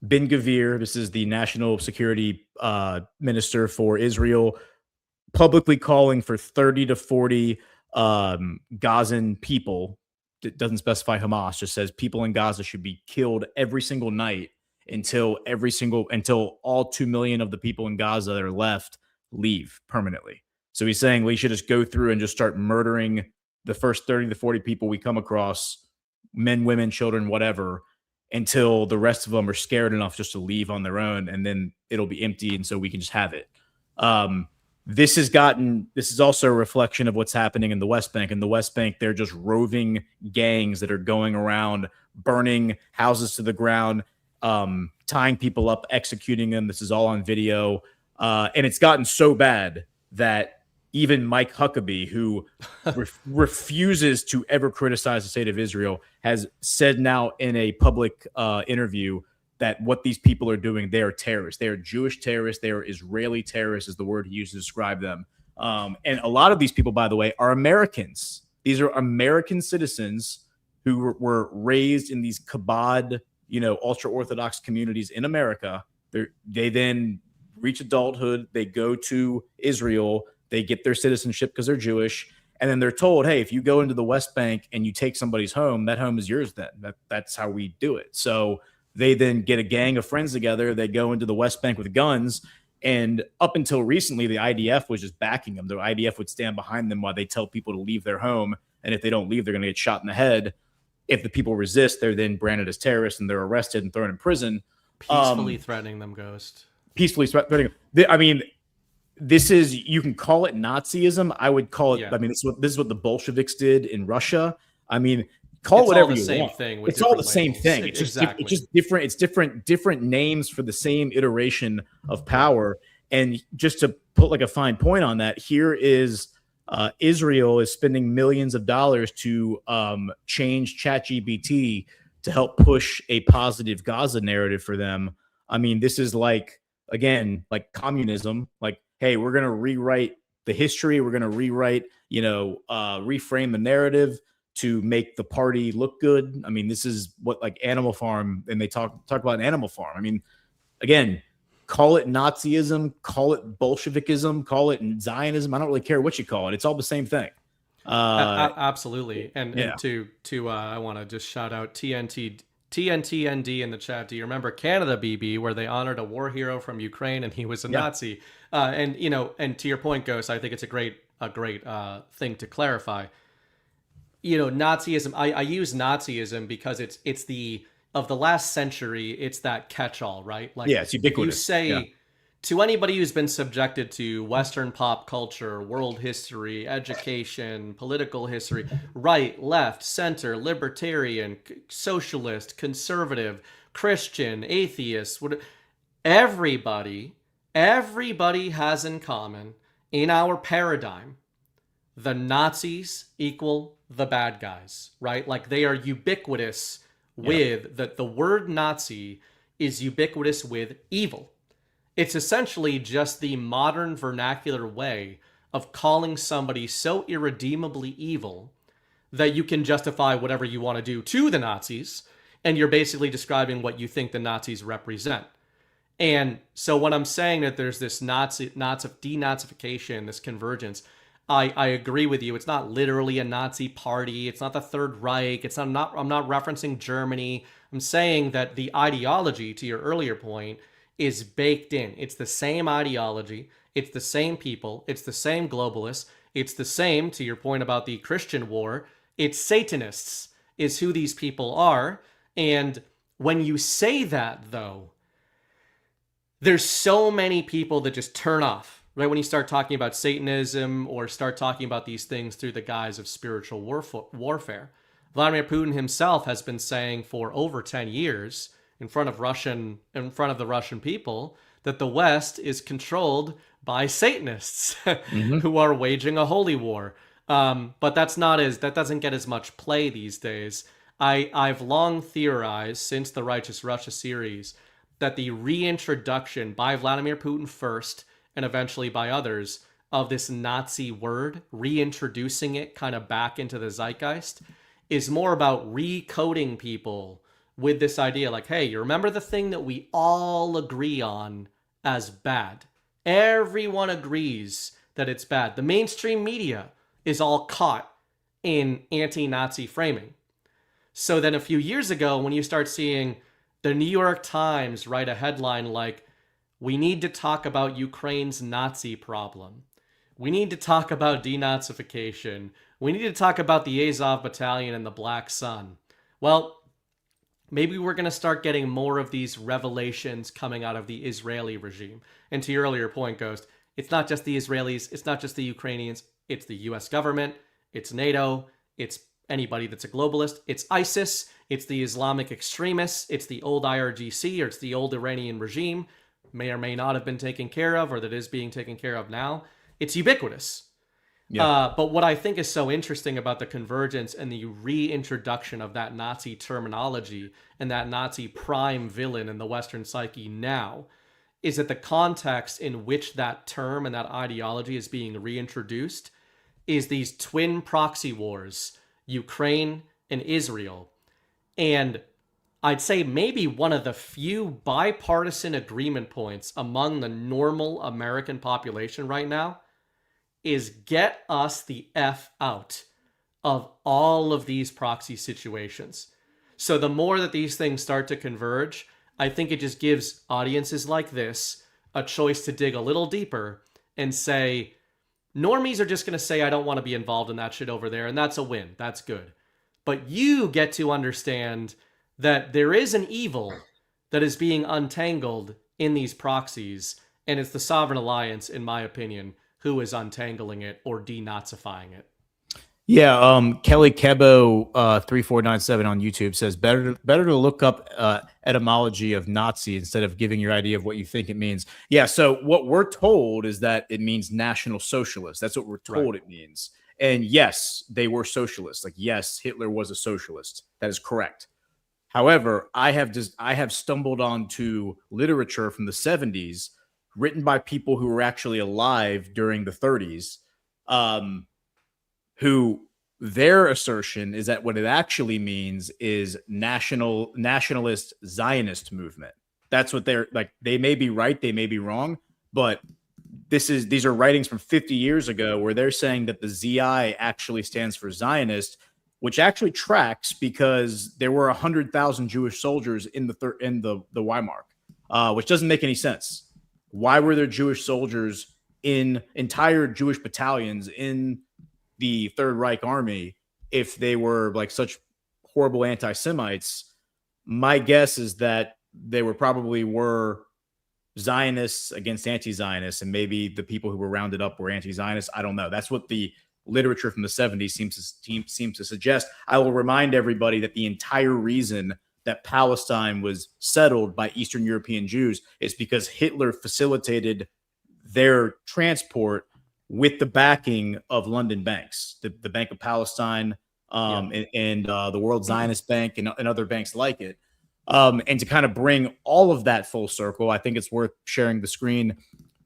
[SPEAKER 4] Ben Gvir. This is the national security minister for Israel, publicly calling for 30 to 40 Gazan people. It doesn't specify Hamas, just says people in Gaza should be killed every single night until all 2 million of the people in Gaza that are left leave permanently. So he's saying we should just go through and just start murdering the first 30 to 40 people we come across men, women, children, whatever, until the rest of them are scared enough just to leave on their own, and then it'll be empty, and so we can just have it. This is also a reflection of what's happening in the West Bank. In the West Bank, they're just roving gangs that are going around burning houses to the ground, tying people up, executing them. This is all on video. And it's gotten so bad that even Mike Huckabee, who refuses to ever criticize the state of Israel, has said now in a public interview that what these people are doing, they are terrorists. They are Jewish terrorists. They are Israeli terrorists is the word he used to describe them. And a lot of these people, by the way, are Americans. These are American citizens who were raised in these kabod, ultra-Orthodox communities in America. They then reach adulthood. They go to Israel. They get their citizenship because they're Jewish. And then they're told, hey, if you go into the West Bank and you take somebody's home, that home is yours then. That's how we do it. So they then get a gang of friends together. They go into the West Bank with guns. And up until recently, the IDF was just backing them. The IDF would stand behind them while they tell people to leave their home. And if they don't leave, they're going to get shot in the head. If the people resist, they're then branded as terrorists and they're arrested and thrown in prison.
[SPEAKER 1] Peacefully threatening them, Ghost.
[SPEAKER 4] Peacefully threatening them. I mean, you can call it Nazism. I would call it, this is what the Bolsheviks did in Russia. I mean, call it whatever you want. It's all the same thing. It's just different. It's different names for the same iteration of power. And just to put like a fine point on that, here is Israel is spending millions of dollars to change ChatGPT to help push a positive Gaza narrative for them. I mean, this is like communism. Like, hey, we're going to rewrite the history. We're going to rewrite, reframe the narrative to make the party look good. I mean, this is what like Animal Farm, and they talk about Animal Farm. I mean, again, call it Nazism, call it Bolshevikism, call it Zionism. I don't really care what you call it. It's all the same thing.
[SPEAKER 1] Absolutely. And I want to just shout out TNTND in the chat. Do you remember Canada BB, where they honored a war hero from Ukraine and he was a Nazi? And to your point, Ghost, I think it's a great thing to clarify. Nazism. I use Nazism because it's of the last century. It's that catch-all, right? Like,
[SPEAKER 4] it's ubiquitous.
[SPEAKER 1] You say to anybody who's been subjected to Western pop culture, world history, education, political history, right, left, center, libertarian, socialist, conservative, Christian, atheist, everybody has in common in our paradigm, the Nazis equal the bad guys, right? Like, they are ubiquitous with the word Nazi is ubiquitous with evil. It's essentially just the modern vernacular way of calling somebody so irredeemably evil that you can justify whatever you want to do to the Nazis, and you're basically describing what you think the Nazis represent. And so when I'm saying that there's this denazification, this convergence, I agree with you. It's not literally a Nazi party. It's not the Third Reich. I'm not referencing Germany. I'm saying that the ideology, to your earlier point, is baked in. It's the same ideology. It's the same people. It's the same globalists. It's the same, to your point about the Christian war, it's Satanists is who these people are. And when you say that, though, there's so many people that just turn off. Right, when you start talking about Satanism or start talking about these things through the guise of spiritual warfare. Vladimir Putin himself has been saying for over 10 years in front of the Russian people that the West is controlled by Satanists who are waging a holy war. But that doesn't get as much play these days. I've long theorized since the Righteous Russia series that the reintroduction by Vladimir Putin first and eventually by others, of this Nazi word, reintroducing it kind of back into the zeitgeist, is more about recoding people with this idea like, hey, you remember the thing that we all agree on as bad? Everyone agrees that it's bad. The mainstream media is all caught in anti-Nazi framing. So then a few years ago, when you start seeing the New York Times write a headline like, we need to talk about Ukraine's Nazi problem. We need to talk about denazification. We need to talk about the Azov Battalion and the Black Sun. well, maybe we're going to start getting more of these revelations coming out of the Israeli regime. And to your earlier point, Ghost, it's not just the Israelis, it's not just the Ukrainians, it's the US government, it's NATO, it's anybody that's a globalist, it's ISIS, it's the Islamic extremists, it's the old IRGC, or it's the old Iranian regime, may or may not have been taken care of, or that is being taken care of now. It's ubiquitous. Yeah. But what I think is so interesting about the convergence and the reintroduction of that Nazi terminology and that Nazi prime villain in the Western psyche now is that the context in which that term and that ideology is being reintroduced is these twin proxy wars, Ukraine and Israel. And I'd say maybe one of the few bipartisan agreement points among the normal American population right now is get us the F out of all of these proxy situations. So the more that these things start to converge, I think it just gives audiences like this a choice to dig a little deeper and say, normies are just going to say, I don't want to be involved in that shit over there, and that's a win. That's good. But you get to understand that there is an evil that is being untangled in these proxies, and it's the Sovereign Alliance, in my opinion, who is untangling it or denazifying it.
[SPEAKER 4] Yeah, Kelly Kebo 3497 on YouTube says better to look up etymology of Nazi instead of giving your idea of what you think it means. Yeah, so what we're told is that it means National Socialist. That's what we're told it means. And yes, they were socialists. Like, yes, Hitler was a socialist. That is correct. However, I have stumbled onto literature from the 70s written by people who were actually alive during the 30s, who their assertion is that what it actually means is nationalist Zionist movement. That's what they're like. They may be right, they may be wrong, but these are writings from 50 years ago where they're saying that the ZI actually stands for Zionist, which actually tracks because there were 100,000 Jewish soldiers in the Weimar, which doesn't make any sense. Why were there Jewish soldiers in entire Jewish battalions in the Third Reich army if they were like such horrible anti-Semites? My guess is that they probably were Zionists against anti-Zionists, and maybe the people who were rounded up were anti-Zionists. I don't know. That's what the literature from the 70s seems to suggest. I will remind everybody that the entire reason that Palestine was settled by Eastern European Jews is because Hitler facilitated their transport with the backing of London banks, the Bank of Palestine, and the World Zionist Bank and other banks like it. And to kind of bring all of that full circle, I think it's worth sharing the screen.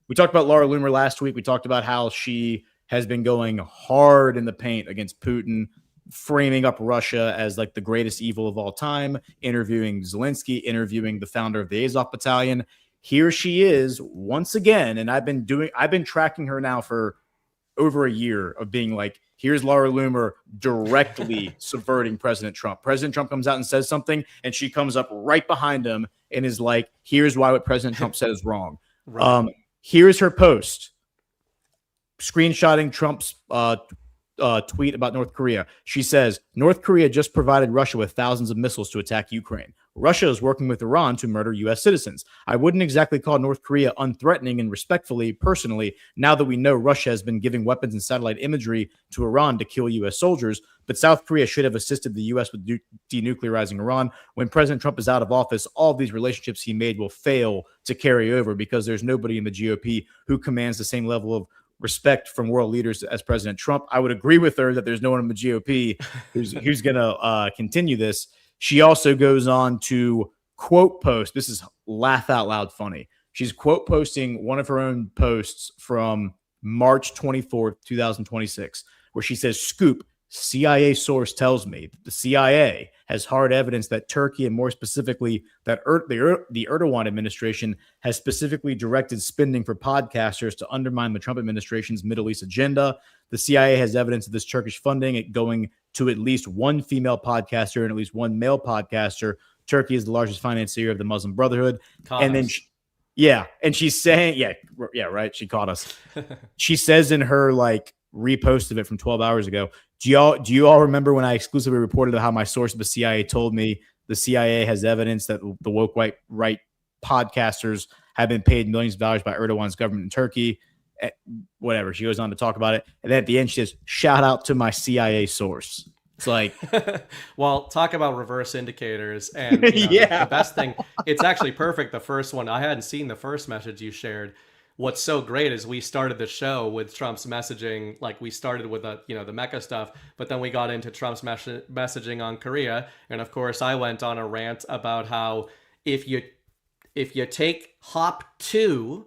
[SPEAKER 4] We talked about Laura Loomer last week. We talked about how she has been going hard in the paint against Putin, framing up Russia as like the greatest evil of all time, interviewing Zelensky, interviewing the founder of the Azov Battalion. Here she is once again, and I've been tracking her now for over a year of being like, here's Laura Loomer directly subverting President Trump. President Trump comes out and says something, and she comes up right behind him and is like, here's why what President Trump said is wrong. Right. Here's her post, screenshotting Trump's tweet about North Korea. She says, North Korea just provided Russia with thousands of missiles to attack Ukraine. Russia is working with Iran to murder U.S. citizens. I wouldn't exactly call North Korea unthreatening, and respectfully, personally, now that we know Russia has been giving weapons and satellite imagery to Iran to kill U.S. soldiers, but South Korea should have assisted the U.S. with denuclearizing Iran. When President Trump is out of office, all of these relationships he made will fail to carry over because there's nobody in the GOP who commands the same level of respect from world leaders as President Trump. I would agree with her that there's no one in the GOP who's going to continue this. She also goes on to quote post. This is laugh out loud funny. She's quote posting one of her own posts from March 24th, 2026, where she says, "Scoop, CIA source tells me the CIA has hard evidence that Turkey, and more specifically that the Erdogan administration, has specifically directed spending for podcasters to undermine the Trump administration's Middle East agenda. The CIA has evidence of this Turkish funding going to at least one female podcaster and at least one male podcaster. Turkey is the largest financier of the Muslim Brotherhood." And then and she's saying, yeah, right. She caught us. She says in her like repost of it from 12 hours ago. Do you all remember when I exclusively reported how my source at the CIA told me the CIA has evidence that the woke right podcasters have been paid millions of dollars by Erdogan's government in Turkey? Whatever. She goes on to talk about it. And then at the end, she says, shout out to my CIA source. It's like,
[SPEAKER 1] well, talk about reverse indicators. And the best thing, it's actually perfect. The first one, I hadn't seen the first message you shared. What's so great is we started the show with Trump's messaging. Like we started with the Mecca stuff, but then we got into Trump's messaging on Korea. And of course I went on a rant about how if you take hop 2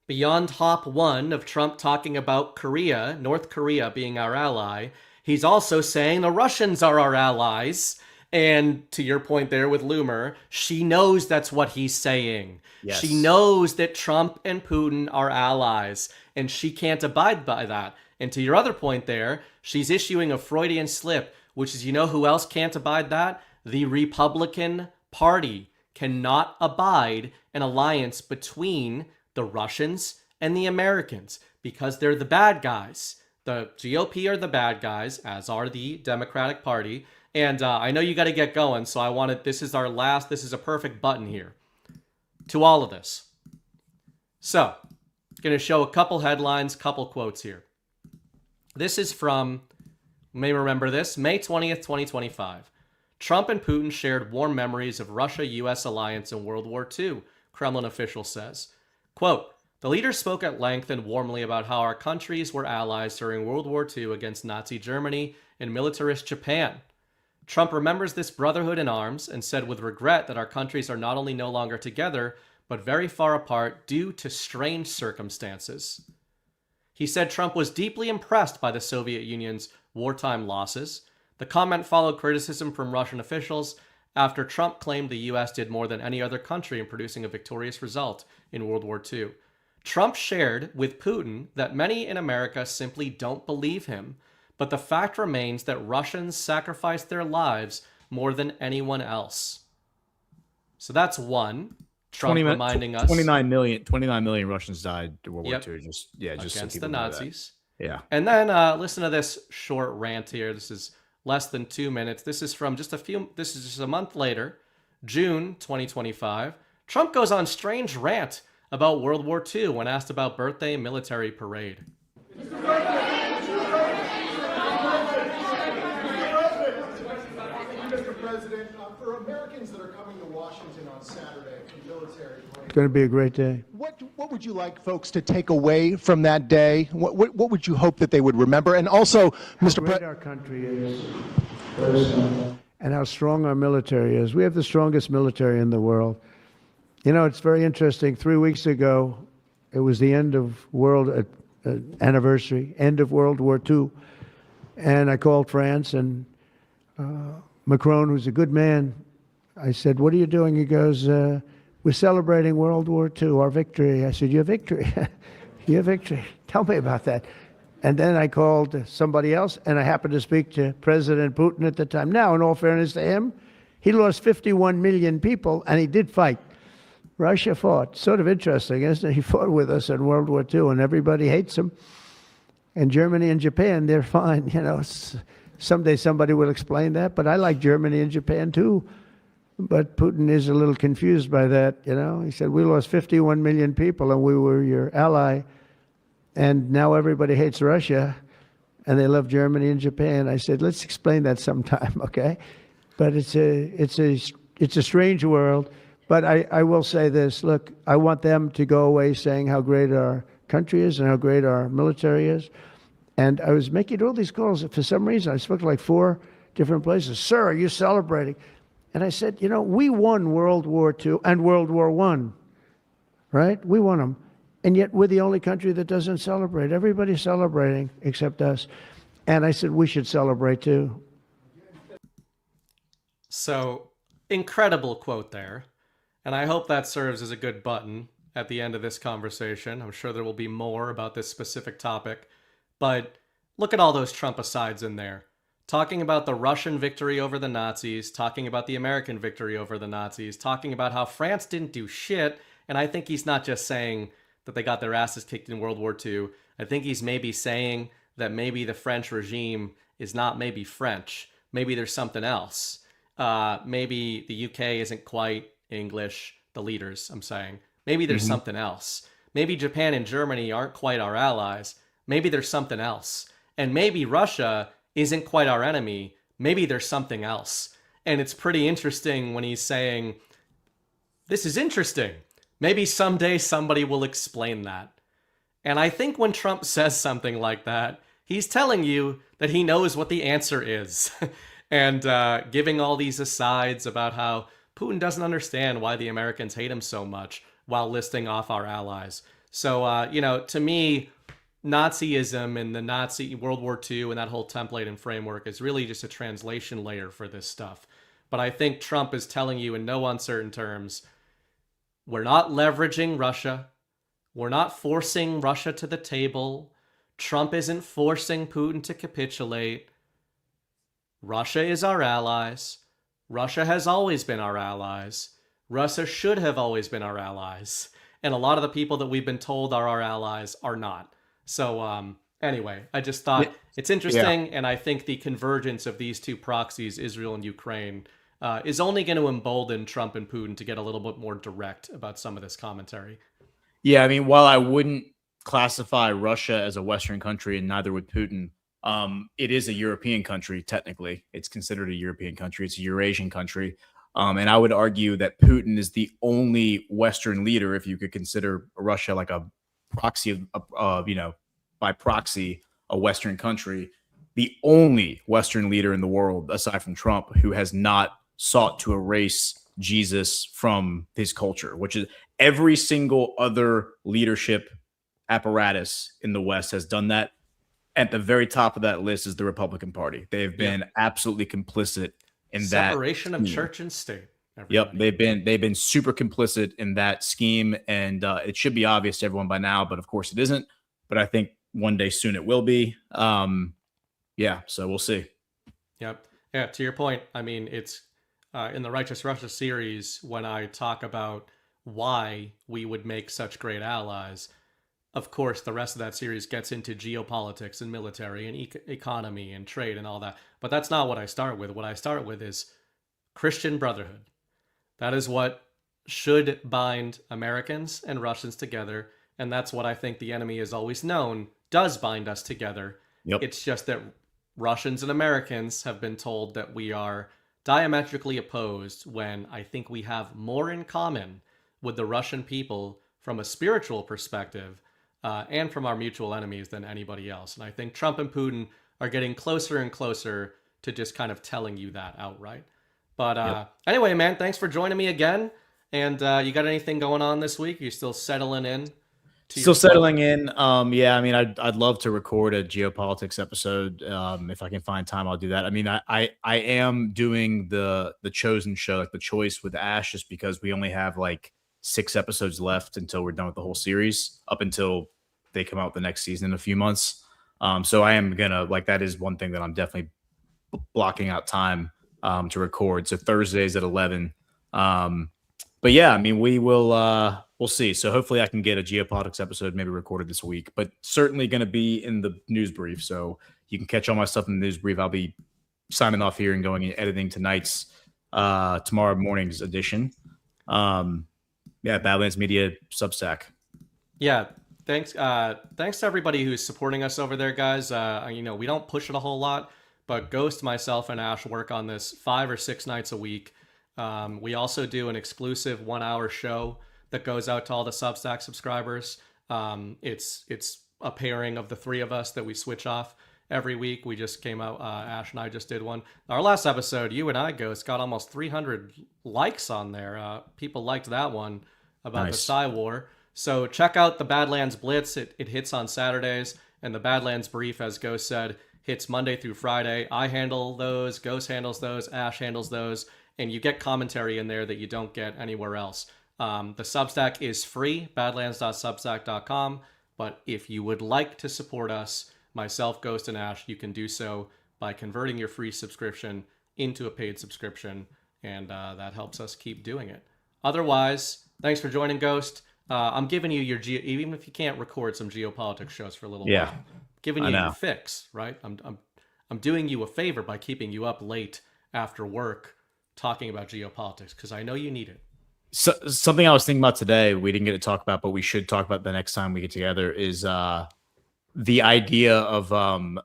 [SPEAKER 1] beyond hop 1 of Trump talking about Korea, North Korea being our ally, he's also saying the Russians are our allies. And to your point there with Loomer, she knows that's what he's saying. Yes. She knows that Trump and Putin are allies, and she can't abide by that. And to your other point there, she's issuing a Freudian slip, which is, who else can't abide that? The Republican Party cannot abide an alliance between the Russians and the Americans because they're the bad guys. The GOP are the bad guys, as are the Democratic Party. And I know you got to get going, so this is a perfect button here to all of this. So, going to show a couple headlines, couple quotes here. This is from, you may remember this, May 20th, 2025. Trump and Putin shared warm memories of Russia-U.S. alliance in World War II, Kremlin official says. Quote, the leaders spoke at length and warmly about how our countries were allies during World War II against Nazi Germany and militarist Japan. Trump remembers this brotherhood in arms and said with regret that our countries are not only no longer together, but very far apart due to strange circumstances. He said Trump was deeply impressed by the Soviet Union's wartime losses. The comment followed criticism from Russian officials after Trump claimed the U.S. did more than any other country in producing a victorious result in World War II. Trump shared with Putin that many in America simply don't believe him, but the fact remains that Russians sacrificed their lives more than anyone else. So that's one. Trump reminding us
[SPEAKER 4] 29 million Russians died in World War II. Just
[SPEAKER 1] against the Nazis.
[SPEAKER 4] Yeah.
[SPEAKER 1] And then listen to this short rant here. This is less than 2 minutes. This is just a month later, June 2025. Trump goes on strange rant about World War II when asked about birthday military parade.
[SPEAKER 13] Mr. President, for Americans that are coming to Washington on Saturday for military parade,
[SPEAKER 14] it's going to be a great day.
[SPEAKER 13] What would you like folks to take away from that day? What would you hope that they would remember? And also, Mr.
[SPEAKER 14] President, our country is, and how strong our military is. We have the strongest military in the world. It's very interesting. 3 weeks ago, it was the end of anniversary, end of World War II, and I called France and Macron, who's a good man, I said, what are you doing? He goes, we're celebrating World War II, our victory. I said, your victory? Your victory. Tell me about that. And then I called somebody else, and I happened to speak to President Putin at the time. Now, in all fairness to him, he lost 51 million people, and he did fight. Russia fought. Sort of interesting, isn't it? He fought with us in World War II, and everybody hates him. And Germany and Japan, they're fine. Someday somebody will explain that, but I like Germany and Japan too. But Putin is a little confused by that, He said, we lost 51 million people and we were your ally. And now everybody hates Russia and they love Germany and Japan. I said, let's explain that sometime, okay? But it's a strange world. But I will say this, look, I want them to go away saying how great our country is and how great our military is. And I was making all these calls. For some reason, I spoke to like 4 different places. Sir, are you celebrating? And I said, we won World War II and World War I, right? We won them. And yet we're the only country that doesn't celebrate. Everybody's celebrating except us. And I said, we should celebrate too.
[SPEAKER 1] So, incredible quote there. And I hope that serves as a good button at the end of this conversation. I'm sure there will be more about this specific topic. But look at all those Trump asides in there. Talking about the Russian victory over the Nazis, talking about the American victory over the Nazis, talking about how France didn't do shit. And I think he's not just saying that they got their asses kicked in World War II. I think he's maybe saying that maybe the French regime is not maybe French. Maybe there's something else. Maybe the UK isn't quite English, the leaders, I'm saying. Maybe there's something else. Maybe Japan and Germany aren't quite our allies. Maybe there's something else. And maybe Russia isn't quite our enemy. Maybe there's something else. And it's pretty interesting when he's saying, this is interesting. Maybe someday somebody will explain that. And I think when Trump says something like that, he's telling you that he knows what the answer is. And giving all these asides about how Putin doesn't understand why the Americans hate him so much while listing off our allies. So, to me, Nazism and the Nazi World War II and that whole template and framework is really just a translation layer for this stuff. But I think Trump is telling you in no uncertain terms, we're not leveraging Russia. We're not forcing Russia to the table. Trump isn't forcing Putin to capitulate. Russia is our allies. Russia has always been our allies. Russia should have always been our allies. And a lot of the people that we've been told are our allies are not. So anyway, I just thought it's interesting. And I think the convergence of these two proxies, Israel and Ukraine, is only going to embolden Trump and Putin to get a little bit more direct about some of this commentary.
[SPEAKER 4] Yeah, I mean, while I wouldn't classify Russia as a Western country, and neither would Putin, it is a European country, technically. It's considered a European country. It's a Eurasian country. And I would argue that Putin is the only Western leader, if you could consider Russia like a proxy, by proxy, a Western country, the only Western leader in the world, aside from Trump, who has not sought to erase Jesus from his culture, which is every single other leadership apparatus in the West has done that. At the very top of that list is the Republican Party. They've been absolutely complicit in that
[SPEAKER 1] separation of church and state.
[SPEAKER 4] Yep, they've been super complicit in that scheme, and it should be obvious to everyone by now, but of course it isn't. But I think one day soon it will be. So we'll see.
[SPEAKER 1] Yep. Yeah, to your point, I mean, it's in the Righteous Russia series when I talk about why we would make such great allies. Of course, the rest of that series gets into geopolitics and military and economy and trade and all that. But that's not what I start with. What I start with is Christian brotherhood. That is what should bind Americans and Russians together. And that's what I think the enemy has always known does bind us together.
[SPEAKER 4] Yep.
[SPEAKER 1] It's just that Russians and Americans have been told that we are diametrically opposed when I think we have more in common with the Russian people from a spiritual perspective and from our mutual enemies than anybody else. And I think Trump and Putin are getting closer and closer to just kind of telling you that outright. But anyway, man, thanks for joining me again. And you got anything going on this week? You still settling in?
[SPEAKER 4] Still settling in. Yeah, I mean, I'd love to record a geopolitics episode. If I can find time, I'll do that. I mean, I am doing the Chosen show, like the Choice with Ash, just because we only have like 6 episodes left until we're done with the whole series, up until they come out the next season in a few months. So I am gonna that is one thing that I'm definitely blocking out time to record. So Thursdays at 11. But yeah, I mean, we'll see. So hopefully I can get a geopolitics episode maybe recorded this week, but certainly going to be in the news brief. So you can catch all my stuff in the news brief. I'll be signing off here and going and editing tonight's tomorrow morning's edition. Badlands Media Substack.
[SPEAKER 1] Yeah. Thanks to everybody who's supporting us over there, guys. We don't push it a whole lot, but Ghost, myself, and Ash work on this 5 or 6 nights a week. We also do an exclusive 1-hour show that goes out to all the Substack subscribers. It's a pairing of the 3 of us that we switch off every week. We just came out, Ash and I just did one. Our last episode, you and I, Ghost, got almost 300 likes on there. People liked that one about the Psy War. So check out the Badlands Blitz. It hits on Saturdays, and the Badlands Brief, as Ghost said, hits Monday through Friday. I handle those, Ghost handles those, Ash handles those, and you get commentary in there that you don't get anywhere else. The Substack is free, badlands.substack.com, but if you would like to support us, myself, Ghost, and Ash, you can do so by converting your free subscription into a paid subscription, and that helps us keep doing it. Otherwise, thanks for joining, Ghost. I'm giving you your even if you can't record some geopolitics shows for a little while. giving
[SPEAKER 4] I
[SPEAKER 1] you
[SPEAKER 4] know.
[SPEAKER 1] your fix, right? I'm doing you a favor by keeping you up late after work talking about geopolitics because I know you need it.
[SPEAKER 4] So, something I was thinking about today, we didn't get to talk about, but we should talk about the next time we get together, is the idea of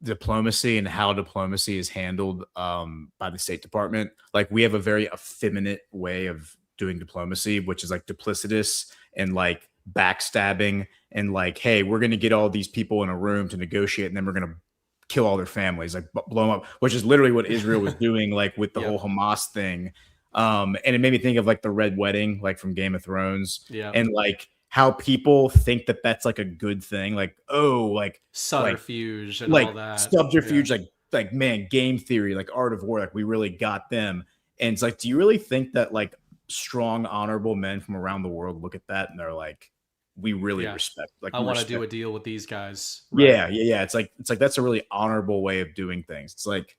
[SPEAKER 4] diplomacy and how diplomacy is handled by the State Department. Like, we have a very effeminate way of doing diplomacy, which is like duplicitous and like backstabbing and like, hey, we're going to get all these people in a room to negotiate and then we're going to kill all their families, like blow them up, which is literally what Israel was doing, like with the whole Hamas thing. And it made me think of like the Red Wedding, like from Game of Thrones, and like how people think that that's like a good thing, like, oh, like
[SPEAKER 1] subterfuge and
[SPEAKER 4] like
[SPEAKER 1] all that
[SPEAKER 4] subterfuge, like man, game theory, like art of war, like we really got them. And it's like, do you really think that like strong, honorable men from around the world look at that and they're like, we really respect, like,
[SPEAKER 1] I want to do a deal with these guys.
[SPEAKER 4] Right? Yeah. It's like that's a really honorable way of doing things. It's like,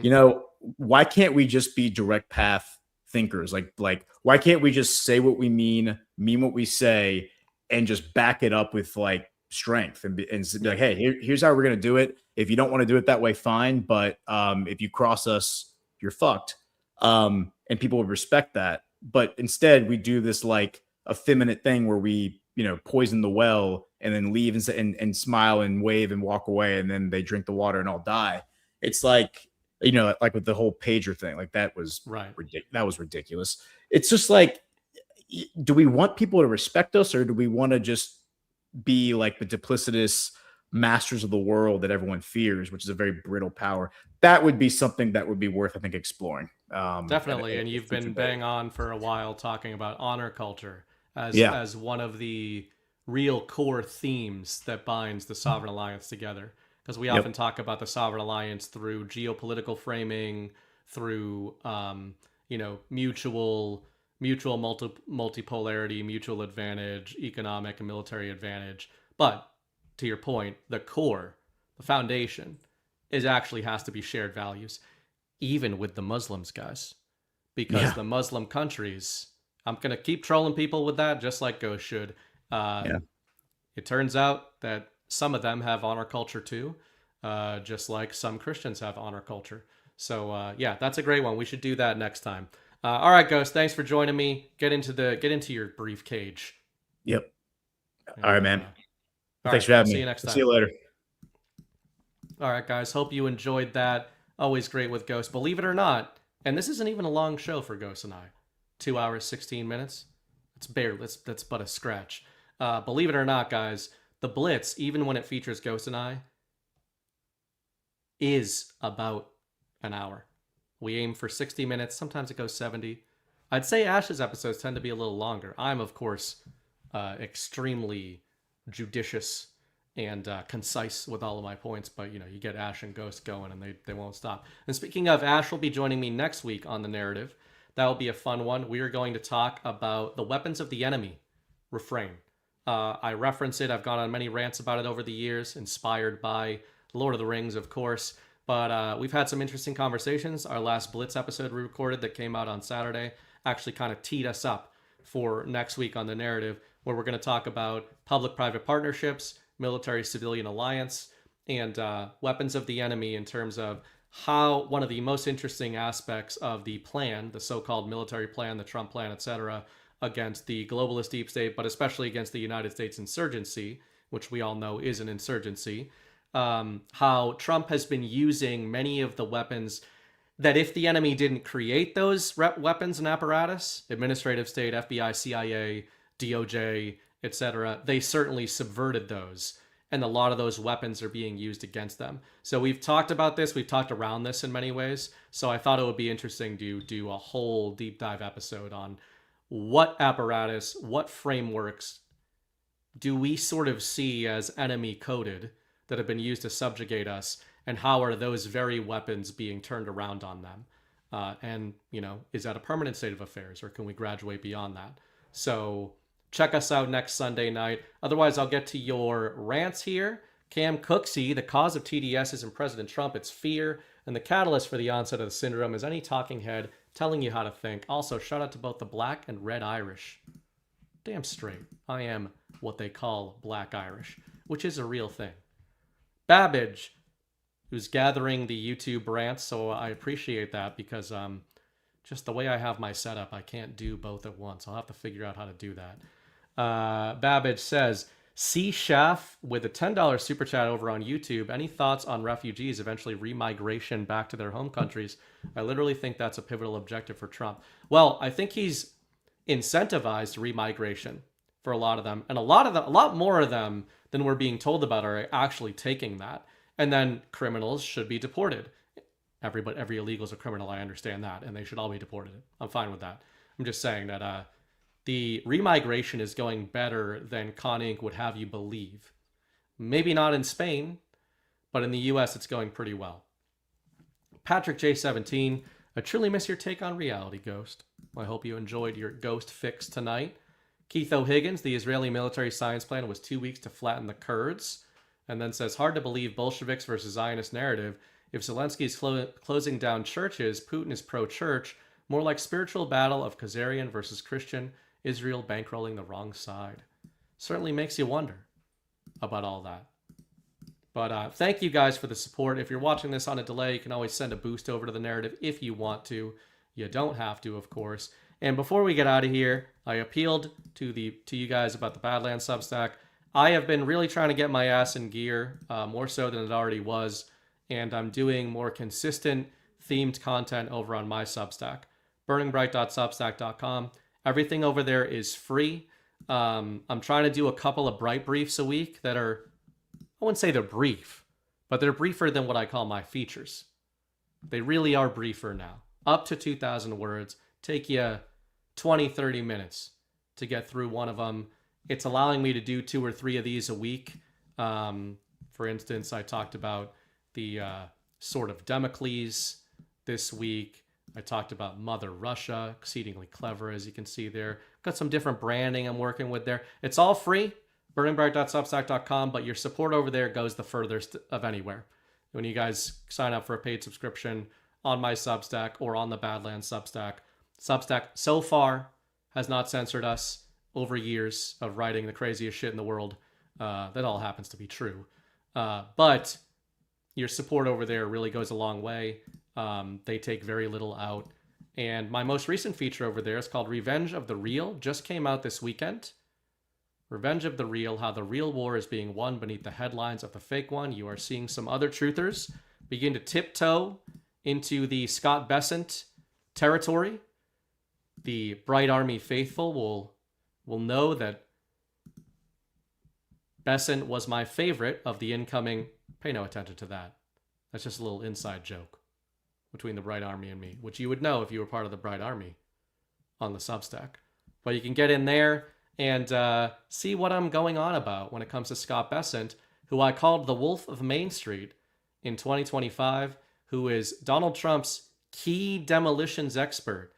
[SPEAKER 4] you know, why can't we just be direct path thinkers? Like why can't we just say what we mean what we say, and just back it up with like strength and be like, hey, here's how we're gonna do it. If you don't want to do it that way, fine. But if you cross us, you're fucked. And people would respect that. But instead, we do this like effeminate thing where we, you know, poison the well and then leave and smile and wave and walk away, and then they drink the water and all die. It's like, you know, like with the whole pager thing, like that was that was ridiculous. It's just like, do we want people to respect us, or do we want to just be like the duplicitous masters of the world that everyone fears, which is a very brittle power? That would be something that would be worth, I think, exploring.
[SPEAKER 1] Definitely. And you've been bang on for a while talking about honor culture as one of the real core themes that binds the Sovereign Alliance together. Because we often talk about the Sovereign Alliance through geopolitical framing, through you know, mutual multipolarity, mutual advantage, economic and military advantage. But to your point, the core, the foundation, is actually has to be shared values, even with the Muslims, guys, because the Muslim countries. I'm gonna keep trolling people with that, just like Ghost should. It turns out that some of them have honor culture too, just like some Christians have honor culture. So yeah, that's a great one. We should do that next time. All right, Ghost, thanks for joining me. Get into your brief cage.
[SPEAKER 4] Yep. All right, man.
[SPEAKER 1] All
[SPEAKER 4] Thanks
[SPEAKER 1] right,
[SPEAKER 4] for having me.
[SPEAKER 1] See you next time.
[SPEAKER 4] See you later.
[SPEAKER 1] All right, guys. Hope you enjoyed that. Always great with Ghost. Believe it or not, and this isn't even a long show for Ghost and I. 2 hours, 16 minutes. It's barely. That's but a scratch. Believe it or not, guys, the Blitz, even when it features Ghost and I, is about an hour. We aim for 60 minutes. Sometimes it goes 70. I'd say Ash's episodes tend to be a little longer. I'm, of course, extremely judicious and concise with all of my points, but you know, you get Ash and Ghost going and they won't stop. And speaking of, Ash will be joining me next week on The Narrative. That will be a fun one. We are going to talk about the weapons of the enemy refrain. I reference it. I've gone on many rants about it over the years, inspired by Lord of the Rings, of course. But we've had some interesting conversations. Our last Blitz episode we recorded that came out on Saturday actually kind of teed us up for next week on The Narrative, where we're going to talk about public-private partnerships, military-civilian alliance, and weapons of the enemy in terms of how one of the most interesting aspects of the plan, the so-called military plan, the Trump plan, etc., against the globalist deep state, but especially against the United States insurgency, which we all know is an insurgency, how Trump has been using many of the weapons that if the enemy didn't create those weapons and apparatus, administrative state, FBI, CIA, DOJ, etc., they certainly subverted those. And a lot of those weapons are being used against them. So we've talked about this. We've talked around this in many ways. So I thought it would be interesting to do a whole deep dive episode on what apparatus, what frameworks do we sort of see as enemy coded that have been used to subjugate us, and how are those very weapons being turned around on them? And, you know, is that a permanent state of affairs, or can we graduate beyond that? So check us out next Sunday night. Otherwise, I'll get to your rants here. Cam Cooksey, the cause of TDS isn't President Trump, it's fear. And the catalyst for the onset of the syndrome is any talking head telling you how to think. Also, shout out to both the Black and Red Irish. Damn straight, I am what they call Black Irish, which is a real thing. Babbage, who's gathering the YouTube rants, so I appreciate that because just the way I have my setup, I can't do both at once. I'll have to figure out how to do that. Babbage says, C. Schaff with a $10 super chat over on YouTube. Any thoughts on refugees eventually remigration back to their home countries? I literally think that's a pivotal objective for Trump. Well, I think he's incentivized remigration for a lot of them, and a lot more of them than we're being told about are actually taking that. And then criminals should be deported. Every illegal is a criminal. I understand that, and they should all be deported. I'm fine with that. I'm just saying that the remigration is going better than Con Inc. would have you believe. Maybe not in Spain, but in the U.S. it's going pretty well. Patrick J17, I truly miss your take on reality, Ghost. I hope you enjoyed your Ghost fix tonight. Keith O'Higgins, the Israeli military science plan was 2 weeks to flatten the Kurds. And then says, hard to believe Bolsheviks versus Zionist narrative. If Zelensky is closing down churches, Putin is pro-church. More like spiritual battle of Khazarian versus Christian. Israel bankrolling the wrong side. Certainly makes you wonder about all that. But thank you guys for the support. If you're watching this on a delay, you can always send a boost over to the narrative if you want to. You don't have to, of course. And before we get out of here, I appealed to you guys about the Badlands Substack. I have been really trying to get my ass in gear, more so than it already was. And I'm doing more consistent themed content over on my Substack, burningbright.substack.com. Everything over there is free. I'm trying to do a couple of bright briefs a week that are, I wouldn't say they're brief, but they're briefer than what I call my features. They really are briefer now. Up to 2,000 words. Take you 20, 30 minutes to get through one of them. It's allowing me to do 2 or 3 of these a week. For instance, I talked about the Sword of Damocles this week. I talked about Mother Russia, exceedingly clever, as you can see there. Got some different branding I'm working with there. It's all free, burningbright.substack.com, but your support over there goes the furthest of anywhere. When you guys sign up for a paid subscription on my Substack or on the Badlands Substack, Substack so far has not censored us over years of writing the craziest shit in the world. That all happens to be true. But your support over there really goes a long way. They take very little out. And my most recent feature over there is called Revenge of the Real. Just came out this weekend. Revenge of the Real, how the real war is being won beneath the headlines of the fake one. You are seeing some other truthers begin to tiptoe into the Scott Bessent territory. The Bright Army faithful will know that Bessent was my favorite of the incoming. Pay no attention to that. That's just a little inside joke between the Bright Army and me, which you would know if you were part of the Bright Army on the Substack. But you can get in there and see what I'm going on about when it comes to Scott Bessent, who I called the Wolf of Main Street in 2025, who is Donald Trump's key demolitions expert.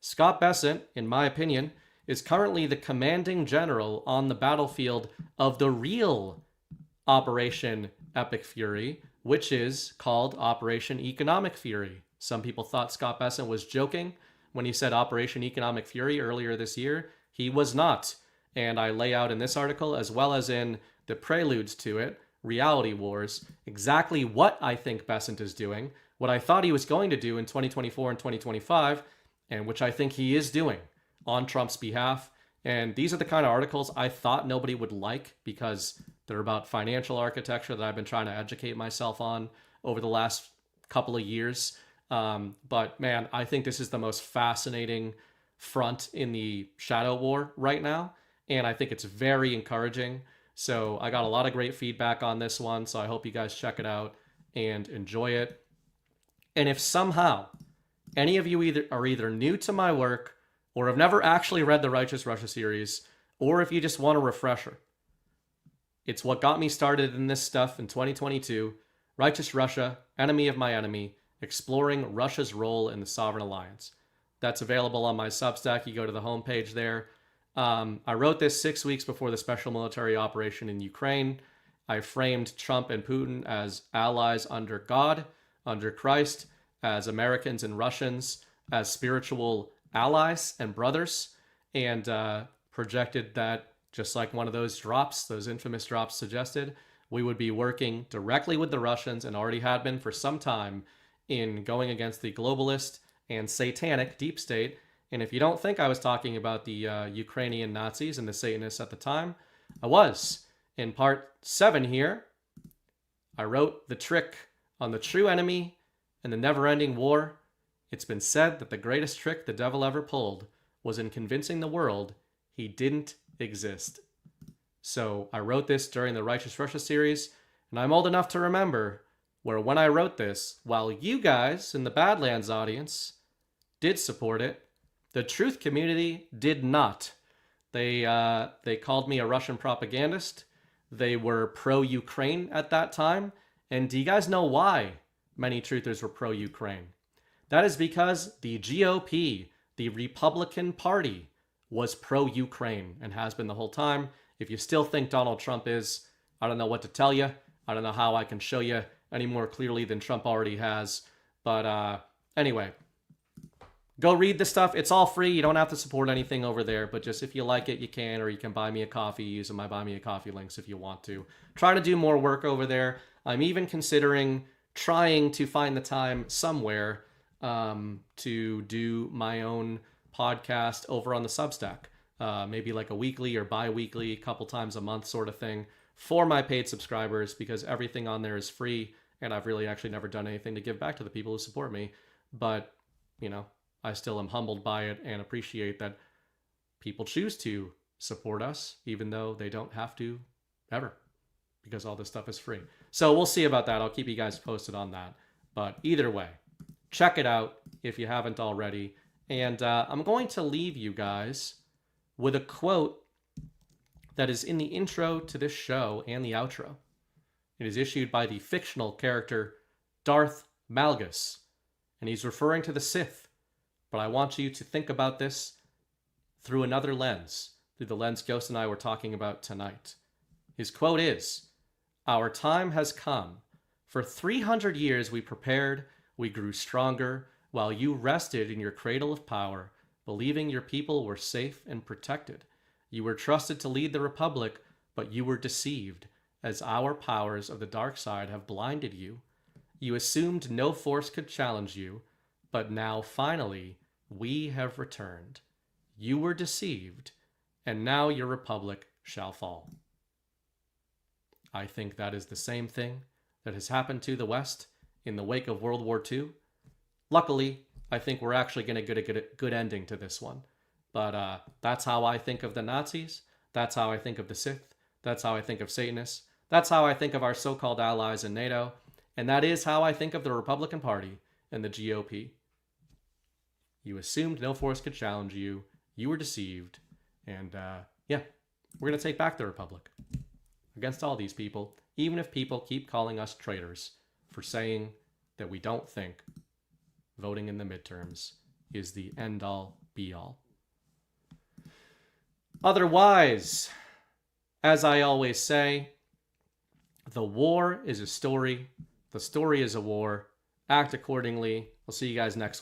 [SPEAKER 1] Scott Bessent, in my opinion, is currently the commanding general on the battlefield of the real Operation Epic Fury, which is called Operation Economic Fury. Some people thought Scott Bessent was joking when he said Operation Economic Fury earlier this year. He was not. And I lay out in this article, as well as in the preludes to it, Reality Wars, exactly what I think Bessent is doing, what I thought he was going to do in 2024 and 2025, and which I think he is doing on Trump's behalf. And these are the kind of articles I thought nobody would like because they're about financial architecture that I've been trying to educate myself on over the last couple of years. But man, I think this is the most fascinating front in the shadow war right now. And I think it's very encouraging. So I got a lot of great feedback on this one. So I hope you guys check it out and enjoy it. And if somehow any of you are either new to my work or have never actually read the Righteous Russia series, or if you just want a refresher, it's what got me started in this stuff in 2022. Righteous Russia, Enemy of My Enemy, exploring Russia's role in the Sovereign Alliance. That's available on my Substack. You go to the homepage there. I wrote this 6 weeks before the special military operation in Ukraine. I framed Trump and Putin as allies under God, under Christ, as Americans and Russians, as spiritual allies and brothers, and projected that, just like one of those drops, those infamous drops suggested, we would be working directly with the Russians, and already had been for some time, in going against the globalist and satanic deep state. And if you don't think I was talking about the Ukrainian Nazis and the Satanists at the time, I was. In part 7 here, I wrote the trick on the true enemy and the never-ending war. It's been said that the greatest trick the devil ever pulled was in convincing the world he didn't exist. So I wrote this during the Righteous Russia series, and I'm old enough to remember where when I wrote this, while you guys in the Badlands audience did support it, the truth community did not. They called me a Russian propagandist. They were pro-Ukraine at that time. And do you guys know why many truthers were pro-Ukraine? That is because the GOP, the Republican Party, was pro-Ukraine and has been the whole time. If you still think Donald Trump is, I don't know what to tell you. I don't know how I can show you any more clearly than Trump already has. But anyway, go read the stuff. It's all free. You don't have to support anything over there. But just if you like it, you can, or you can buy me a coffee using my Buy Me a Coffee links if you want to. Try to do more work over there. I'm even considering trying to find the time somewhere to do my own podcast over on the Substack. Maybe like a weekly or bi-weekly, couple times a month sort of thing for my paid subscribers, because everything on there is free, and I've really actually never done anything to give back to the people who support me. But, you know, I still am humbled by it and appreciate that people choose to support us, even though they don't have to ever, because all this stuff is free. So we'll see about that. I'll keep you guys posted on that. But either way, check it out if you haven't already. And I'm going to leave you guys with a quote that is in the intro to this show and the outro. It is issued by the fictional character Darth Malgus, and he's referring to the Sith. But I want you to think about this through another lens, through the lens Ghost and I were talking about tonight. His quote is, "Our time has come. For 300 years we prepared, we grew stronger, while you rested in your cradle of power, believing your people were safe and protected. You were trusted to lead the Republic, but you were deceived, as our powers of the dark side have blinded you. You assumed no force could challenge you, but now finally we have returned. You were deceived, and now your Republic shall fall." I think that is the same thing that has happened to the West in the wake of World War II. Luckily, I think we're actually going to get a good ending to this one. But that's how I think of the Nazis. That's how I think of the Sith. That's how I think of Satanists. That's how I think of our so-called allies in NATO. And that is how I think of the Republican Party and the GOP. You assumed no force could challenge you. You were deceived. And yeah, we're going to take back the Republic against all these people, even if people keep calling us traitors for saying that we don't think voting in the midterms is the end-all, be-all. Otherwise, as I always say, the war is a story. The story is a war. Act accordingly. I'll see you guys next week.